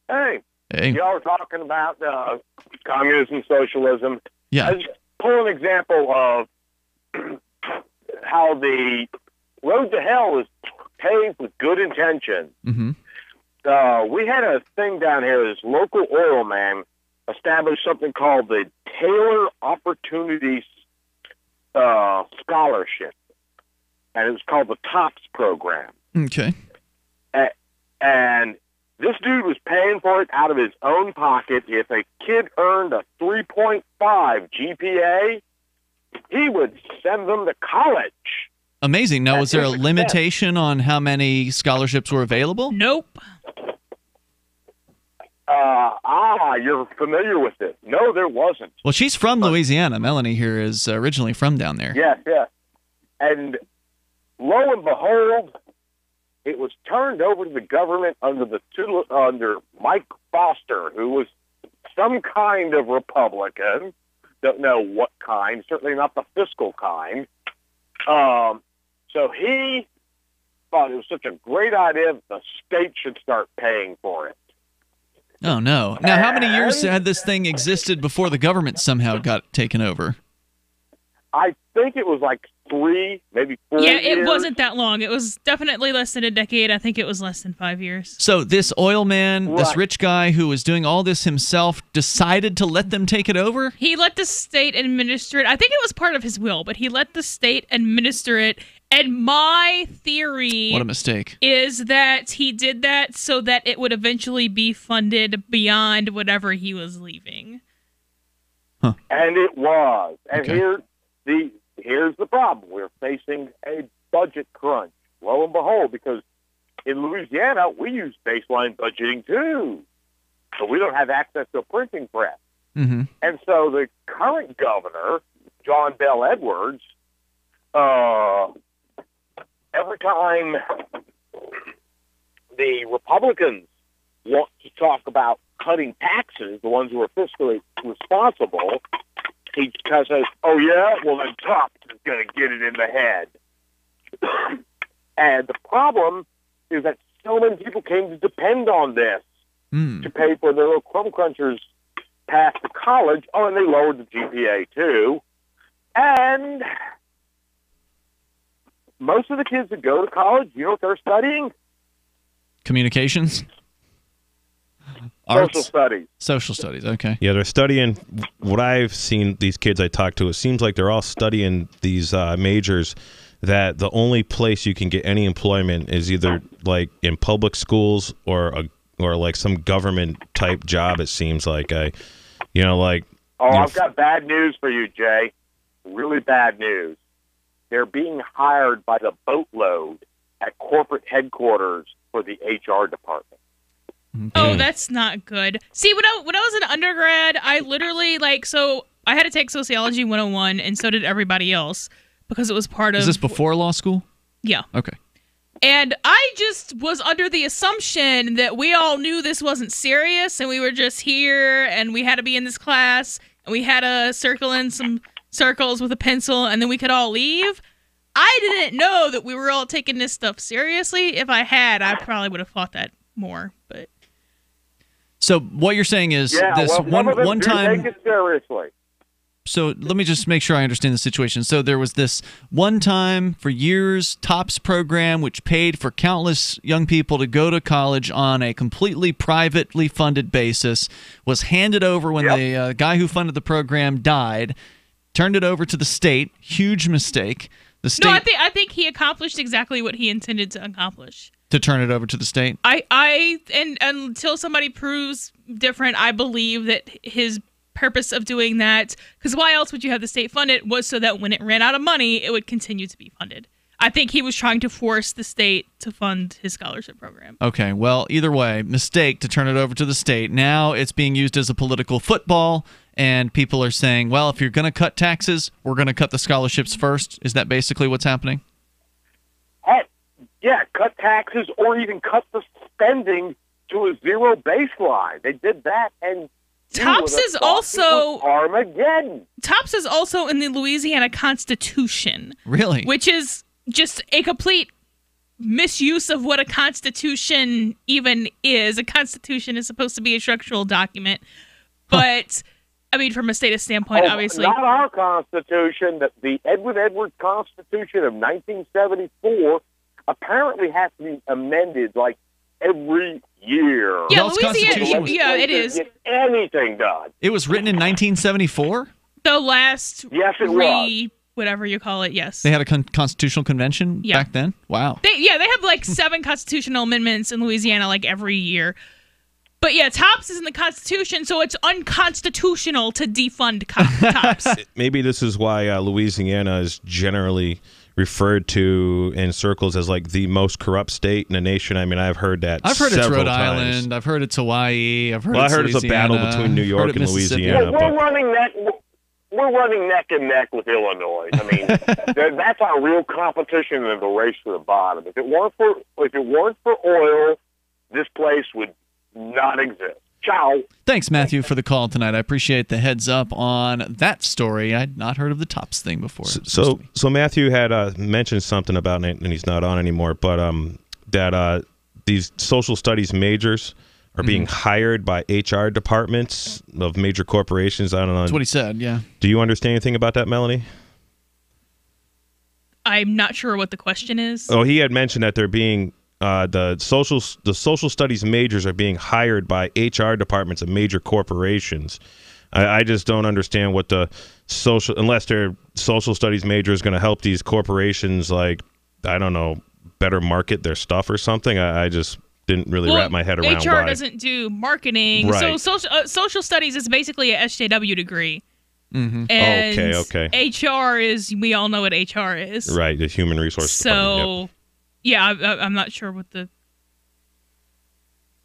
Hey. Hey. Y'all were talking about communism, socialism. Yeah. I'll just pull an example of how the road to hell is paved with good intention. Mm-hmm. We had a thing down here, this local oil man established something called the Taylor Opportunities Scholarship, and it was called the TOPS program. Okay. And this dude was paying for it out of his own pocket. If a kid earned a 3.5 GPA, he would send them to college. Amazing. Now, was there a limitation on how many scholarships were available? Nope. You're familiar with it. No, there wasn't. Well, she's from Louisiana. Melanie here is originally from down there. Yes, yes. And lo and behold, it was turned over to the government under Mike Foster, who was some kind of Republican. Don't know what kind, certainly not the fiscal kind. So he thought it was such a great idea that the state should start paying for it. Oh, no. Now, how many years had this thing existed before the government somehow got taken over? I think it was like 3, maybe 4 Yeah, years. it wasn't that long. It was definitely less than a decade. I think it was less than 5 years. So this oil man, this Right. rich guy who was doing all this himself, decided to let them take it over? He let the state administer it. I think it was part of his will, but he let the state administer it. And my theory What a mistake. is that he did that so that it would eventually be funded beyond whatever he was leaving. And it was. And Okay. here's the problem. We're facing a budget crunch. Lo and behold, because in Louisiana, we use baseline budgeting too. So we don't have access to a printing press. Mm-hmm. And so the current governor, John Bell Edwards, every time the Republicans want to talk about cutting taxes, the ones who are fiscally responsible, he says, oh, yeah? Well, then Tufts is going to get it in the head. And the problem is that so many people came to depend on this to pay for their little crumb crunchers path to college. Oh, and they lowered the GPA, too. And most of the kids that go to college, you know what they're studying? Communications? Social studies. Social studies, okay. Yeah, they're studying what I've seen these kids I talk to. It seems like they're all studying these majors that the only place you can get any employment is either like in public schools or like some government type job. It seems like I've got bad news for you, Jay. Really bad news. They're being hired by the boatload at corporate headquarters for the HR department. Oh, that's not good. See, when I was an undergrad, I literally I had to take Sociology 101, and so did everybody else because it was part of. Is this before law school? Yeah. Okay. And I just was under the assumption that we all knew this wasn't serious, and we were just here, and we had to be in this class, and we had to circle in some circles with a pencil, and then we could all leave. I didn't know that we were all taking this stuff seriously. If I had, I probably would have thought that more, but. So what you're saying is one time. Take it seriously. So let me just make sure I understand the situation. So there was this one time for years TOPS program, which paid for countless young people to go to college on a completely privately funded basis, was handed over when the guy who funded the program died, turned it over to the state. Huge mistake. The state. No, I think he accomplished exactly what he intended to accomplish. To turn it over to the state? And until somebody proves different, I believe that his purpose of doing that, because why else would you have the state fund it, was so that when it ran out of money, it would continue to be funded. I think he was trying to force the state to fund his scholarship program. Okay, well, either way, mistake to turn it over to the state. Now it's being used as a political football, and people are saying, well, if you're going to cut taxes, we're going to cut the scholarships first. Is that basically what's happening? Yeah, cut taxes or even cut the spending to a zero baseline. They did that, and TOPS is also Armageddon. TOPS is also in the Louisiana Constitution. Really? Which is just a complete misuse of what a constitution even is. A constitution is supposed to be a structural document, but I mean, from a status standpoint, obviously not our Constitution. The Edwin Edwards Constitution of 1974. Apparently has to be amended like every year. Yeah, Louisiana. Yeah, it is. Get anything done. It was written in 1974? The last was. Whatever you call it, yes. They had a constitutional convention back then? Wow. They have like 7 constitutional amendments in Louisiana like every year. But yeah, TOPS is in the Constitution, so it's unconstitutional to defund TOPS. Maybe this is why Louisiana is generally referred to in circles as like the most corrupt state in the nation. I mean, I've heard that. I've heard it's Rhode times. Island. I've heard it's Hawaii. I've heard it's a battle between New York and Louisiana. We're running neck and neck with Illinois. I mean, that's our real competition in the race to the bottom. If it weren't for oil, this place would not exist. Ciao. Thanks, Matthew, for the call tonight. I appreciate the heads up on that story. I'd not heard of the TOPS thing before. So Matthew had mentioned something about it, and he's not on anymore, but that these social studies majors are being hired by HR departments of major corporations. I don't know. That's what he said, yeah. Do you understand anything about that, Melanie? I'm not sure what the question is. Oh, he had mentioned that they're being... the social studies majors are being hired by HR departments of major corporations. I just don't understand what unless their social studies major is going to help these corporations, like, I don't know, better market their stuff or something. I just didn't really wrap my head around HR why. doesn't do marketing. Right. So social studies is basically a SJW degree. Mm-hmm. And okay. HR is, we all know what HR is. Right, the human resources department. So... Yep. Yeah, I'm not sure what the...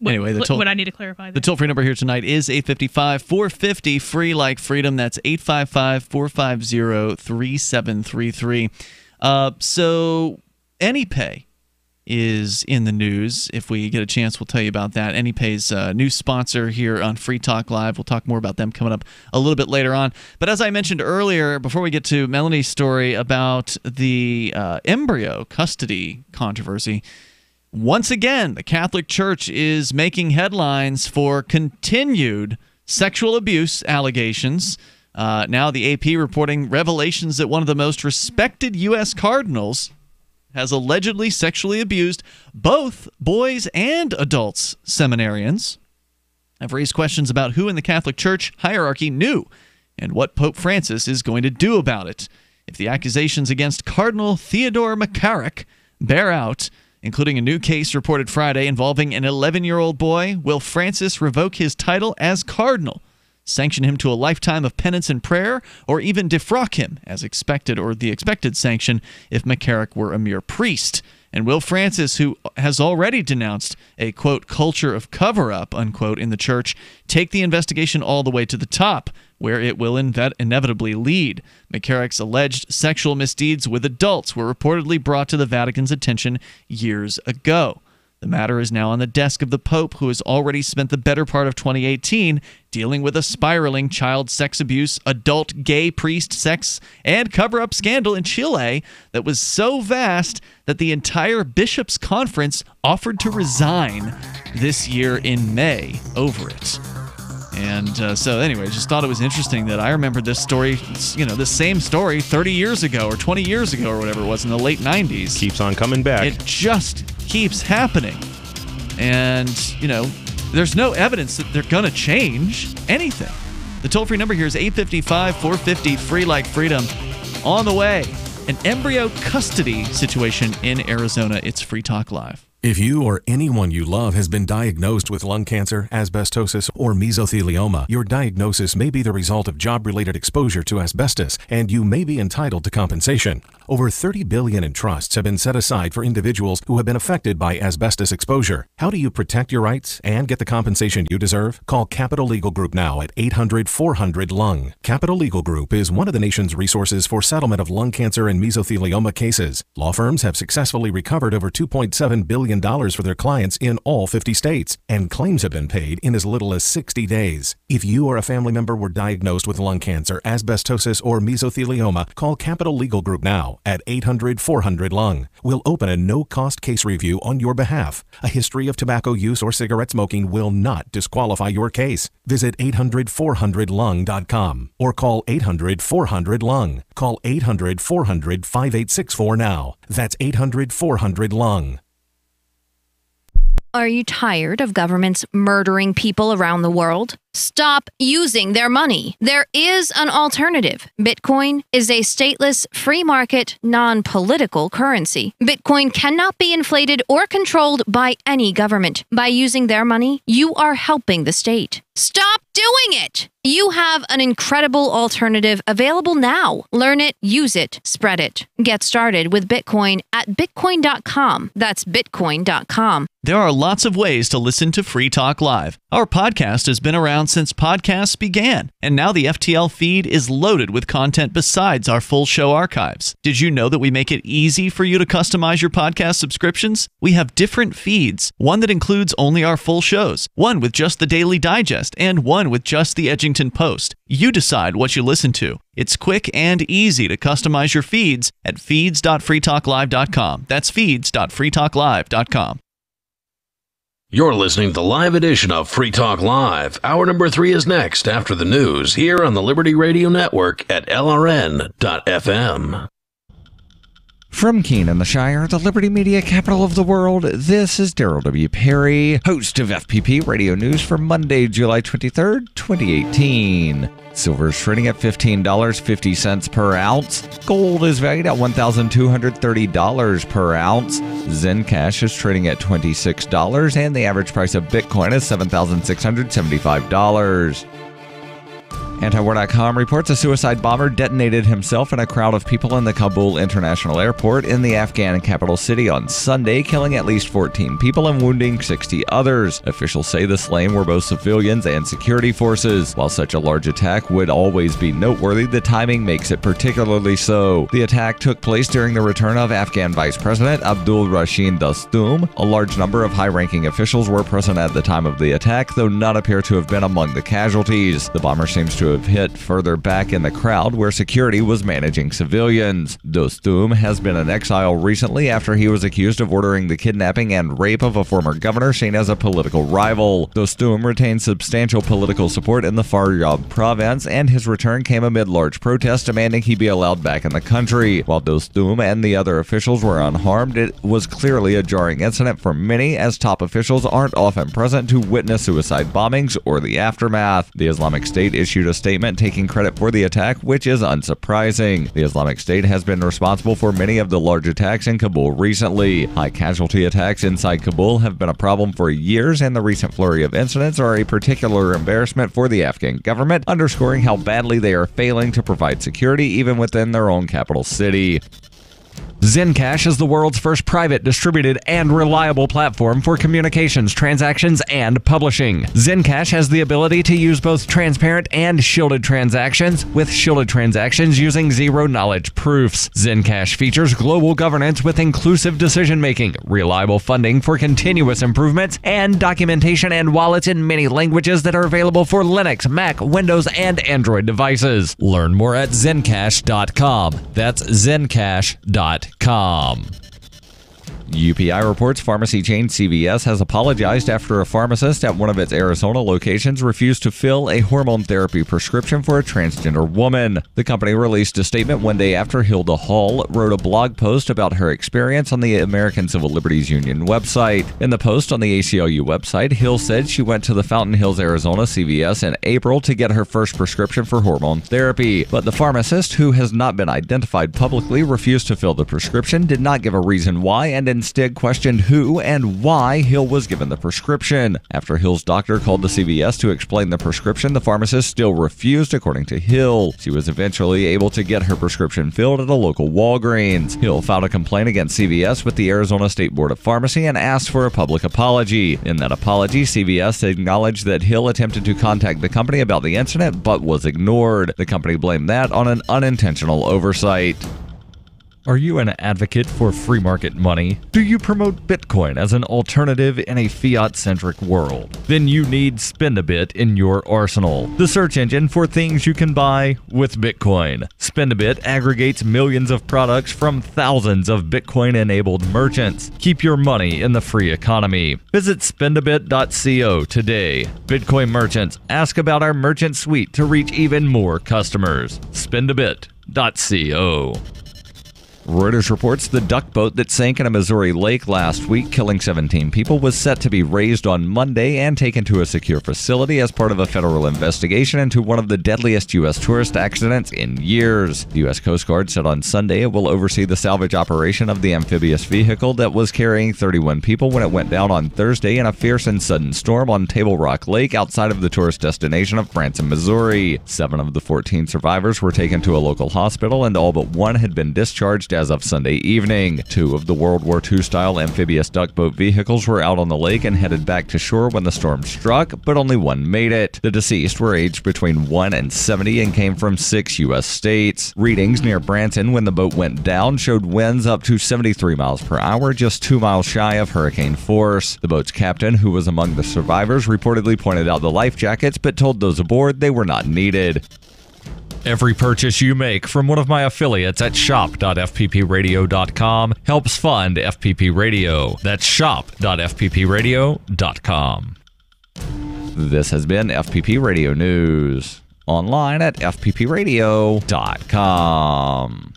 Anyway, what I need to clarify there. The toll-free number here tonight is 855-450 free like freedom. That's 855-450-3733. So AnyPay is in the news. If we get a chance, we'll tell you about that. AnyPay's new sponsor here on Free Talk Live. We'll talk more about them coming up a little bit later on. But as I mentioned earlier, before we get to Melanie's story about the embryo custody controversy, once again, the Catholic Church is making headlines for continued sexual abuse allegations. Now the AP reporting revelations that one of the most respected U.S. cardinals has allegedly sexually abused both boys and adults seminarians. I've raised questions about who in the Catholic Church hierarchy knew and what Pope Francis is going to do about it. If the accusations against Cardinal Theodore McCarrick bear out, including a new case reported Friday involving an 11-year-old boy, will Francis revoke his title as cardinal, sanction him to a lifetime of penance and prayer, or even defrock him, as expected, or the expected sanction if McCarrick were a mere priest? And will Francis, who has already denounced a, quote, culture of cover-up, unquote, in the church, take the investigation all the way to the top, where it will inevitably lead? McCarrick's alleged sexual misdeeds with adults were reportedly brought to the Vatican's attention years ago. The matter is now on the desk of the Pope, who has already spent the better part of 2018 dealing with a spiraling child sex abuse, adult gay priest sex, and cover-up scandal in Chile that was so vast that the entire Bishops' Conference offered to resign this year in May over it. And so anyway, just thought it was interesting that I remember this story, the same story 30 years ago or 20 years ago or whatever it was in the late 90s. Keeps on coming back. It just keeps happening. And, there's no evidence that they're going to change anything. The toll-free number here is 855-450 free like freedom. On the way, an embryo custody situation in Arizona. It's Free Talk Live. If you or anyone you love has been diagnosed with lung cancer, asbestosis, or mesothelioma, your diagnosis may be the result of job-related exposure to asbestos, and you may be entitled to compensation. Over $30 billion in trusts have been set aside for individuals who have been affected by asbestos exposure. How do you protect your rights and get the compensation you deserve? Call Capital Legal Group now at 800-400-LUNG. Capital Legal Group is one of the nation's resources for settlement of lung cancer and mesothelioma cases. Law firms have successfully recovered over $2.7 billion for their clients in all 50 states, and claims have been paid in as little as 60 days. If you or a family member were diagnosed with lung cancer, asbestosis, or mesothelioma, call Capital Legal Group now at 800-400-LUNG. We'll open a no-cost case review on your behalf. A history of tobacco use or cigarette smoking will not disqualify your case. Visit 800-400-LUNG.com or call 800-400-LUNG. Call 800-400-5864 now. That's 800-400-LUNG. Are you tired of governments murdering people around the world? Stop using their money. There is an alternative. Bitcoin is a stateless, free market, non-political currency. Bitcoin cannot be inflated or controlled by any government. By using their money, you are helping the state. Stop doing it! You have an incredible alternative available now. Learn it, use it, spread it. Get started with Bitcoin at Bitcoin.com. That's Bitcoin.com. There are lots of ways to listen to Free Talk Live. Our podcast has been around since podcasts began, and now the FTL feed is loaded with content besides our full show archives. Did you know that we make it easy for you to customize your podcast subscriptions? We have different feeds, one that includes only our full shows, one with just the Daily Digest, and one with just the Edgington Post. You decide what you listen to. It's quick and easy to customize your feeds at feeds.freetalklive.com. That's feeds.freetalklive.com. You're listening to the live edition of Free Talk Live. Hour number 3 is next after the news here on the Liberty Radio Network at LRN.FM. From Keene in the Shire, the Liberty Media capital of the world, this is Daryl W. Perry, host of FPP Radio News for Monday, July 23rd, 2018. Silver is trading at $15.50 per ounce. Gold is valued at $1,230 per ounce. Zencash is trading at $26, and the average price of Bitcoin is $7,675. Antiwar.com reports a suicide bomber detonated himself in a crowd of people in the Kabul International Airport in the Afghan capital city on Sunday, killing at least 14 people and wounding 60 others. Officials say the slain were both civilians and security forces. While such a large attack would always be noteworthy, the timing makes it particularly so. The attack took place during the return of Afghan Vice President Abdul Rashid Dostum. A large number of high-ranking officials were present at the time of the attack, though none appear to have been among the casualties. The bomber seems to have hit further back in the crowd where security was managing civilians. Dostum has been in exile recently after he was accused of ordering the kidnapping and rape of a former governor seen as a political rival. Dostum retained substantial political support in the Faryab province, and his return came amid large protests demanding he be allowed back in the country. While Dostum and the other officials were unharmed, it was clearly a jarring incident for many, as top officials aren't often present to witness suicide bombings or the aftermath. The Islamic State issued a statement taking credit for the attack, which is unsurprising. The Islamic State has been responsible for many of the large attacks in Kabul recently. High casualty attacks inside Kabul have been a problem for years, and the recent flurry of incidents are a particular embarrassment for the Afghan government, underscoring how badly they are failing to provide security even within their own capital city. Zencash is the world's first private, distributed, and reliable platform for communications, transactions, and publishing. Zencash has the ability to use both transparent and shielded transactions, with shielded transactions using zero-knowledge proofs. Zencash features global governance with inclusive decision-making, reliable funding for continuous improvements, and documentation and wallets in many languages that are available for Linux, Mac, Windows, and Android devices. Learn more at zencash.com. That's zencash.com. UPI reports pharmacy chain CVS has apologized after a pharmacist at one of its Arizona locations refused to fill a hormone therapy prescription for a transgender woman. The company released a statement one day after Hilda Hall wrote a blog post about her experience on the American Civil Liberties Union website. In the post on the ACLU website, Hill said she went to the Fountain Hills, Arizona CVS in April to get her first prescription for hormone therapy, but the pharmacist, who has not been identified publicly, refused to fill the prescription, did not give a reason why, and instead questioned who and why Hill was given the prescription. After Hill's doctor called the CVS to explain the prescription, the pharmacist still refused, according to Hill. She was eventually able to get her prescription filled at a local Walgreens. Hill filed a complaint against CVS with the Arizona State Board of Pharmacy and asked for a public apology. In that apology, CVS acknowledged that Hill attempted to contact the company about the incident but was ignored. The company blamed that on an unintentional oversight. Are you an advocate for free market money? Do you promote Bitcoin as an alternative in a fiat-centric world? Then you need Spendabit in your arsenal, the search engine for things you can buy with Bitcoin. Spendabit aggregates millions of products from thousands of Bitcoin-enabled merchants. Keep your money in the free economy. Visit spendabit.co today. Bitcoin merchants, ask about our merchant suite to reach even more customers. Spendabit.co. Reuters reports the duck boat that sank in a Missouri lake last week, killing 17 people, was set to be raised on Monday and taken to a secure facility as part of a federal investigation into one of the deadliest U.S. tourist accidents in years. The U.S. Coast Guard said on Sunday it will oversee the salvage operation of the amphibious vehicle that was carrying 31 people when it went down on Thursday in a fierce and sudden storm on Table Rock Lake outside of the tourist destination of Branson, Missouri. 7 of the 14 survivors were taken to a local hospital, and all but one had been discharged as of Sunday evening. 2 of the World War II-style amphibious duckboat vehicles were out on the lake and headed back to shore when the storm struck, but only one made it. The deceased were aged between 1 and 70 and came from 6 U.S. states. Readings near Branson when the boat went down showed winds up to 73 miles per hour, just 2 miles shy of hurricane force. The boat's captain, who was among the survivors, reportedly pointed out the life jackets, but told those aboard they were not needed. Every purchase you make from one of my affiliates at shop.fppradio.com helps fund FPP Radio. That's shop.fppradio.com. This has been FPP Radio News. Online at fppradio.com.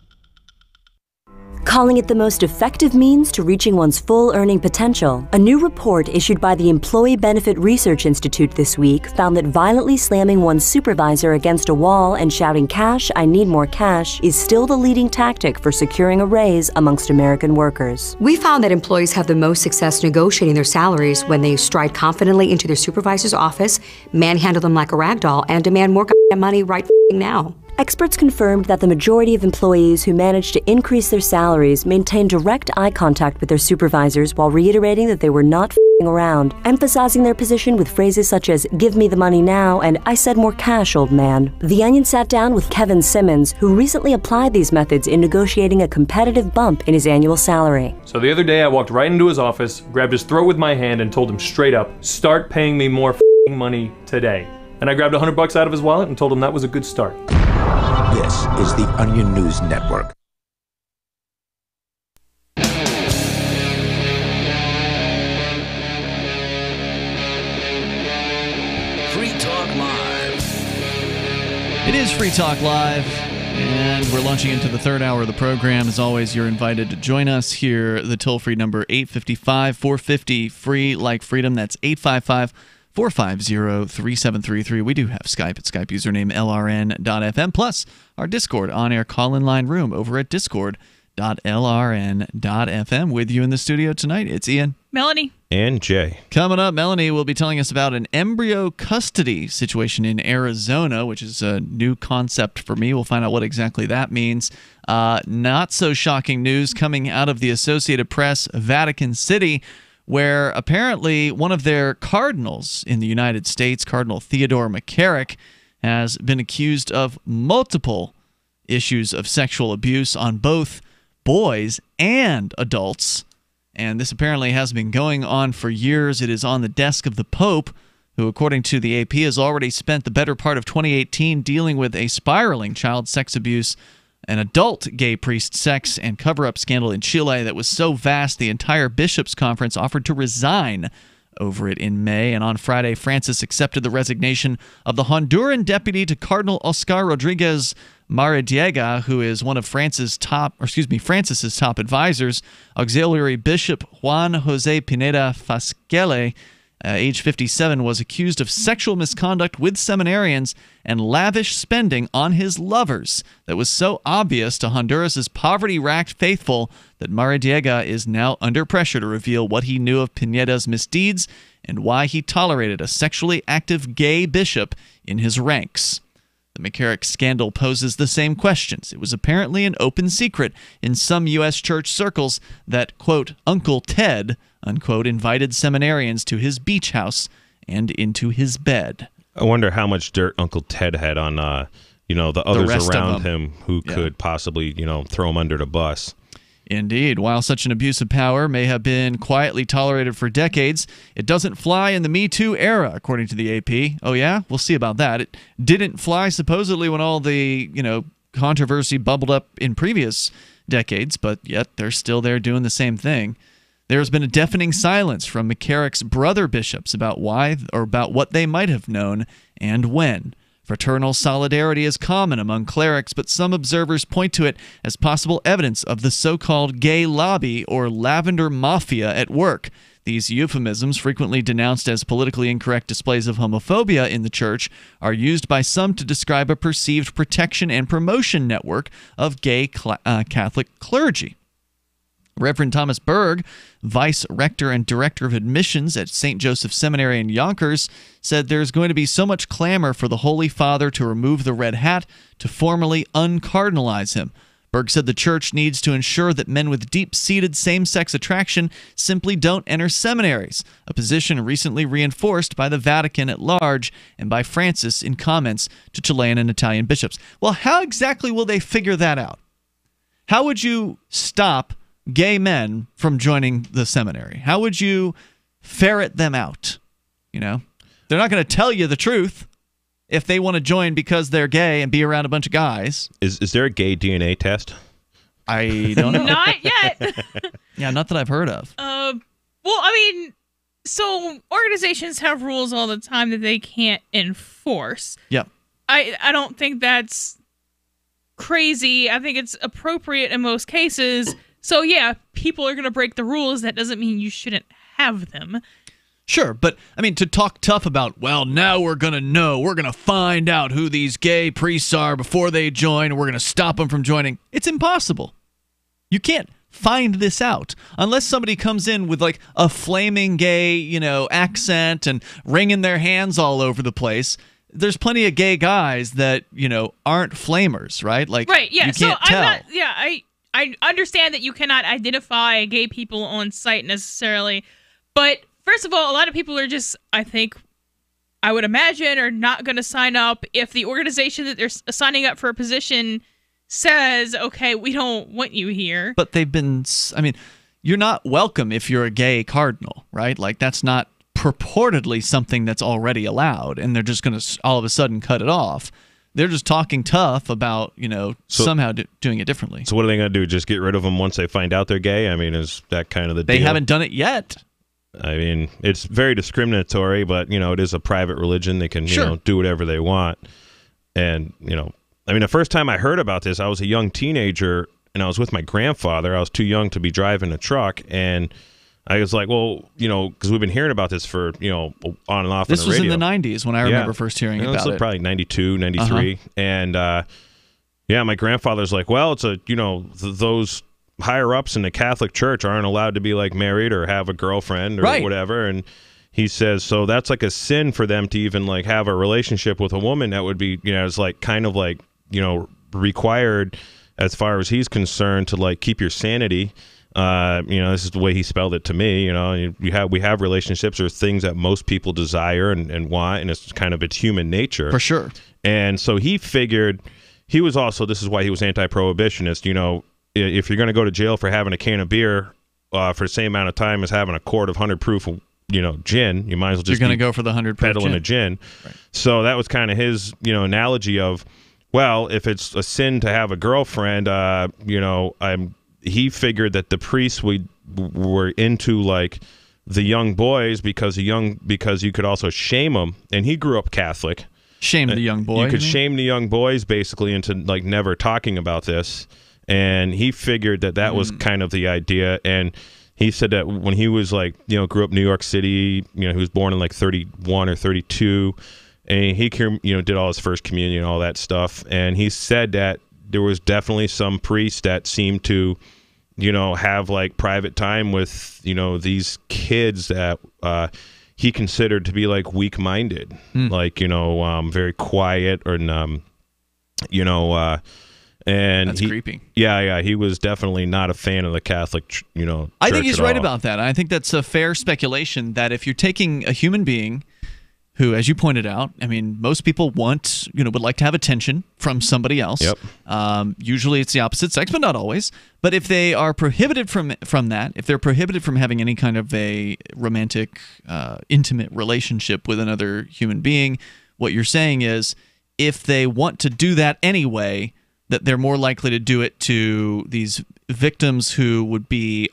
calling it the most effective means to reaching one's full earning potential. A new report issued by the Employee Benefit Research Institute this week found that violently slamming one's supervisor against a wall and shouting, "Cash, I need more cash," is still the leading tactic for securing a raise amongst American workers. We found that employees have the most success negotiating their salaries when they stride confidently into their supervisor's office, manhandle them like a rag doll, and demand more money right now. Experts confirmed that the majority of employees who managed to increase their salaries maintained direct eye contact with their supervisors while reiterating that they were not f***ing around, emphasizing their position with phrases such as, "Give me the money now," and "I said more cash, old man." The Onion sat down with Kevin Simmons, who recently applied these methods in negotiating a competitive bump in his annual salary. So the other day I walked right into his office, grabbed his throat with my hand, and told him straight up, "Start paying me more f***ing money today." And I grabbed $100 out of his wallet and told him that was a good start. This is the Onion News Network. Free Talk Live. It is Free Talk Live, and we're launching into the third hour of the program. As always, you're invited to join us here. The toll-free number, 855-450-FREE, like freedom. That's 855-450-3733. We do have Skype at Skype username LRN.FM, plus our Discord on-air call-in line room over at discord.lrn.fm. With you in the studio tonight, it's Ian. Melanie. And Jay. Coming up, Melanie will be telling us about an embryo custody situation in Arizona, which is a new concept for me. We'll find out what exactly that means. Not so shocking news coming out of the Associated Press, Vatican City, where apparently one of their cardinals in the United States, Cardinal Theodore McCarrick, has been accused of multiple issues of sexual abuse on both boys and adults. And this apparently has been going on for years. It is on the desk of the Pope, who, according to the AP, has already spent the better part of 2018 dealing with a spiraling child sex abuse, an adult gay priest sex and cover-up scandal in Chile that was so vast the entire bishops' conference offered to resign over it in May. And on Friday, Francis accepted the resignation of the Honduran deputy to Cardinal Oscar Rodriguez Maradiega, who is one of Francis's top advisors. Auxiliary Bishop Juan Jose Pineda Fasquele, age 57, was accused of sexual misconduct with seminarians and lavish spending on his lovers that was so obvious to Honduras's poverty-racked faithful that Maradiega is now under pressure to reveal what he knew of Pineda's misdeeds and why he tolerated a sexually active gay bishop in his ranks. The McCarrick scandal poses the same questions. It was apparently an open secret in some U.S. church circles that, quote, Uncle Ted, unquote, invited seminarians to his beach house and into his bed. I wonder how much dirt Uncle Ted had on, the others around him who could possibly, throw him under the bus. Indeed. While such an abuse of power may have been quietly tolerated for decades, it doesn't fly in the Me Too era, according to the AP. Oh, yeah? We'll see about that. It didn't fly supposedly when all the, controversy bubbled up in previous decades, but yet they're still there doing the same thing. There has been a deafening silence from McCarrick's brother bishops about why or about what they might have known and when. Fraternal solidarity is common among clerics, but some observers point to it as possible evidence of the so-called gay lobby or lavender mafia at work. These euphemisms, frequently denounced as politically incorrect displays of homophobia in the church, are used by some to describe a perceived protection and promotion network of gay Catholic clergy. Reverend Thomas Berg, Vice Rector and Director of Admissions at St. Joseph Seminary in Yonkers, said there's going to be so much clamor for the Holy Father to remove the red hat to formally uncardinalize him. Berg said the church needs to ensure that men with deep-seated same-sex attraction simply don't enter seminaries, a position recently reinforced by the Vatican at large and by Francis in comments to Chilean and Italian bishops. Well, how exactly will they figure that out? How would you stop gay men from joining the seminary? How would you ferret them out? They're not going to tell you the truth if they want to join because they're gay and be around a bunch of guys. Is there a gay DNA test? I don't know. Not yet. Yeah, not that I've heard of. So organizations have rules all the time that they can't enforce. Yep. I don't think that's crazy. I think it's appropriate in most cases. So, yeah, people are going to break the rules. That doesn't mean you shouldn't have them. Sure, but, I mean, to talk tough about, well, now we're going to find out who these gay priests are before they join, and we're going to stop them from joining, it's impossible. You can't find this out unless somebody comes in with, like, a flaming gay, accent and wringing their hands all over the place. There's plenty of gay guys that, aren't flamers, right? Like, right, yeah. You can't tell. I understand that you cannot identify gay people on site necessarily, but first of all, a lot of people are just, I would imagine, are not going to sign up if the organization that they're signing up for a position says, okay, we don't want you here. But you're not welcome if you're a gay cardinal, right? Like, that's not purportedly something that's already allowed, and they're just going to all of a sudden cut it off. They're just talking tough about, somehow doing it differently. So what are they going to do? Just get rid of them once they find out they're gay? I mean, is that kind of the deal? They haven't done it yet. I mean, it's very discriminatory, but, it is a private religion. They can, do whatever they want. And, the first time I heard about this, I was a young teenager, and I was with my grandfather. I was too young to be driving a truck, and I was like, well, because we've been hearing about this for, on and off this on the radio. This was in the 90s when I remember first hearing about it. Probably 92, 93. Uh-huh. And, my grandfather's like, well, it's those higher-ups in the Catholic Church aren't allowed to be, like, married or have a girlfriend or whatever. And he says, so that's like a sin for them to even, like, have a relationship with a woman. That would be, it's like kind of like, required as far as he's concerned to, like, keep your sanity. This is the way he spelled it to me. We have relationships or things that most people desire and want, and it's human nature. For sure. And so he figured, this is why he was anti-prohibitionist, if you're going to go to jail for having a can of beer for the same amount of time as having a quart of 100 proof, gin, you might as well just you're going to go for the 100 proof peddling a gin. Right. So that was kind of his, analogy of, well, if it's a sin to have a girlfriend, he figured that the priests were into, like, the young boys because you could also shame them, and he grew up Catholic. Shame the young boy. You could shame the young boys basically into, like, never talking about this. And he figured that was kind of the idea. And he said that when he was, like, grew up in New York City, he was born in, like, 31 or 32. And he, did all his first communion and all that stuff. And he said that there was definitely some priests that seemed to, have, like, private time with, these kids that he considered to be, like, weak-minded. Like, very quiet or, and that's creepy. Yeah, he was definitely not a fan of the Catholic, church I think he's right all. about that. I think that's a fair speculation that if you're taking a human being who, as you pointed out, most people would like to have attention from somebody else. Yep. Usually it's the opposite sex, but not always. But if they are prohibited from that, if they're prohibited from having any kind of a romantic, intimate relationship with another human being, what you're saying is if they want to do that anyway, that they're more likely to do it to these victims who wouldn't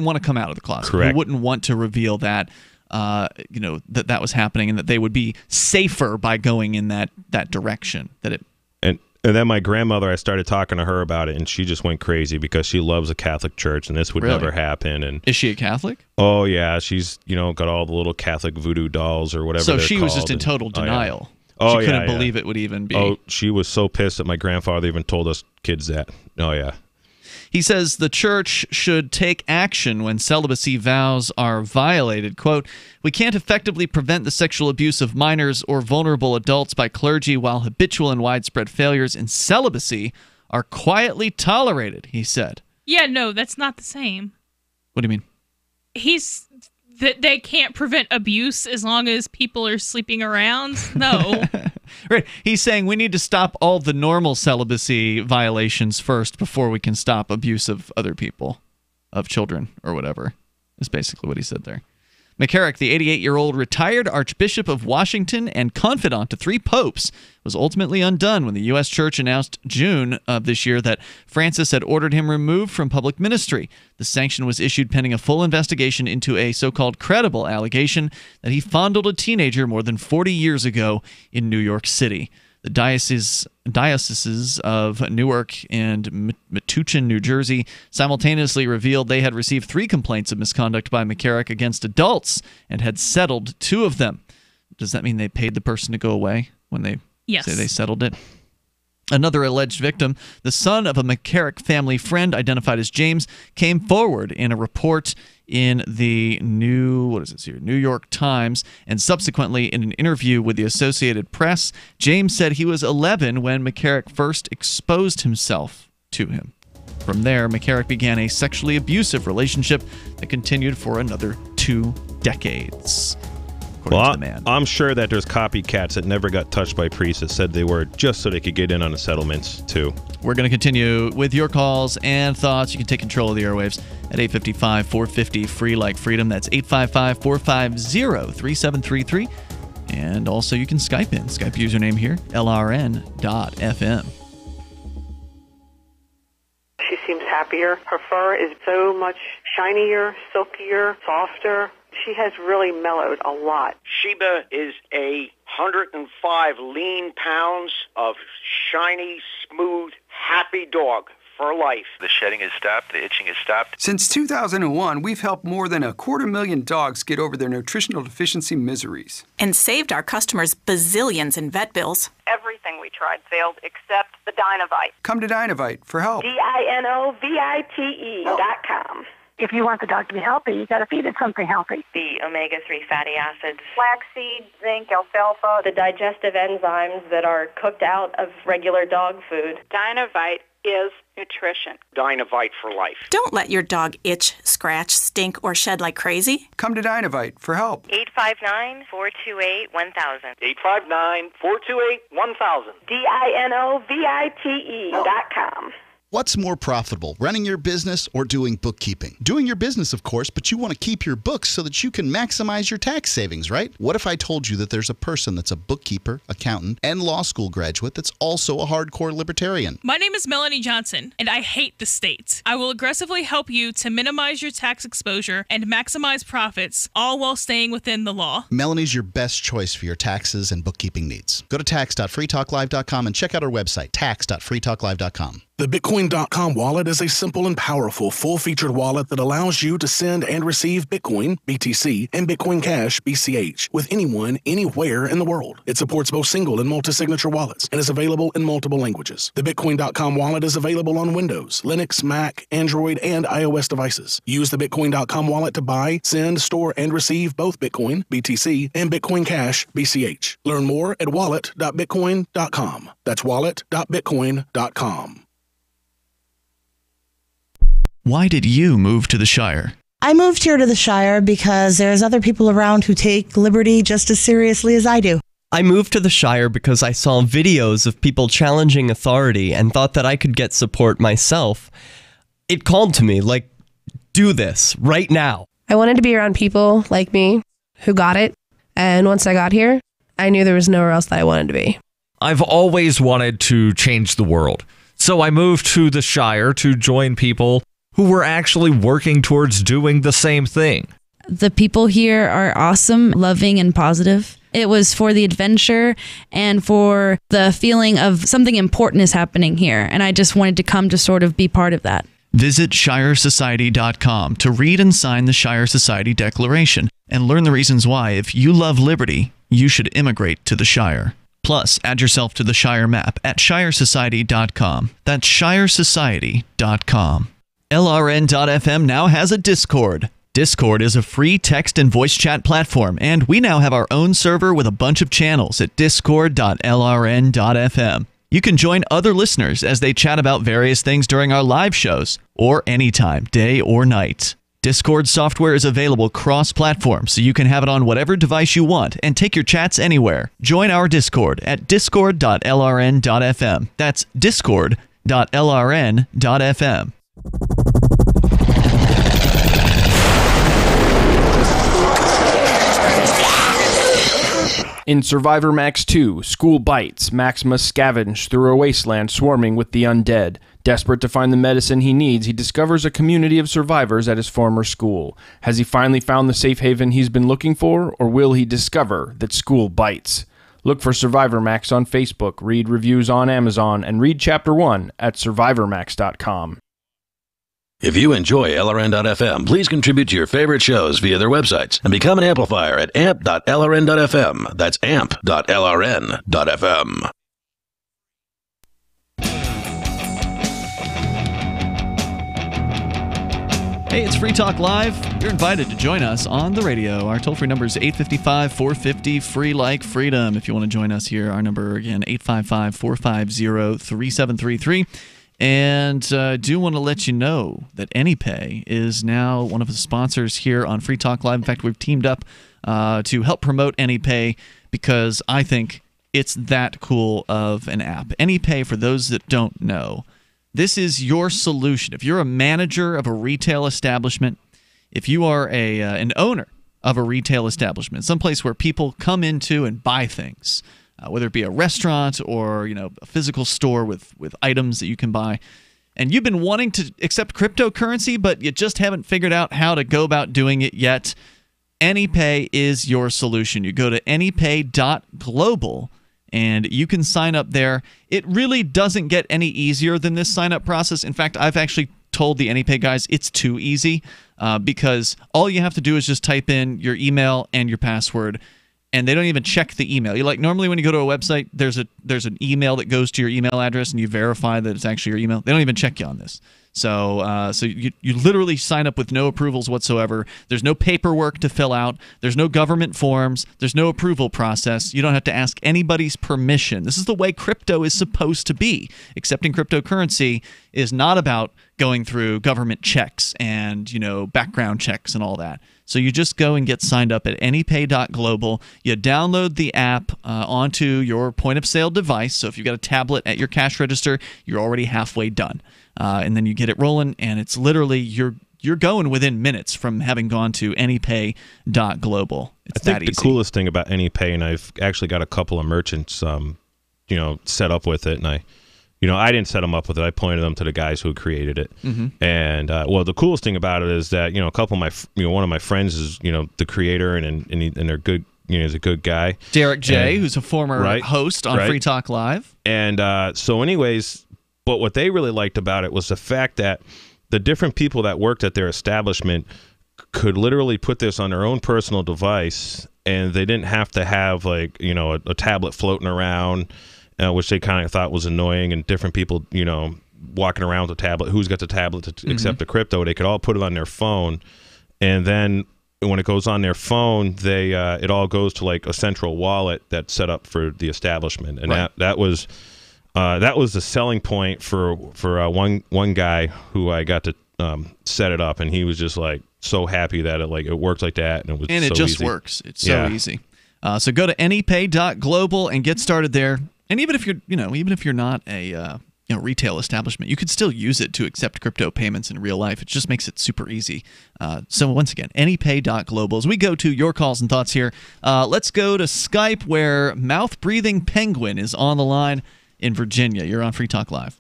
want to come out of the closet, Correct. Who wouldn't want to reveal that, that was happening, and that they would be safer by going in that direction. And then my grandmother, I started talking to her about it, and she just went crazy because she loves the Catholic Church, and this would Really? never happen. And Is she a Catholic? oh yeah, she's got all the little Catholic voodoo dolls or whatever. So they're she was just called. in total denial. Oh, She yeah, couldn't believe it would even be. Oh, she was so pissed that my grandfather even told us kids that. Oh yeah. He says the church should take action when celibacy vows are violated. Quote, "We can't effectively prevent the sexual abuse of minors or vulnerable adults by clergy while habitual and widespread failures in celibacy are quietly tolerated," he said. Yeah, no, that's not the same. What do you mean? That they can't prevent abuse as long as people are sleeping around? No. Right. He's saying we need to stop all the normal celibacy violations first before we can stop abuse of other people, of children or whatever, is basically what he said there. McCarrick, the 88-year-old retired Archbishop of Washington and confidant to 3 popes, was ultimately undone when the U.S. Church announced June of this year that Francis had ordered him removed from public ministry. The sanction was issued pending a full investigation into a so-called credible allegation that he fondled a teenager more than 40 years ago in New York City. The dioceses of Newark and Metuchen, New Jersey, simultaneously revealed they had received 3 complaints of misconduct by McCarrick against adults and had settled 2 of them. Does that mean they paid the person to go away when they say they settled it? Another alleged victim, the son of a McCarrick family friend identified as James, came forward in a report in the New York Times, and subsequently in an interview with the Associated Press. James said he was 11 when McCarrick first exposed himself to him. From there, McCarrick began a sexually abusive relationship that continued for another 2 decades. Well, I'm sure that there's copycats that never got touched by priests that said they were just so they could get in on the settlements, too. We're going to continue with your calls and thoughts. You can take control of the airwaves at 855-450 free like freedom. That's 855-450-3733. And also you can Skype in. Skype username here, lrn.fm. She seems happier. Her fur is so much shinier, silkier, softer. She has really mellowed a lot. Sheba is 105 lean pounds of shiny, smooth, happy dog for life. The shedding has stopped. The itching has stopped. Since 2001, we've helped more than 250,000 dogs get over their nutritional deficiency miseries. And saved our customers bazillions in vet bills. Everything we tried failed except the Dynovite. Come to Dynovite for help. DINOVITE.com. If you want the dog to be healthy, you got to feed it something healthy. The omega-3 fatty acids, flaxseed, zinc, alfalfa, the digestive enzymes that are cooked out of regular dog food. Dynovite is nutrition. Dynovite for life. Don't let your dog itch, scratch, stink, or shed like crazy. Come to Dynovite for help. 859-428-1000. 859-428-1000. DINOVITE.com. What's more profitable, running your business or doing bookkeeping? Doing your business, of course, but you want to keep your books so that you can maximize your tax savings, right? What if I told you that there's a person that's a bookkeeper, accountant, and law school graduate that's also a hardcore libertarian? My name is Melanie Johnson, and I hate the state. I will aggressively help you to minimize your tax exposure and maximize profits, all while staying within the law. Melanie's your best choice for your taxes and bookkeeping needs. Go to tax.freetalklive.com and check out our website, tax.freetalklive.com. The Bitcoin.com wallet is a simple and powerful full-featured wallet that allows you to send and receive Bitcoin, BTC, and Bitcoin Cash, BCH, with anyone, anywhere in the world. It supports both single and multi-signature wallets and is available in multiple languages. The Bitcoin.com wallet is available on Windows, Linux, Mac, Android, and iOS devices. Use the Bitcoin.com wallet to buy, send, store, and receive both Bitcoin, BTC, and Bitcoin Cash, BCH. Learn more at wallet.bitcoin.com. That's wallet.bitcoin.com. Why did you move to the Shire? I moved here to the Shire because there's other people around who take liberty just as seriously as I do. I moved to the Shire because I saw videos of people challenging authority and thought that I could get support myself. It called to me, like, do this right now. I wanted to be around people like me who got it, and once I got here, I knew there was nowhere else that I wanted to be. I've always wanted to change the world, so I moved to the Shire to join people who were actually working towards doing the same thing. The people here are awesome, loving, and positive. It was for the adventure and for the feeling of something important is happening here, and I just wanted to come to sort of be part of that. Visit ShireSociety.com to read and sign the Shire Society Declaration and learn the reasons why, if you love liberty, you should immigrate to the Shire. Plus, add yourself to the Shire map at ShireSociety.com. That's ShireSociety.com. LRN.FM now has a Discord. Discord is a free text and voice chat platform, and we now have our own server with a bunch of channels at discord.lrn.fm. You can join other listeners as they chat about various things during our live shows, or anytime, day or night. Discord software is available cross-platform, so you can have it on whatever device you want and take your chats anywhere. Join our Discord at discord.lrn.fm. That's discord.lrn.fm. In Survivor Max 2, School Bites, Max must scavenge through a wasteland swarming with the undead. Desperate to find the medicine he needs, he discovers a community of survivors at his former school. Has he finally found the safe haven he's been looking for, or will he discover that school bites? Look for Survivor Max on Facebook, read reviews on Amazon, and read Chapter 1 at survivormax.com. If you enjoy LRN.FM, please contribute to your favorite shows via their websites and become an amplifier at amp.lrn.fm. That's amp.lrn.fm. Hey, it's Free Talk Live. You're invited to join us on the radio. Our toll-free number is 855-450, free like freedom. If you want to join us here, our number again, 855-450-3733. And I do want to let you know that AnyPay is now one of the sponsors here on Free Talk Live. In fact, we've teamed up to help promote AnyPay because I think it's that cool of an app. AnyPay, for those that don't know, this is your solution. If you're a manager of a retail establishment, if you are an owner of a retail establishment, someplace where people come into and buy things, whether it be a restaurant or a physical store with items that you can buy, and you've been wanting to accept cryptocurrency, but you just haven't figured out how to go about doing it yet, AnyPay is your solution. You go to anypay.global, and you can sign up there. It really doesn't get any easier than this sign-up process. In fact, I've actually told the AnyPay guys it's too easy because all you have to do is just type in your email and your password, and they don't even check the email. Normally when you go to a website, there's an email that goes to your email address, and you verify that it's actually your email. They don't even check you on this. So you literally sign up with no approvals whatsoever. There's no paperwork to fill out. There's no government forms. There's no approval process. You don't have to ask anybody's permission. This is the way crypto is supposed to be. Accepting cryptocurrency is not about going through government checks and background checks and all that. So you just go and get signed up at anypay.global. You download the app onto your point-of-sale device. So if you've got a tablet at your cash register, you're already halfway done. And then you get it rolling, and it's literally you're going within minutes from having gone to anypay.global. It's that easy. The coolest thing about AnyPay, and I've actually got a couple of merchants, set up with it, and I didn't set them up with it. I pointed them to the guys who created it. Mm-hmm. And the coolest thing about it is that a couple of my one of my friends is the creator, and they're good. He's a good guy. Derek J, who's a former host on Free Talk Live. And so, anyways. But what they really liked about it was the fact that the different people that worked at their establishment could literally put this on their own personal device, and they didn't have to have a tablet floating around, which they kind of thought was annoying, and different people, walking around with a tablet. Who's got the tablet to accept the crypto? They could all put it on their phone, and then when it goes on their phone, they it all goes to a central wallet that's set up for the establishment, and that was the selling point for one guy who I got to set it up, and he was just so happy that it worked like that, and it just easy. Works. It's so easy. So go to anypay.global and get started there. And even if you're not a retail establishment, you could still use it to accept crypto payments in real life. It just makes it super easy. So once again, anypay.global. As we go to your calls and thoughts here, let's go to Skype, where mouth-breathing penguin is on the line in Virginia. You're on Free Talk Live.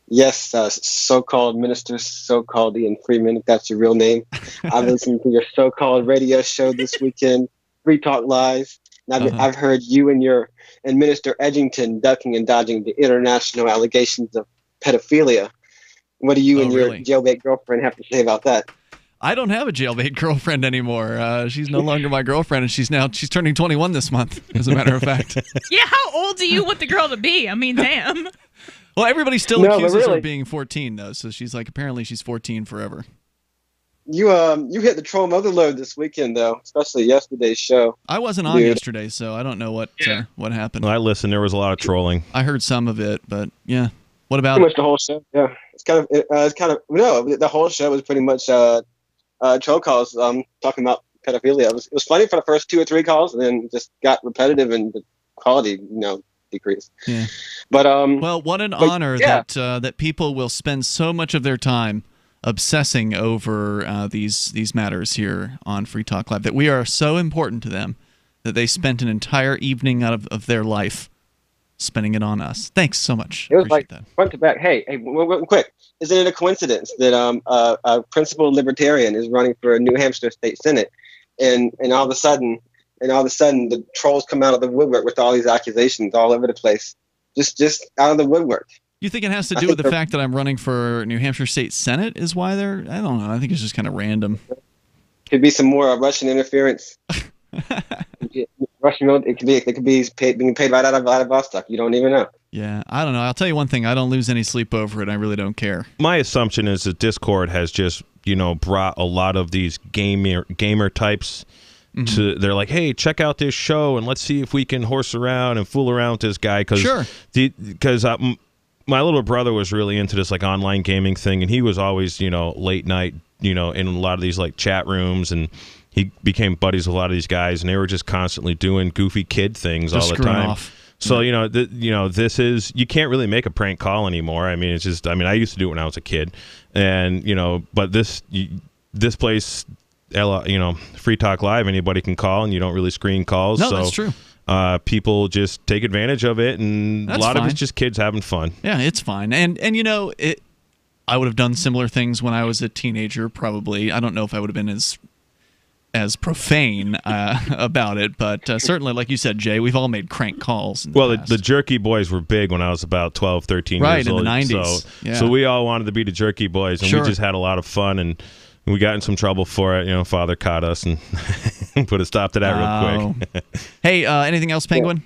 Yes, so-called minister, so-called Ian Freeman, if that's your real name. I listened to your so-called radio show this weekend, Free Talk Live. And I've heard you and Minister Edgington ducking and dodging the international allegations of pedophilia. What do you and your jailbait girlfriend have to say about that? I don't have a jailbait girlfriend anymore. She's no longer my girlfriend, and she's turning 21 this month, as a matter of fact. Yeah, how old do you want the girl to be? I mean, damn. Well, everybody still accuses her of being 14, though, so she's apparently she's 14 forever. You hit the troll mother load this weekend, though, especially yesterday's show. I wasn't on yesterday, so I don't know what happened. Well, I listened. There was a lot of trolling. I heard some of it, but yeah. What about pretty much the whole show? Yeah, the whole show was pretty much troll calls talking about pedophilia. It was funny for the first 2 or 3 calls, and then just got repetitive, and the quality decreased. Yeah. But well, what an honor that people will spend so much of their time obsessing over these matters here on Free Talk Live, that we are so important to them that they spent an entire evening out of their life spending it on us. Thanks so much. It was front to back. Hey, quick. Isn't it a coincidence that a principled libertarian is running for a New Hampshire state senate, and all of a sudden and all of a sudden the trolls come out of the woodwork with all these accusations all over the place, just out of the woodwork. You think it has to do with the fact that I'm running for New Hampshire State Senate is why they're? I don't know. I think it's just kind of random. Could be some more Russian interference. Russian, it could be being paid right out of Vladivostok. You don't even know. Yeah, I don't know. I'll tell you one thing. I don't lose any sleep over it. I really don't care. My assumption is that Discord has just, brought a lot of these gamer types to. They're like, hey, check out this show and let's see if we can horse around and fool around with this guy. Because my little brother was really into this like online gaming thing, and he was always late night in a lot of these like chat rooms, and he became buddies with a lot of these guys, and they were just constantly doing goofy kid things all the time. Off. So this is, you can't really make a prank call anymore. I mean, it's just, I used to do it when I was a kid, and but this place, Free Talk Live, anybody can call, and you don't really screen calls. No, so that's true. People just take advantage of it, and That's a lot fine. of it's just kids having fun. Yeah, it's fine. And I would have done similar things when I was a teenager, probably. I don't know if I would have been as profane about it, but certainly, like you said, Jay, we've all made crank calls. The Jerky Boys were big when I was about 12, 13 years old. Right, in the 90s. So we all wanted to be the Jerky Boys, and we just had a lot of fun, and we got in some trouble for it. Father caught us and put a stop to that real quick. Hey, anything else, Penguin?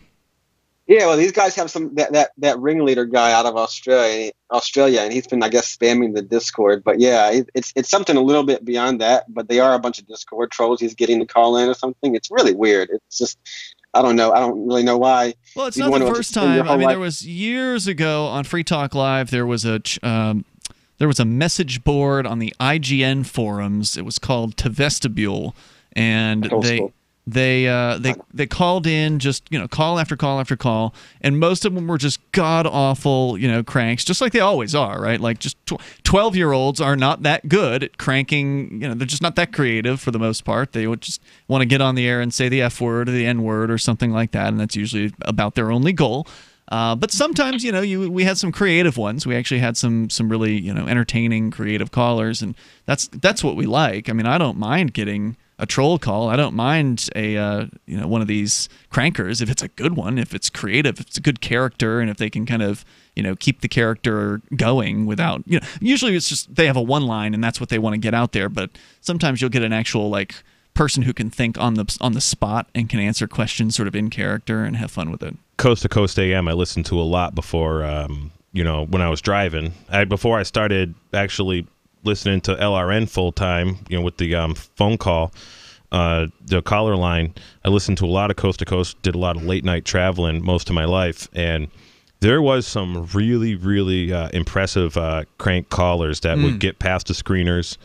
Yeah, well, these guys have that ringleader guy out of Australia, and he's been, I guess, spamming the Discord. But yeah, it's something a little bit beyond that. But they are a bunch of Discord trolls he's getting to call in or something. It's really weird. It's just, I don't know. I don't really know why. Well, it's not the first time. There was years ago on Free Talk Live. There was a message board on the IGN forums. It was called Tvestibule, and they called in just call after call after call, and most of them were just god awful cranks, just like they always are, right? Like just 12-year-olds are not that good at cranking. They're just not that creative for the most part. They would just want to get on the air and say the F word or the N word or something like that, and that's usually about their only goal. But sometimes, we had some creative ones. We actually had some really, entertaining, creative callers, and that's what we like. I mean, I don't mind getting a troll call. I don't mind one of these crankers if it's a good one, if it's creative, if it's a good character, and if they can kind of keep the character going without Usually it's just they have a one line and that's what they want to get out there. But sometimes you'll get an actual person who can think on the spot and can answer questions sort of in character and have fun with it. Coast to Coast AM I listened to a lot before when I was driving. Before I started actually listening to LRN full time, with the phone call, the caller line, I listened to a lot of Coast to Coast, did a lot of late night traveling most of my life, and there was some really, really impressive crank callers that would get past the screeners.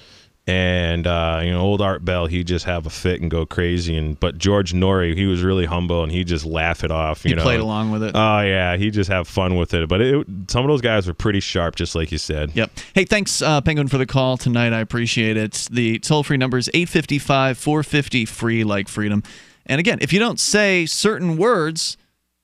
And old Art Bell, he'd just have a fit and go crazy. But George Norrie, he was really humble and he'd just laugh it off. He played along with it. Oh yeah, he'd just have fun with it. But some of those guys were pretty sharp, just like you said. Yep. Hey, thanks, Penguin, for the call tonight. I appreciate it. The toll-free number is 855-450-FREE, like freedom. And again, if you don't say certain words,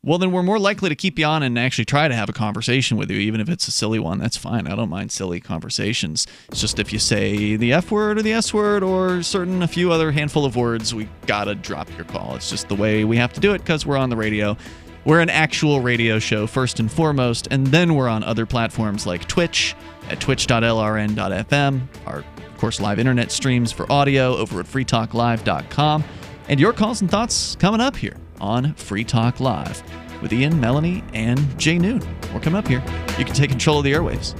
well, then we're more likely to keep you on and actually try to have a conversation with you, even if it's a silly one. That's fine. I don't mind silly conversations. It's just if you say the F word or the S word or a few other handful of words, we gotta drop your call. It's just the way we have to do it because we're on the radio. We're an actual radio show first and foremost, and then we're on other platforms like Twitch at twitch.lrn.fm, our, of course, live internet streams for audio over at freetalklive.com, and your calls and thoughts coming up here on Free Talk Live with Ian, Melanie, and Jay Noon. We're coming up here. You can take control of the airwaves.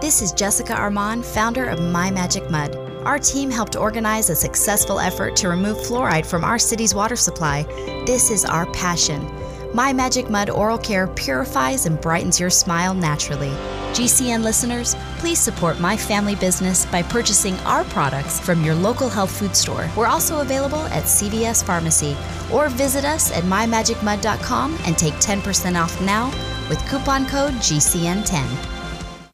This is Jessica Armand, founder of My Magic Mud. Our team helped organize a successful effort to remove fluoride from our city's water supply. This is our passion. My Magic Mud Oral Care purifies and brightens your smile naturally. GCN listeners, please support my family business by purchasing our products from your local health food store. We're also available at CVS Pharmacy, or visit us at mymagicmud.com and take 10% off now with coupon code GCN10.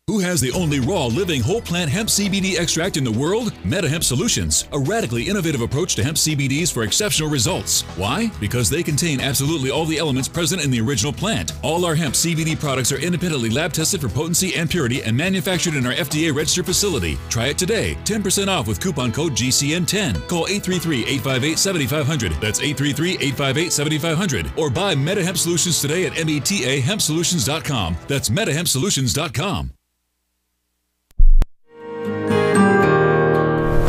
Who has the only raw, living, whole plant hemp CBD extract in the world? MetaHemp Solutions, a radically innovative approach to hemp CBDs for exceptional results. Why? Because they contain absolutely all the elements present in the original plant. All our hemp CBD products are independently lab tested for potency and purity and manufactured in our FDA registered facility. Try it today. 10% off with coupon code GCN10. Call 833-858-7500. That's 833-858-7500. Or buy MetaHemp Solutions today at metahempsolutions.com. That's metahempsolutions.com.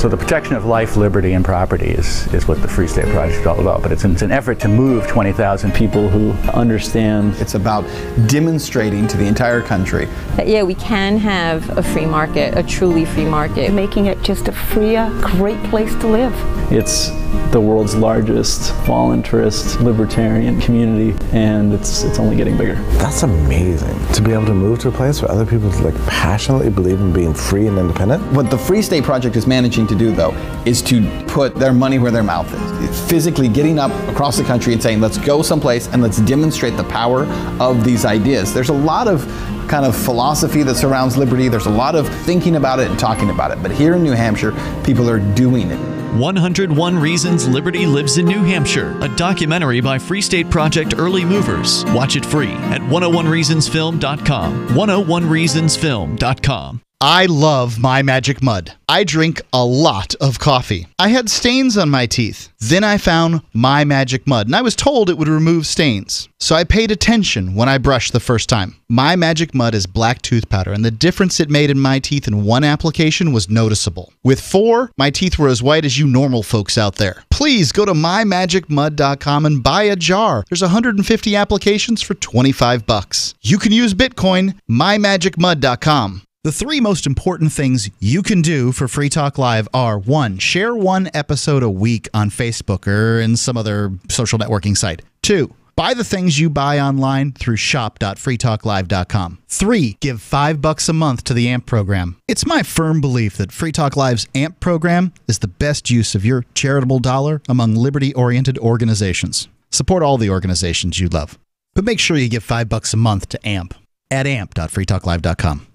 So the protection of life, liberty, and property is what the Free State Project is all about. But it's an effort to move 20,000 people who understand. It's about demonstrating to the entire country that, yeah, we can have a free market, a truly free market. Making it just a freer, great place to live. It's the world's largest voluntarist libertarian community, and it's only getting bigger. That's amazing, to be able to move to a place where other people passionately believe in being free and independent. What the Free State Project is managing to do, though, is to put their money where their mouth is. It's physically getting up across the country and saying, let's go someplace and let's demonstrate the power of these ideas. There's a lot of kind of philosophy that surrounds liberty. There's a lot of thinking about it and talking about it. But here in New Hampshire, people are doing it. 101 Reasons Liberty Lives in New Hampshire, a documentary by Free State Project Early Movers. Watch it free at 101reasonsfilm.com. 101reasonsfilm.com. I love My Magic Mud. I drink a lot of coffee. I had stains on my teeth. Then I found My Magic Mud, and I was told it would remove stains. So I paid attention when I brushed the first time. My Magic Mud is black tooth powder, and the difference it made in my teeth in one application was noticeable. With 4, my teeth were as white as you normal folks out there. Please go to mymagicmud.com and buy a jar. There's 150 applications for $25. You can use Bitcoin, mymagicmud.com. The 3 most important things you can do for Free Talk Live are: 1, share 1 episode a week on Facebook or in some other social networking site. 2, buy the things you buy online through shop.freetalklive.com. 3, give $5 a month to the AMP program. It's my firm belief that Free Talk Live's AMP program is the best use of your charitable dollar among liberty-oriented organizations. Support all the organizations you love, but make sure you give $5 a month to AMP at amp.freetalklive.com.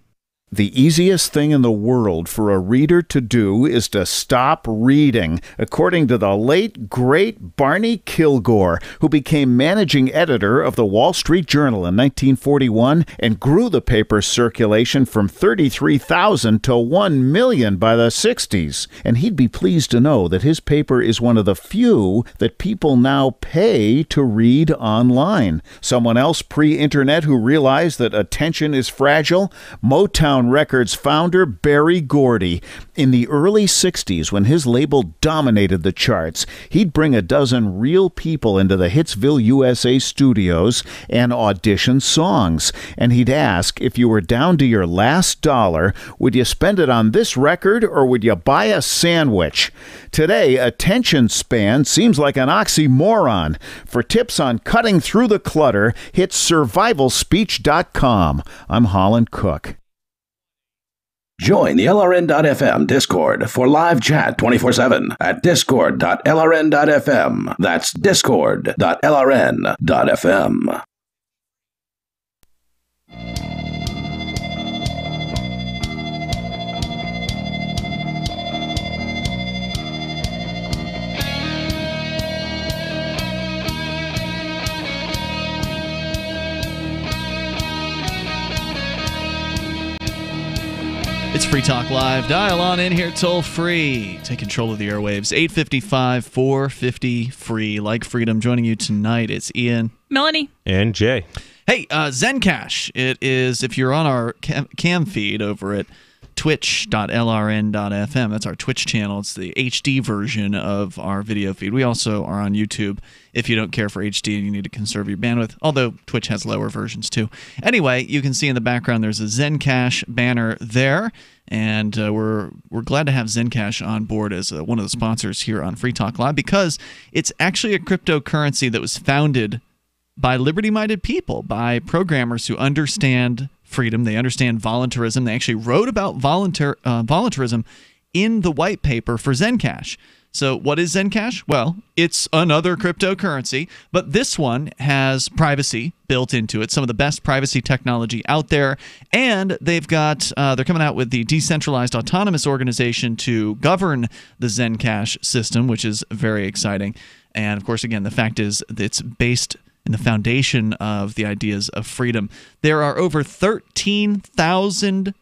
The easiest thing in the world for a reader to do is to stop reading, according to the late, great Barney Kilgore, who became managing editor of the Wall Street Journal in 1941 and grew the paper's circulation from 33,000 to 1 million by the 60s. And he'd be pleased to know that his paper is one of the few that people now pay to read online. Someone else pre-internet who realized that attention is fragile? Motown Records founder Berry Gordy. In the early 60s, when his label dominated the charts, he'd bring a dozen real people into the Hitsville, USA studios and audition songs. And he'd ask, if you were down to your last dollar, would you spend it on this record or would you buy a sandwich? Today, attention span seems like an oxymoron. For tips on cutting through the clutter, hit survivalspeech.com. I'm Holland Cook. Join the LRN.FM Discord for live chat 24/7 at discord.lrn.fm. That's discord.lrn.fm. It's Free Talk Live. Dial on in here toll free. Take control of the airwaves. 855-450-FREE. Like freedom. Joining you tonight, it's Ian, Melanie, and Jay. Hey, Zencash. It is, if you're on our cam feed over at twitch.lrn.fm. That's our Twitch channel. It's the HD version of our video feed. We also are on YouTube if you don't care for HD and you need to conserve your bandwidth, although Twitch has lower versions too. Anyway, you can see in the background there's a Zencash banner there, and we're glad to have Zencash on board as one of the sponsors here on Free Talk Live, because it's actually a cryptocurrency that was founded by liberty-minded people, by programmers who understand freedom. They understand voluntarism. They actually wrote about voluntarism in the white paper for Zencash. So what is Zencash? Well, it's another cryptocurrency, but this one has privacy built into it, some of the best privacy technology out there, and they've got they're coming out with the decentralized autonomous organization to govern the Zencash system, which is very exciting. And of course, again, the fact is it's based in the foundation of the ideas of freedom. There are over 13,000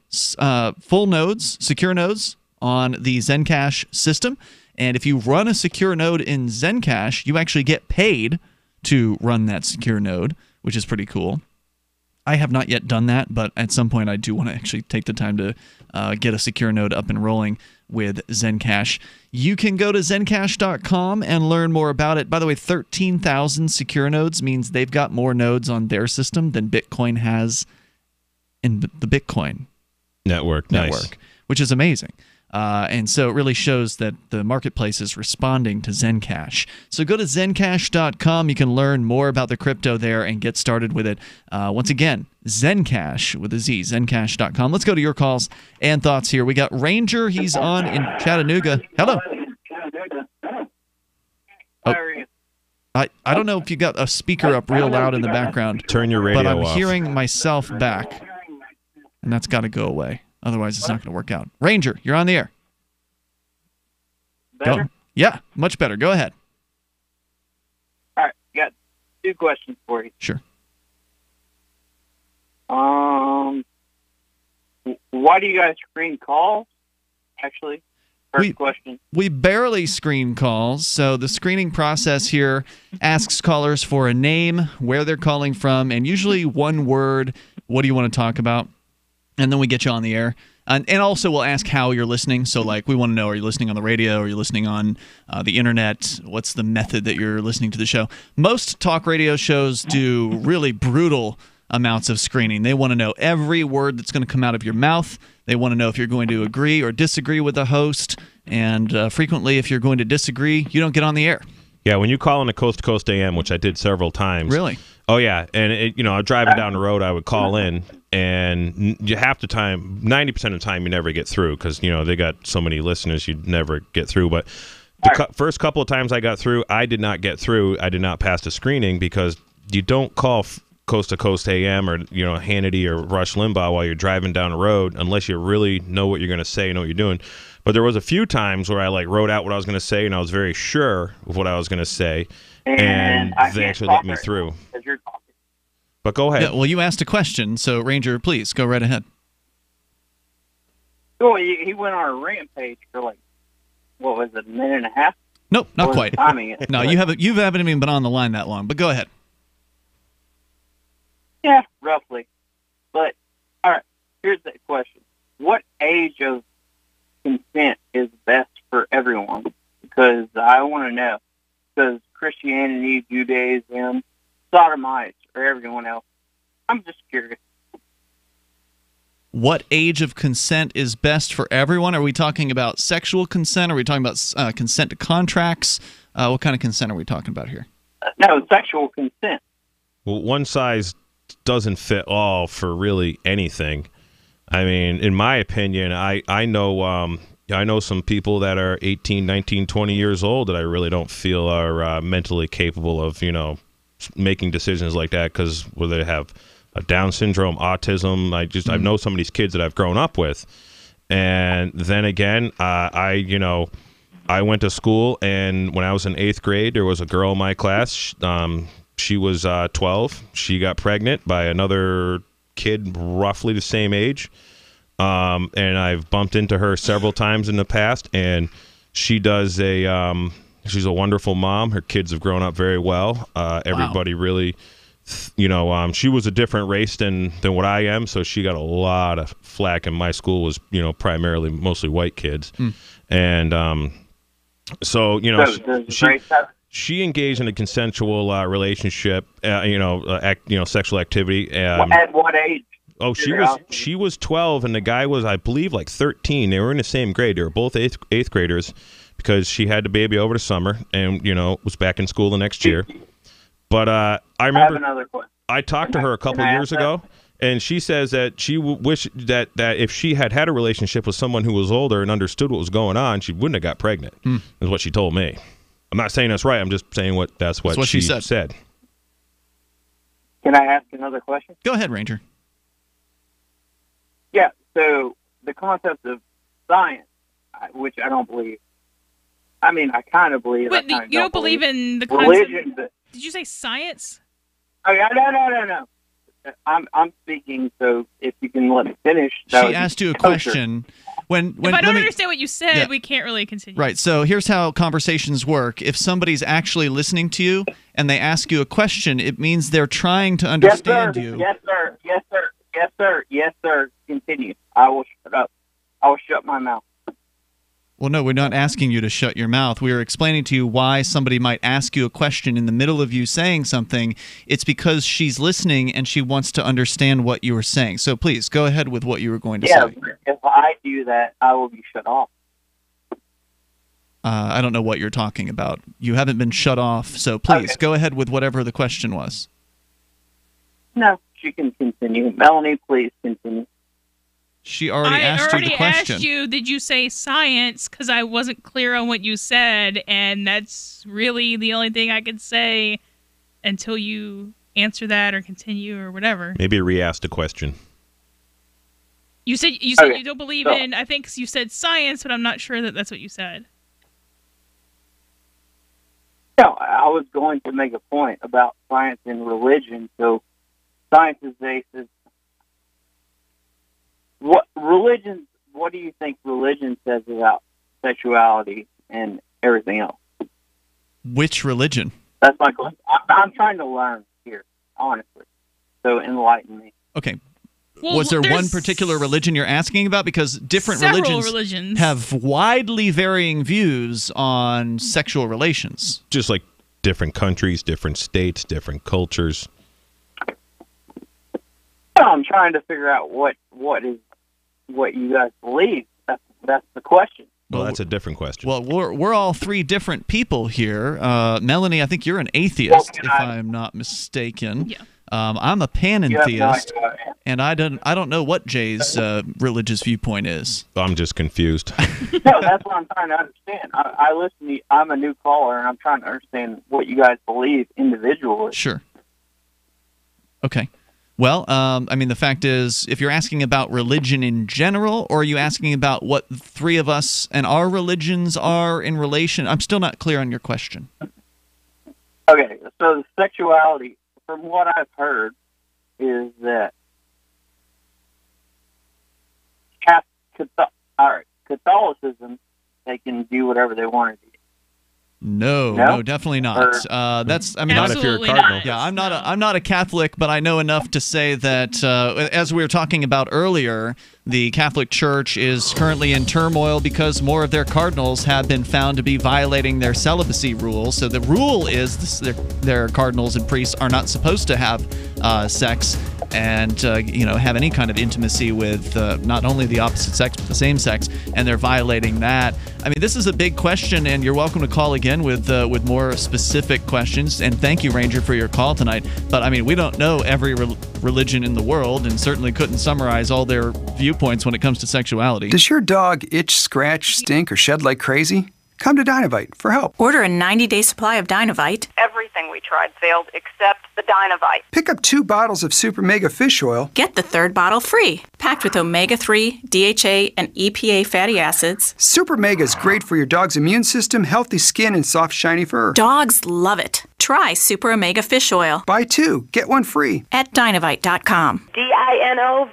full nodes, secure nodes on the Zencash system. And if you run a secure node in Zencash, you actually get paid to run that secure node, which is pretty cool. I have not yet done that, but at some point I do want to actually take the time to get a secure node up and rolling with Zencash. You can go to zencash.com and learn more about it. By the way, 13,000 secure nodes means they've got more nodes on their system than Bitcoin has in the Bitcoin network, nice. Which is amazing. And so it really shows that the marketplace is responding to Zencash. So go to zencash.com. You can learn more about the crypto there and get started with it. Once again, Zencash with a Z, zencash.com. Let's go to your calls and thoughts here. We got Ranger. He's on in Chattanooga. Hello. Oh, I don't know if you got a speaker up real loud in the background. Turn your radio off. But I'm hearing myself back, and that's got to go away. Otherwise, it's not going to work out. Ranger, you're on the air. Better? Go. Yeah, much better. Go ahead. All right, got two questions for you. Sure. Why do you guys screen calls? Actually, first question. We barely screen calls, so the screening process here asks callers for a name, where they're calling from, and usually one word. What do you want to talk about? And then we get you on the air. And also we'll ask how you're listening. So, like, we want to know, are you listening on the radio? Are you listening on the internet? What's the method that you're listening to the show? Most talk radio shows do really brutal amounts of screening. They want to know every word that's going to come out of your mouth. They want to know if you're going to agree or disagree with the host. And frequently, if you're going to disagree, you don't get on the air. Yeah, when you call in a Coast to Coast AM, which I did several times. Really? Oh, yeah. And, I'm driving down the road, I would call in, and half the time, 90% of the time, you never get through because, they got so many listeners, you'd never get through. But the first couple of times I got through, I did not get through. I did not pass the screening because you don't call Coast to Coast AM or, Hannity or Rush Limbaugh while you're driving down the road unless you really know what you're going to say, know what you're doing. But there was a few times where I wrote out what I was going to say, and I was very sure of what I was going to say, and they actually let me through. But go ahead. Yeah, well, you asked a question, so Ranger, please go right ahead. So he went on a rampage for what was it, a minute and a half? Nope, not quite. It? No, you haven't even been on the line that long. But go ahead. Yeah, roughly. But all right, here's the question: what age of consent is best for everyone? Because I want to know. Because Christianity, Judaism, Sodomites, or everyone else. I'm just curious. What age of consent is best for everyone? Are we talking about sexual consent? Are we talking about consent to contracts? What kind of consent are we talking about here? No, sexual consent. Well, one size doesn't fit all for really anything. I mean, in my opinion, I know some people that are 18, 19, 20 years old that I really don't feel are mentally capable of, making decisions like that because whether they have a Down syndrome, autism, I know some of these kids that I've grown up with. And then again, I went to school, and when I was in 8th grade, there was a girl in my class. She was 12. She got pregnant by another kid roughly the same age. And I've bumped into her several times in the past, and she does she's a wonderful mom. Her kids have grown up very well. Everybody really, she was a different race than what I am, so she got a lot of flack, and my school was, primarily mostly white kids. And so, she engaged in a consensual relationship, sexual activity. At what age? Oh, she was 12, and the guy was, I believe, 13. They were in the same grade. They were both eighth graders because she had the baby over the summer and, was back in school the next year. But I remember have another question. I talked to her a couple years ago, And she says that she wish that if she had a relationship with someone who was older and understood what was going on, she wouldn't have got pregnant, is what she told me. I'm not saying that's right. I'm just saying that's what she said. Can I ask another question? Go ahead, Ranger. Yeah, so the concept of science, which I don't believe. I mean, I kind of believe. Wait, you don't believe in the concept? Religion. Did you say science? Oh, yeah, no. I'm speaking, so if you can let me finish. She asked you a question. When if I don't understand what you said, we can't really continue. Right, so here's how conversations work. If somebody's actually listening to you and they ask you a question, it means they're trying to understand you. Yes, sir. Continue. I will shut up. I will shut my mouth. Well, no, we're not asking you to shut your mouth. We are explaining to you why somebody might ask you a question in the middle of you saying something. It's because she's listening and she wants to understand what you were saying. So please, go ahead with what you were going to say. Yeah, if I do that, I will be shut off. I don't know what you're talking about. You haven't been shut off, so please, go ahead with whatever the question was. No, she can continue. Melanie, please continue. She already asked you the question. I asked you, did you say science? Because I wasn't clear on what you said, and that's really the only thing I could say until you answer that or continue or whatever. Maybe re-ask the question. You said you don't believe in, I think you said science, but I'm not sure that that's what you said. No, I was going to make a point about science and religion. So science is basis. What do you think religion says about sexuality and everything else? Which religion? That's my question. I'm trying to learn here, honestly. So enlighten me. Okay. Well, was there one particular religion you're asking about? Because different religions have widely varying views on sexual relations. Just like different countries, different states, different cultures. I'm trying to figure out what you guys believe. That's the question. Well, that's a different question. Well, we're all three different people here. Melanie, I think you're an atheist, if I'm not mistaken. Yeah. I'm a panentheist, and I don't know what Jay's religious viewpoint is. I'm just confused. No, that's what I'm trying to understand. I listen to you. I'm a new caller, and I'm trying to understand what you guys believe individually. Sure. Okay. Well, I mean, the fact is, if you're asking about religion in general, or are you asking about what the three of us and our religions are in relation? I'm still not clear on your question. Okay, so the sexuality, from what I've heard, is that Catholicism, they can do whatever they want to do. No, definitely not. That's not if you're a cardinal. Yeah, I'm not a Catholic, but I know enough to say that as we were talking about earlier, the Catholic Church is currently in turmoil because more of their cardinals have been found to be violating their celibacy rules. So the rule is their cardinals and priests are not supposed to have sex and have any kind of intimacy with not only the opposite sex but the same sex, and they're violating that. I mean, this is a big question, and you're welcome to call again with more specific questions. And thank you, Ranger, for your call tonight. But I mean, we don't know every religion in the world, and certainly couldn't summarize all their viewpoints when it comes to sexuality. Does your dog itch, scratch, stink, or shed like crazy? Come to Dynavite for help. Order a 90-day supply of Dynavite. Everything we tried failed except the Dynavite. Pick up 2 bottles of Super Mega Fish Oil. Get the 3rd bottle free. Packed with omega-3, DHA, and EPA fatty acids. Super Mega is great for your dog's immune system, healthy skin, and soft, shiny fur. Dogs love it. Try Super Omega Fish Oil. Buy 2, get 1 free. At Dynavite.com. DINOVITE.com.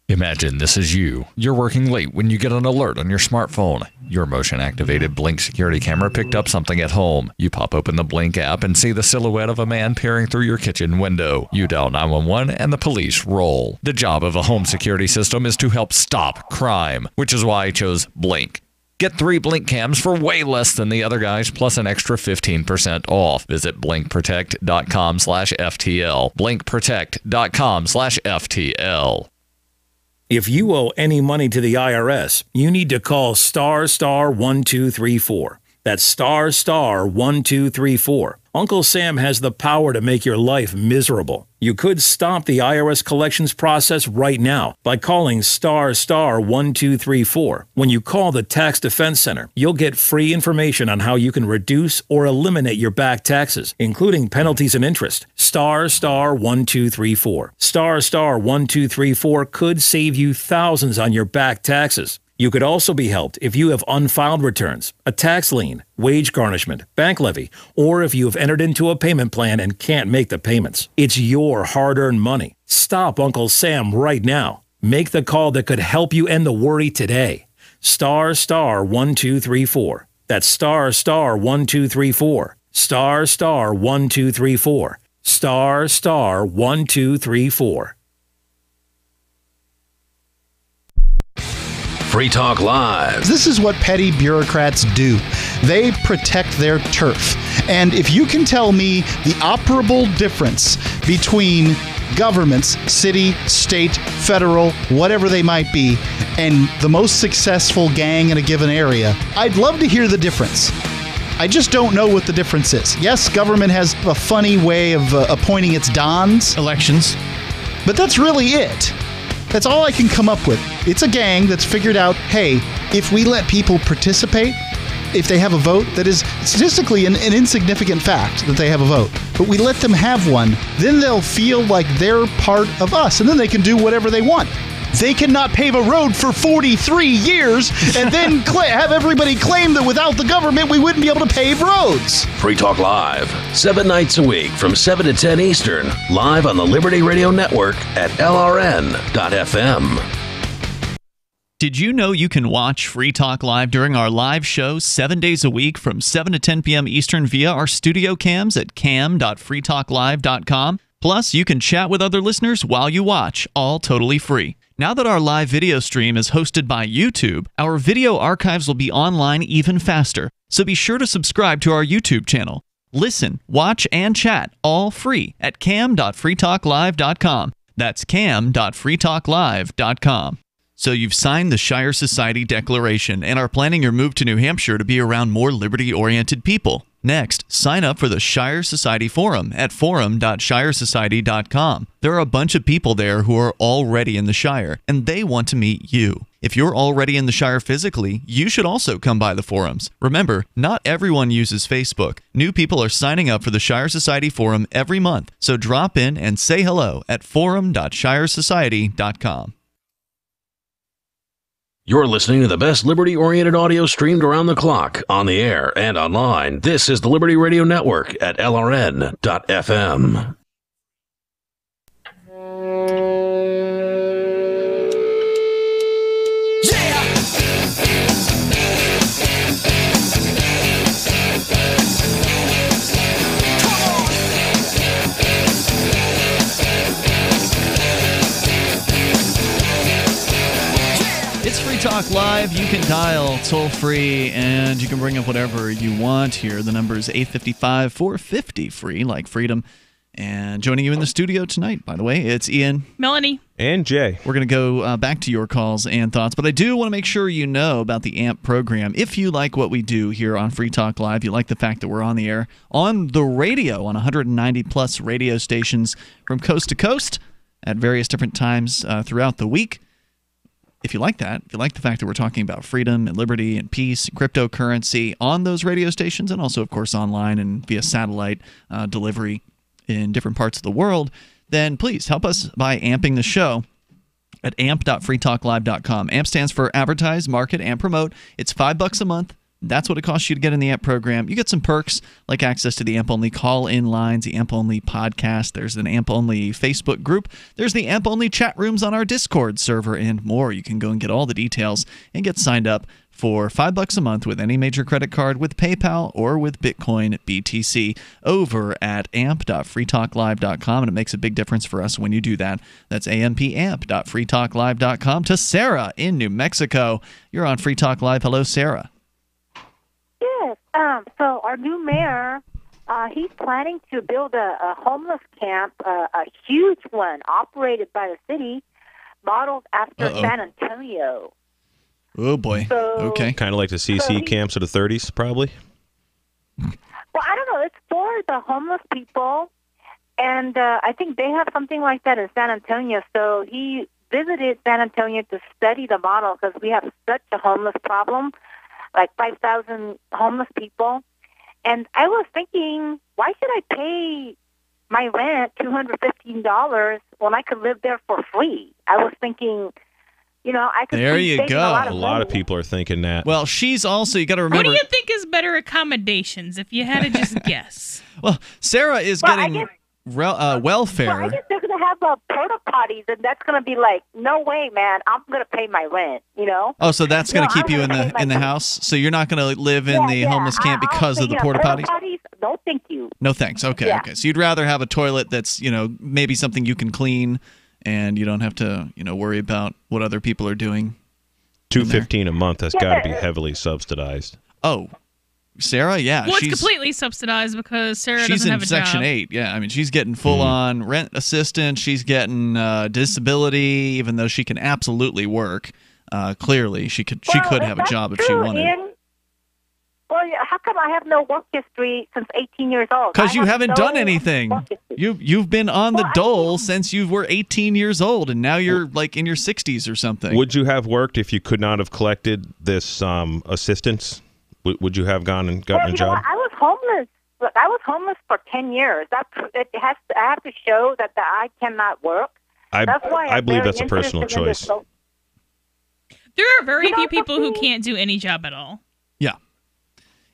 Imagine this is you. You're working late when you get an alert on your smartphone. Your motion-activated Blink security camera picked up something at home. You pop open the Blink app and see the silhouette of a man peering through your kitchen window. You dial 911 and the police roll. The job of a home security system is to help stop crime, which is why I chose Blink. Get 3 Blink cams for way less than the other guys, plus an extra 15% off. Visit blinkprotect.com/FTL. blinkprotect.com/FTL. If you owe any money to the IRS, you need to call *1234. That's star 1234. Uncle Sam has the power to make your life miserable. You could stop the IRS collections process right now by calling star 1234. When you call the Tax Defense Center, you'll get free information on how you can reduce or eliminate your back taxes, including penalties and interest. Star 1234. Star 1234 could save you thousands on your back taxes. You could also be helped if you have unfiled returns, a tax lien, wage garnishment, bank levy, or if you have entered into a payment plan and can't make the payments. It's your hard-earned money. Stop Uncle Sam right now. Make the call that could help you end the worry today. Star 1234. That's star 1234. Star 1234. Star 1234. Free Talk Live. This is what petty bureaucrats do. They protect their turf. And if you can tell me the operable difference between governments, city, state, federal, whatever they might be, and the most successful gang in a given area, I'd love to hear the difference. I just don't know what the difference is. Yes, government has a funny way of appointing its dons. Elections. But that's really it. That's all I can come up with. It's a gang that's figured out, hey, if we let people participate, if they have a vote, that is statistically an insignificant fact that they have a vote, but we let them have one, then they'll feel like they're part of us, and then they can do whatever they want. They cannot pave a road for 43 years and then have everybody claim that without the government we wouldn't be able to pave roads. Free Talk Live, 7 nights a week from 7 to 10 Eastern, live on the Liberty Radio Network at LRN.FM. Did you know you can watch Free Talk Live during our live show 7 days a week from 7 to 10 p.m. Eastern via our studio cams at cam.freetalklive.com? Plus, you can chat with other listeners while you watch, all totally free. Now that our live video stream is hosted by YouTube, our video archives will be online even faster, so be sure to subscribe to our YouTube channel. Listen, watch, and chat all free at cam.freetalklive.com. That's cam.freetalklive.com. So you've signed the Shire Society Declaration and are planning your move to New Hampshire to be around more liberty-oriented people. Next, sign up for the Shire Society Forum at forum.shiresociety.com. There are a bunch of people there who are already in the Shire, and they want to meet you. If you're already in the Shire physically, you should also come by the forums. Remember, not everyone uses Facebook. New people are signing up for the Shire Society Forum every month, so drop in and say hello at forum.shiresociety.com. You're listening to the best liberty-oriented audio streamed around the clock, on the air, and online. This is the Liberty Radio Network at LRN.FM. It's Free Talk Live. You can dial toll-free, and you can bring up whatever you want here. The number is 855-450-FREE, like freedom. And joining you in the studio tonight, by the way, it's Ian. Melanie. And Jay. We're going to go back to your calls and thoughts, but I do want to make sure you know about the AMP program. If you like what we do here on Free Talk Live, you like the fact that we're on the air, on the radio, on 190-plus radio stations from coast to coast at various different times throughout the week. If you like that, if you like the fact that we're talking about freedom and liberty and peace, and cryptocurrency on those radio stations, and also, of course, online and via satellite delivery in different parts of the world, then please help us by amping the show at amp.freetalklive.com. AMP stands for Advertise, Market, and Promote. It's $5 a month. That's what it costs you to get in the AMP program. You get some perks like access to the AMP-only call-in lines, the AMP-only podcast. There's an AMP-only Facebook group. There's the AMP-only chat rooms on our Discord server and more. You can go and get all the details and get signed up for $5 a month with any major credit card, with PayPal, or with Bitcoin BTC over at amp.freetalklive.com. And it makes a big difference for us when you do that. That's amp.freetalklive.com. To Sarah in New Mexico. You're on Free Talk Live. Hello, Sarah. Yes. So our new mayor, he's planning to build a homeless camp, a huge one, operated by the city, modeled after San Antonio. Oh, boy. So, okay. Kind of like the CC camps of the 30s, probably? Well, I don't know. It's for the homeless people, and I think they have something like that in San Antonio. So he visited San Antonio to study the model because we have such a homeless problem, like 5,000 homeless people. And I was thinking, why should I pay my rent $215 when I could live there for free? I was thinking, I could. There you go. A lot of people are thinking that. Well, she's also, you got to remember. What do you think is better accommodations, if you had to just guess? Well, Sarah is getting welfare. Well, I guess they're going to have porta potties, and that's going to be like, no way, man. I'm going to pay my rent. Oh, so that's going to keep you in the house. So you're not going to live in the homeless camp because of the porta potties. No, thank you. No thanks. Okay, okay. So you'd rather have a toilet that's maybe something you can clean, and you don't have to worry about what other people are doing. $215 a month has got to be heavily subsidized. Oh. Sarah, yeah. Well, it's completely subsidized because Sarah doesn't have a job. She's in Section 8, yeah. I mean, she's getting full-on rent assistance. She's getting disability, even though she can absolutely work. Clearly, she could have a job if she wanted. Well, how come I have no work history since 18 years old? Because you haven't done anything. You've been on the dole since you were 18 years old, and now you're like in your 60s or something. Would you have worked if you could not have collected this assistance? Would you have gone and gotten a job? I was homeless. Look, I was homeless for 10 years. I have to show that I cannot work. That's why I believe that's a personal choice. There are very few people who can't do any job at all. Yeah.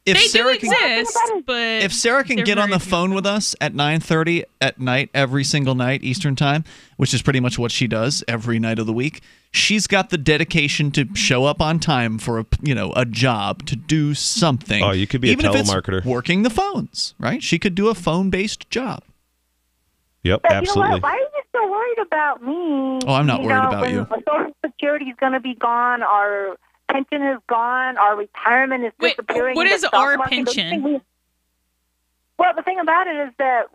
They do exist, but if Sarah can get on the phone with us at 9:30 at night every single night Eastern time, which is pretty much what she does every night of the week, she's got the dedication to show up on time for a job, to do something. Oh, you could be a telemarketer. If it's working the phones, right? She could do a phone-based job. Yep, but absolutely. Why are you so worried about me? Oh, I'm not worried about you. Social Security is going to be gone, our pension is gone, our retirement is disappearing. What is our pension? Well, the thing about it is that,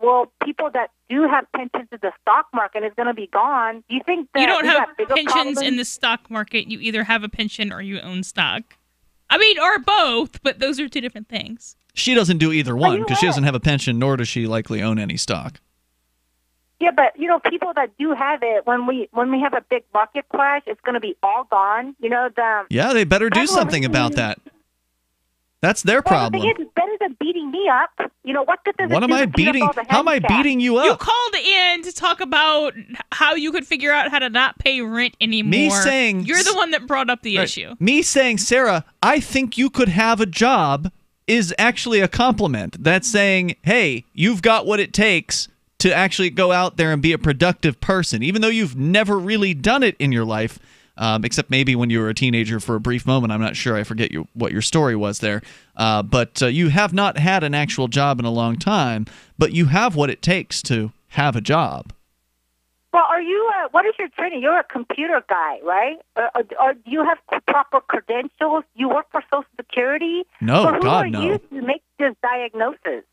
people that do have pensions in the stock market is going to be gone. Do you think that you don't have pensions problems in the stock market? You either have a pension or you own stock. I mean, or both, but those are two different things. She doesn't do either one because she doesn't have a pension, nor does she likely own any stock. Yeah, but people that do have it, when we have a big market crash, it's going to be all gone. Yeah, they better do something about that. That's their problem. It's better than beating me up. What good does What am I beating? How am I beating you up? You called in to talk about how you could figure out how to not pay rent anymore. Me saying you're the one that brought up the issue. Me saying, Sarah, I think you could have a job is actually a compliment. That's saying, hey, you've got what it takes to actually go out there and be a productive person, even though you've never really done it in your life, except maybe when you were a teenager for a brief moment. I'm not sure. I forget what your story was there. But you have not had an actual job in a long time, but you have what it takes to have a job. Well, are you? What is your training? You're a computer guy, right? Or do you have proper credentials? You work for Social Security? No, so God, no. Who are you to make this diagnosis?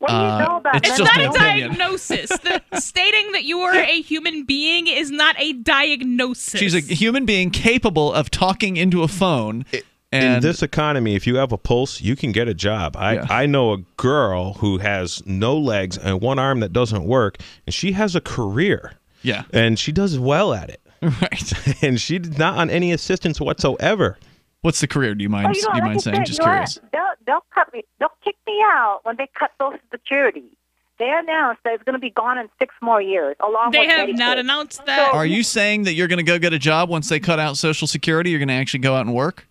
What do you know about it's not an a opinion. diagnosis. Stating that you are a human being is not a diagnosis. She's a human being capable of talking into a phone. In this economy, if you have a pulse, you can get a job. I know a girl who has no legs and one arm that doesn't work, and she has a career. Yeah. And she does well at it. Right. And she's not on any assistance whatsoever. What's the career? Do you mind? Do you mind saying? Just curious. They'll cut me. They'll kick me out when they cut Social Security. They announced that it's going to be gone in 6 more years. They have not announced that. Are you saying that you're going to go get a job once they cut out Social Security? You're going to actually go out and work?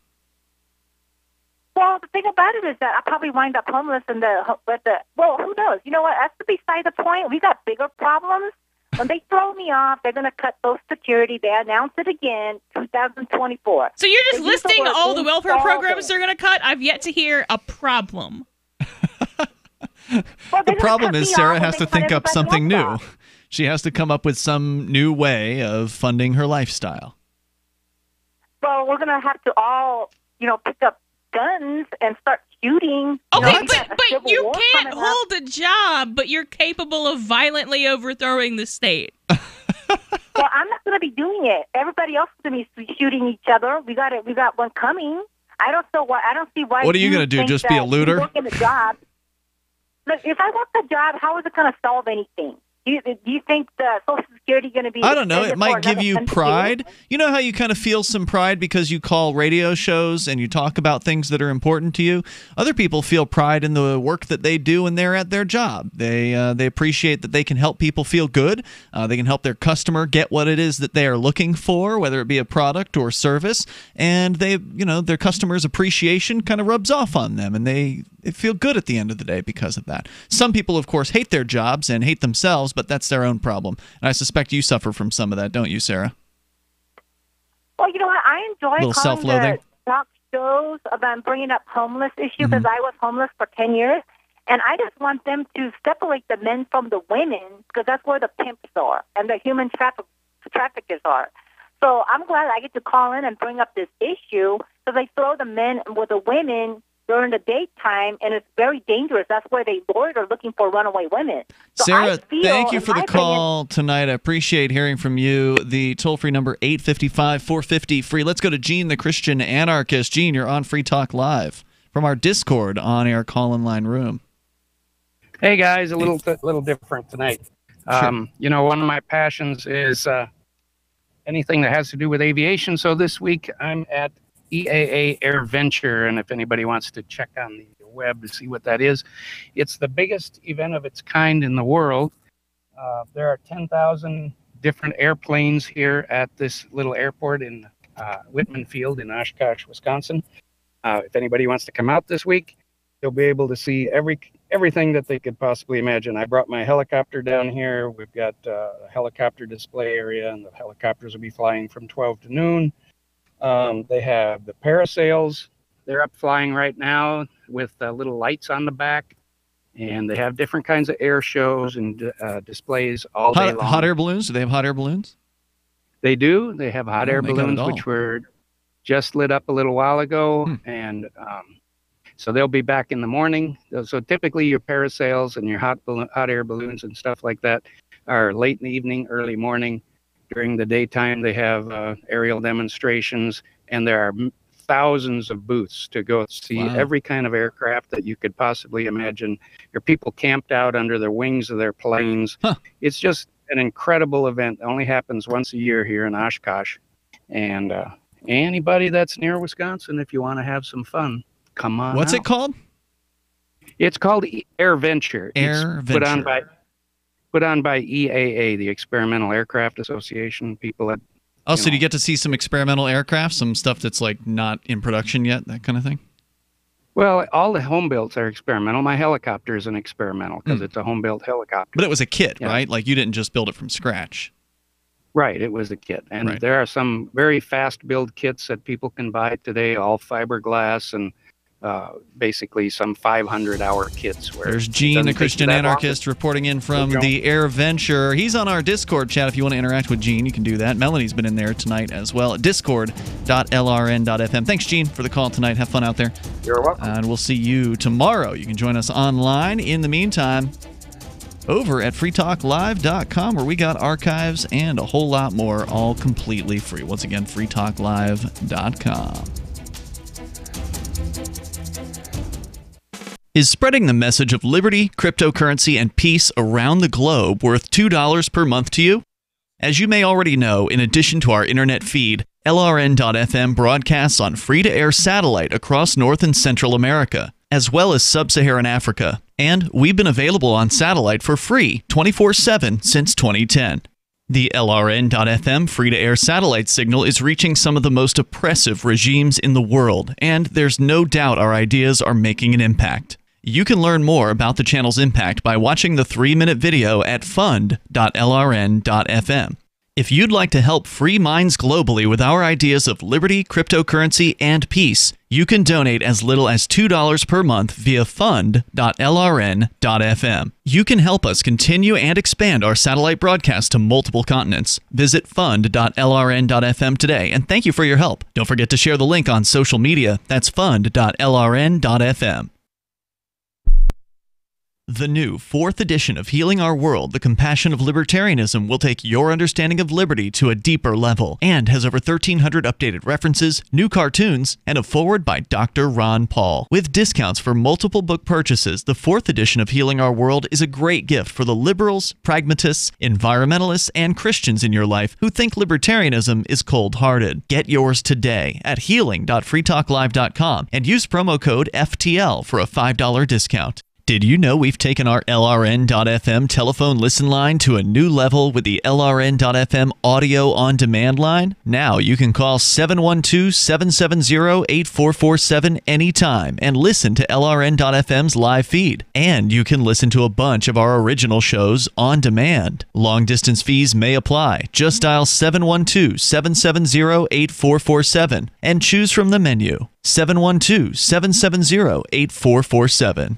Well, the thing about it is that I'll probably wind up homeless well, who knows? You know what? That's beside the point. We got bigger problems. When they throw me off, they're going to cut Social Security. They announce it again, 2024. So you're just listing all the welfare programs they're going to cut? I've yet to hear a problem. The problem is Sarah has to think up something new. She has to come up with some new way of funding her lifestyle. Well, we're going to have to all, pick up guns and start shooting. Okay, but you can't hold a job, but you're capable of violently overthrowing the state. Well, I'm not going to be doing it. Everybody else is going to be shooting each other. We got one coming. I don't see why. What are you going to do? Just be a looter? Working a job. look, if I work the job, how is it going to solve anything? Do you think the Social Security going to be? I don't know. It extended might for give another you 10 pride. You know how you kind of feel some pride because you call radio shows and you talk about things that are important to you? Other people feel pride in the work that they do when they're at their job. They appreciate that they can help people feel good. They can help their customer get what it is that they are looking for, whether it be a product or service. And their customers' appreciation kind of rubs off on them, and they feel good at the end of the day because of that. Some people, of course, hate their jobs and hate themselves, but that's their own problem. And I suspect you suffer from some of that, don't you, Sarah? Well, you know what? I enjoy Little calling self-loathing. the talk shows about bringing up homeless issue because I was homeless for 10 years. And I just want them to separate the men from the women because that's where the pimps are and the human traffickers are. So I'm glad I get to call in and bring up this issue because they throw the men with the women during the daytime, and it's very dangerous. That's why they loiter looking for runaway women. So Sarah, thank you for the call tonight. I appreciate hearing from you. The toll-free number, 855-450-FREE. Let's go to Gene, the Christian anarchist. Gene, you're on Free Talk Live from our Discord on-air call-in line room. Hey, guys, a little different tonight. Sure. One of my passions is anything that has to do with aviation. So this week I'm at EAA Air Venture, and if anybody wants to check on the web to see what that is, it's the biggest event of its kind in the world. There are 10,000 different airplanes here at this little airport in Whitman Field in Oshkosh, Wisconsin. If anybody wants to come out this week, they'll be able to see everything that they could possibly imagine. I brought my helicopter down here. We've got a helicopter display area, and the helicopters will be flying from 12 to noon. They have the parasails. They're up flying right now with little lights on the back. And they have different kinds of air shows and displays all day long. Hot air balloons? Do they have hot air balloons? They do. They have hot air they got it balloons, all. which were just lit up a little while ago. And so they'll be back in the morning. So typically your parasails and your hot air balloons and stuff like that are late in the evening, early morning. During the daytime, they have aerial demonstrations, and there are thousands of booths to go see every kind of aircraft that you could possibly imagine. There are people camped out under the wings of their planes. It's just an incredible event. It only happens once a year here in Oshkosh. And anybody that's near Wisconsin, if you want to have some fun, come on What's out. it called? It's called Air Venture. Air It's Venture. put on by EAA, the Experimental Aircraft Association. People that So do you get to see some experimental aircraft, some stuff that's like not in production yet, that kind of thing? Well, all the home builds are experimental. My helicopter is an experimental because it's a home built helicopter. But it was a kit, right? Like you didn't just build it from scratch. Right, it was a kit. And there are some very fast build kits that people can buy today, all fiberglass and basically some 500-hour kits. Where There's Gene, the Christian anarchist, reporting in from the Air Venture. He's on our Discord chat. If you want to interact with Gene, you can do that. Melanie's been in there tonight as well at discord.lrn.fm. Thanks, Gene, for the call tonight. Have fun out there. You're welcome. And we'll see you tomorrow. You can join us online. In the meantime, over at freetalklive.com, where we got archives and a whole lot more, all completely free. Once again, freetalklive.com. Is spreading the message of liberty, cryptocurrency, and peace around the globe worth $2 per month to you? As you may already know, in addition to our internet feed, LRN.FM broadcasts on free-to-air satellite across North and Central America, as well as Sub-Saharan Africa. And we've been available on satellite for free 24/7 since 2010. The LRN.FM free-to-air satellite signal is reaching some of the most oppressive regimes in the world, and there's no doubt our ideas are making an impact. You can learn more about the channel's impact by watching the 3-minute video at fund.lrn.fm. If you'd like to help free minds globally with our ideas of liberty, cryptocurrency, and peace, you can donate as little as $2 per month via fund.lrn.fm. You can help us continue and expand our satellite broadcast to multiple continents. Visit fund.lrn.fm today, and thank you for your help. Don't forget to share the link on social media. That's fund.lrn.fm. The new 4th edition of Healing Our World, The Compassion of Libertarianism will take your understanding of liberty to a deeper level and has over 1,300 updated references, new cartoons, and a foreword by Dr. Ron Paul. With discounts for multiple book purchases, the 4th edition of Healing Our World is a great gift for the liberals, pragmatists, environmentalists, and Christians in your life who think libertarianism is cold-hearted. Get yours today at healing.freetalklive.com and use promo code FTL for a $5 discount. Did you know we've taken our LRN.FM telephone listen line to a new level with the LRN.FM audio on demand line? Now you can call 712-770-8447 anytime and listen to LRN.FM's live feed. And you can listen to a bunch of our original shows on demand. Long distance fees may apply. Just dial 712-770-8447 and choose from the menu. 712-770-8447.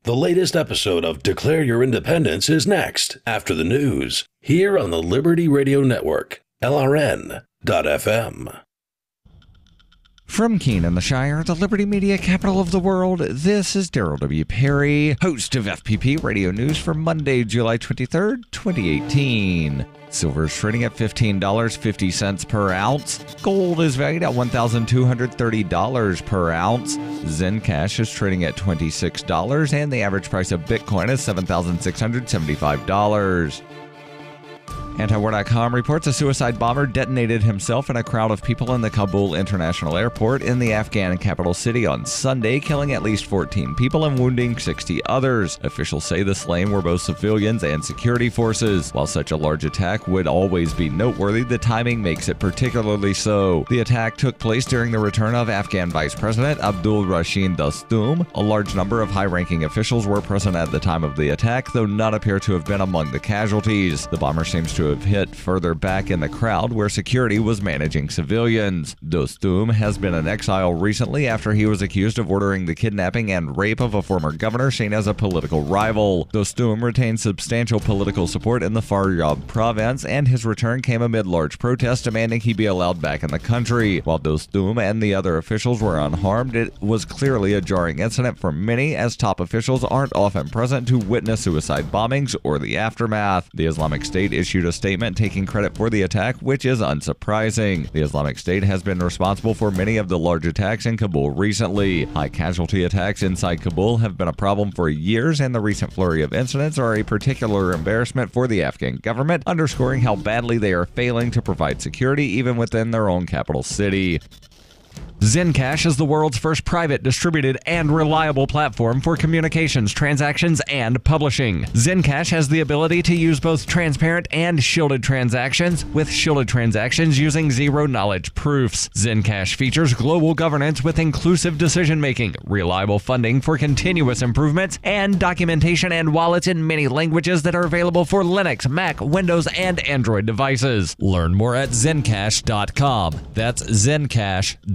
The latest episode of Declare Your Independence is next, after the news, here on the Liberty Radio Network, LRN.FM. From Keene in the Shire, the Liberty Media capital of the world, this is Daryl W. Perry, host of FPP Radio News for Monday, July 23rd, 2018. Silver is trading at $15.50 per ounce. Gold is valued at $1,230 per ounce. Zencash is trading at $26, and the average price of Bitcoin is $7,675. Antiwar.com reports a suicide bomber detonated himself in a crowd of people in the Kabul International Airport in the Afghan capital city on Sunday, killing at least 14 people and wounding 60 others. Officials say the slain were both civilians and security forces. While such a large attack would always be noteworthy, the timing makes it particularly so. The attack took place during the return of Afghan Vice President Abdul Rashid Dostum. A large number of high-ranking officials were present at the time of the attack, though none appear to have been among the casualties. The bomber seems to have hit further back in the crowd where security was managing civilians. Dostum has been in exile recently after he was accused of ordering the kidnapping and rape of a former governor seen as a political rival. Dostum retains substantial political support in the Faryab province, and his return came amid large protests demanding he be allowed back in the country. While Dostum and the other officials were unharmed, it was clearly a jarring incident for many, as top officials aren't often present to witness suicide bombings or the aftermath. The Islamic State issued a statement taking credit for the attack, which is unsurprising. The Islamic State has been responsible for many of the large attacks in Kabul recently. High casualty attacks inside Kabul have been a problem for years, and the recent flurry of incidents are a particular embarrassment for the Afghan government, underscoring how badly they are failing to provide security even within their own capital city. Zencash is the world's first private, distributed, and reliable platform for communications, transactions, and publishing. Zencash has the ability to use both transparent and shielded transactions, with shielded transactions using zero-knowledge proofs. Zencash features global governance with inclusive decision-making, reliable funding for continuous improvements, and documentation and wallets in many languages that are available for Linux, Mac, Windows, and Android devices. Learn more at zencash.com. That's zencash.com.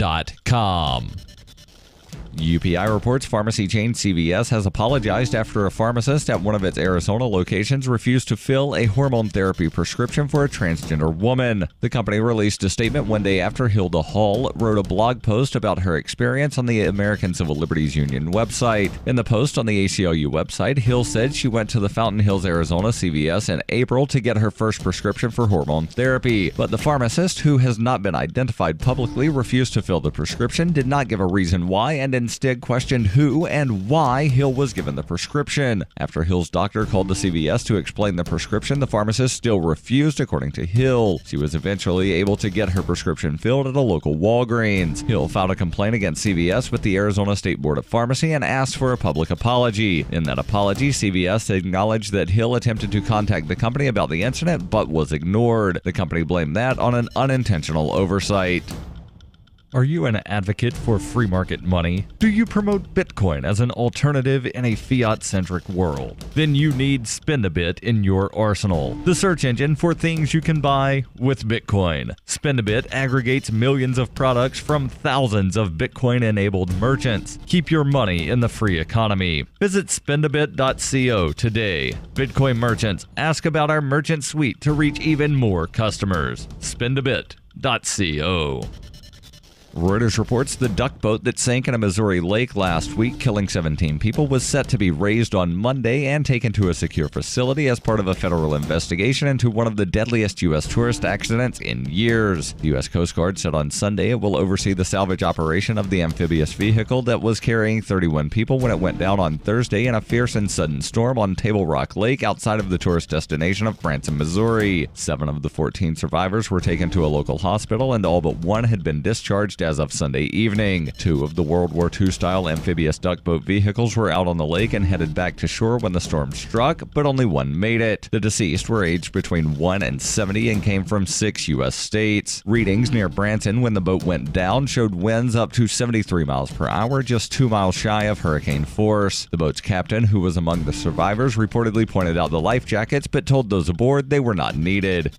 UPI reports pharmacy chain CVS has apologized after a pharmacist at one of its Arizona locations refused to fill a hormone therapy prescription for a transgender woman. The company released a statement one day after Hilda Hall wrote a blog post about her experience on the American Civil Liberties Union website. In the post on the ACLU website, Hill said she went to the Fountain Hills, Arizona CVS in April to get her first prescription for hormone therapy, but the pharmacist, who has not been identified publicly, refused to fill the prescription, did not give a reason why, and instead questioned who and why Hill was given the prescription. After Hill's doctor called the CVS to explain the prescription, the pharmacist still refused, according to Hill. She was eventually able to get her prescription filled at a local Walgreens. Hill filed a complaint against CVS with the Arizona State Board of Pharmacy and asked for a public apology. In that apology, CVS acknowledged that Hill attempted to contact the company about the incident but was ignored. The company blamed that on an unintentional oversight. Are you an advocate for free market money? Do you promote Bitcoin as an alternative in a fiat-centric world? Then you need Spendabit in your arsenal, the search engine for things you can buy with Bitcoin. Spendabit aggregates millions of products from thousands of Bitcoin-enabled merchants. Keep your money in the free economy. Visit spendabit.co today. Bitcoin merchants, ask about our merchant suite to reach even more customers. Spendabit.co. Reuters reports the duck boat that sank in a Missouri lake last week, killing 17 people, was set to be raised on Monday and taken to a secure facility as part of a federal investigation into one of the deadliest U.S. tourist accidents in years. The U.S. Coast Guard said on Sunday it will oversee the salvage operation of the amphibious vehicle that was carrying 31 people when it went down on Thursday in a fierce and sudden storm on Table Rock Lake outside of the tourist destination of Branson, Missouri. 7 of the 14 survivors were taken to a local hospital, and all but one had been discharged as of Sunday evening. 2 of the World War II-style amphibious duck boat vehicles were out on the lake and headed back to shore when the storm struck, but only one made it. The deceased were aged between 1 and 70 and came from 6 U.S. states. Readings near Branson when the boat went down showed winds up to 73 miles per hour, just 2 miles shy of hurricane force. The boat's captain, who was among the survivors, reportedly pointed out the life jackets but told those aboard they were not needed.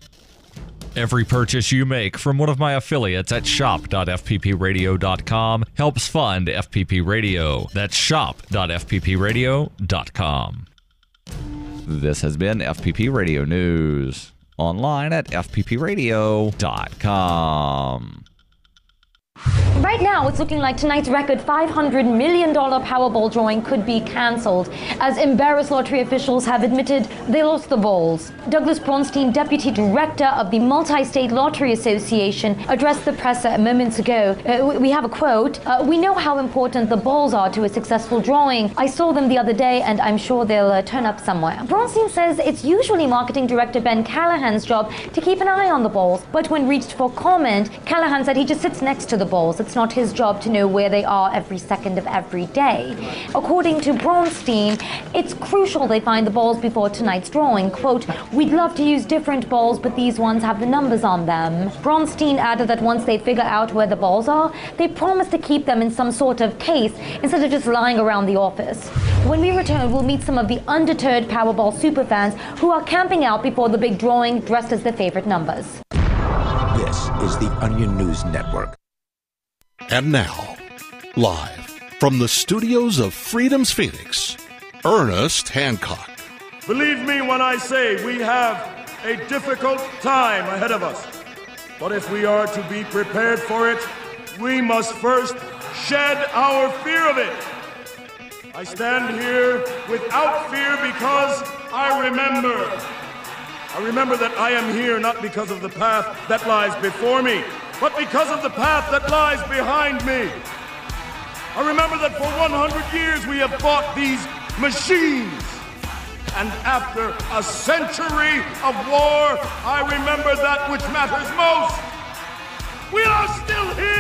Every purchase you make from one of my affiliates at shop.fppradio.com helps fund FPP Radio. That's shop.fppradio.com. This has been FPP Radio News. Online at fppradio.com. Right now, it's looking like tonight's record $500 million Powerball drawing could be cancelled, as embarrassed lottery officials have admitted they lost the balls. Douglas Bronstein, Deputy Director of the Multi-State Lottery Association, addressed the press moments ago. We have a quote, "We know how important the balls are to a successful drawing. I saw them the other day, and I'm sure they'll turn up somewhere." Bronstein says it's usually Marketing Director Ben Callahan's job to keep an eye on the balls, but when reached for comment, Callahan said he just sits next to the balls. It's not his job to know where they are every second of every day. According to Bronstein, it's crucial they find the balls before tonight's drawing. Quote, "We'd love to use different balls, but these ones have the numbers on them." Bronstein added that once they figure out where the balls are, they promise to keep them in some sort of case instead of just lying around the office. When we return, we'll meet some of the undeterred Powerball superfans who are camping out before the big drawing dressed as their favorite numbers. This is the Onion News Network. And now, live from the studios of Freedom's Phoenix, Ernest Hancock. Believe me when I say we have a difficult time ahead of us. But if we are to be prepared for it, we must first shed our fear of it. I stand here without fear because I remember that I am here not because of the path that lies before me, but because of the path that lies behind me. I remember that for 100 years we have fought these machines. And after a century of war, I remember that which matters most. We are still here.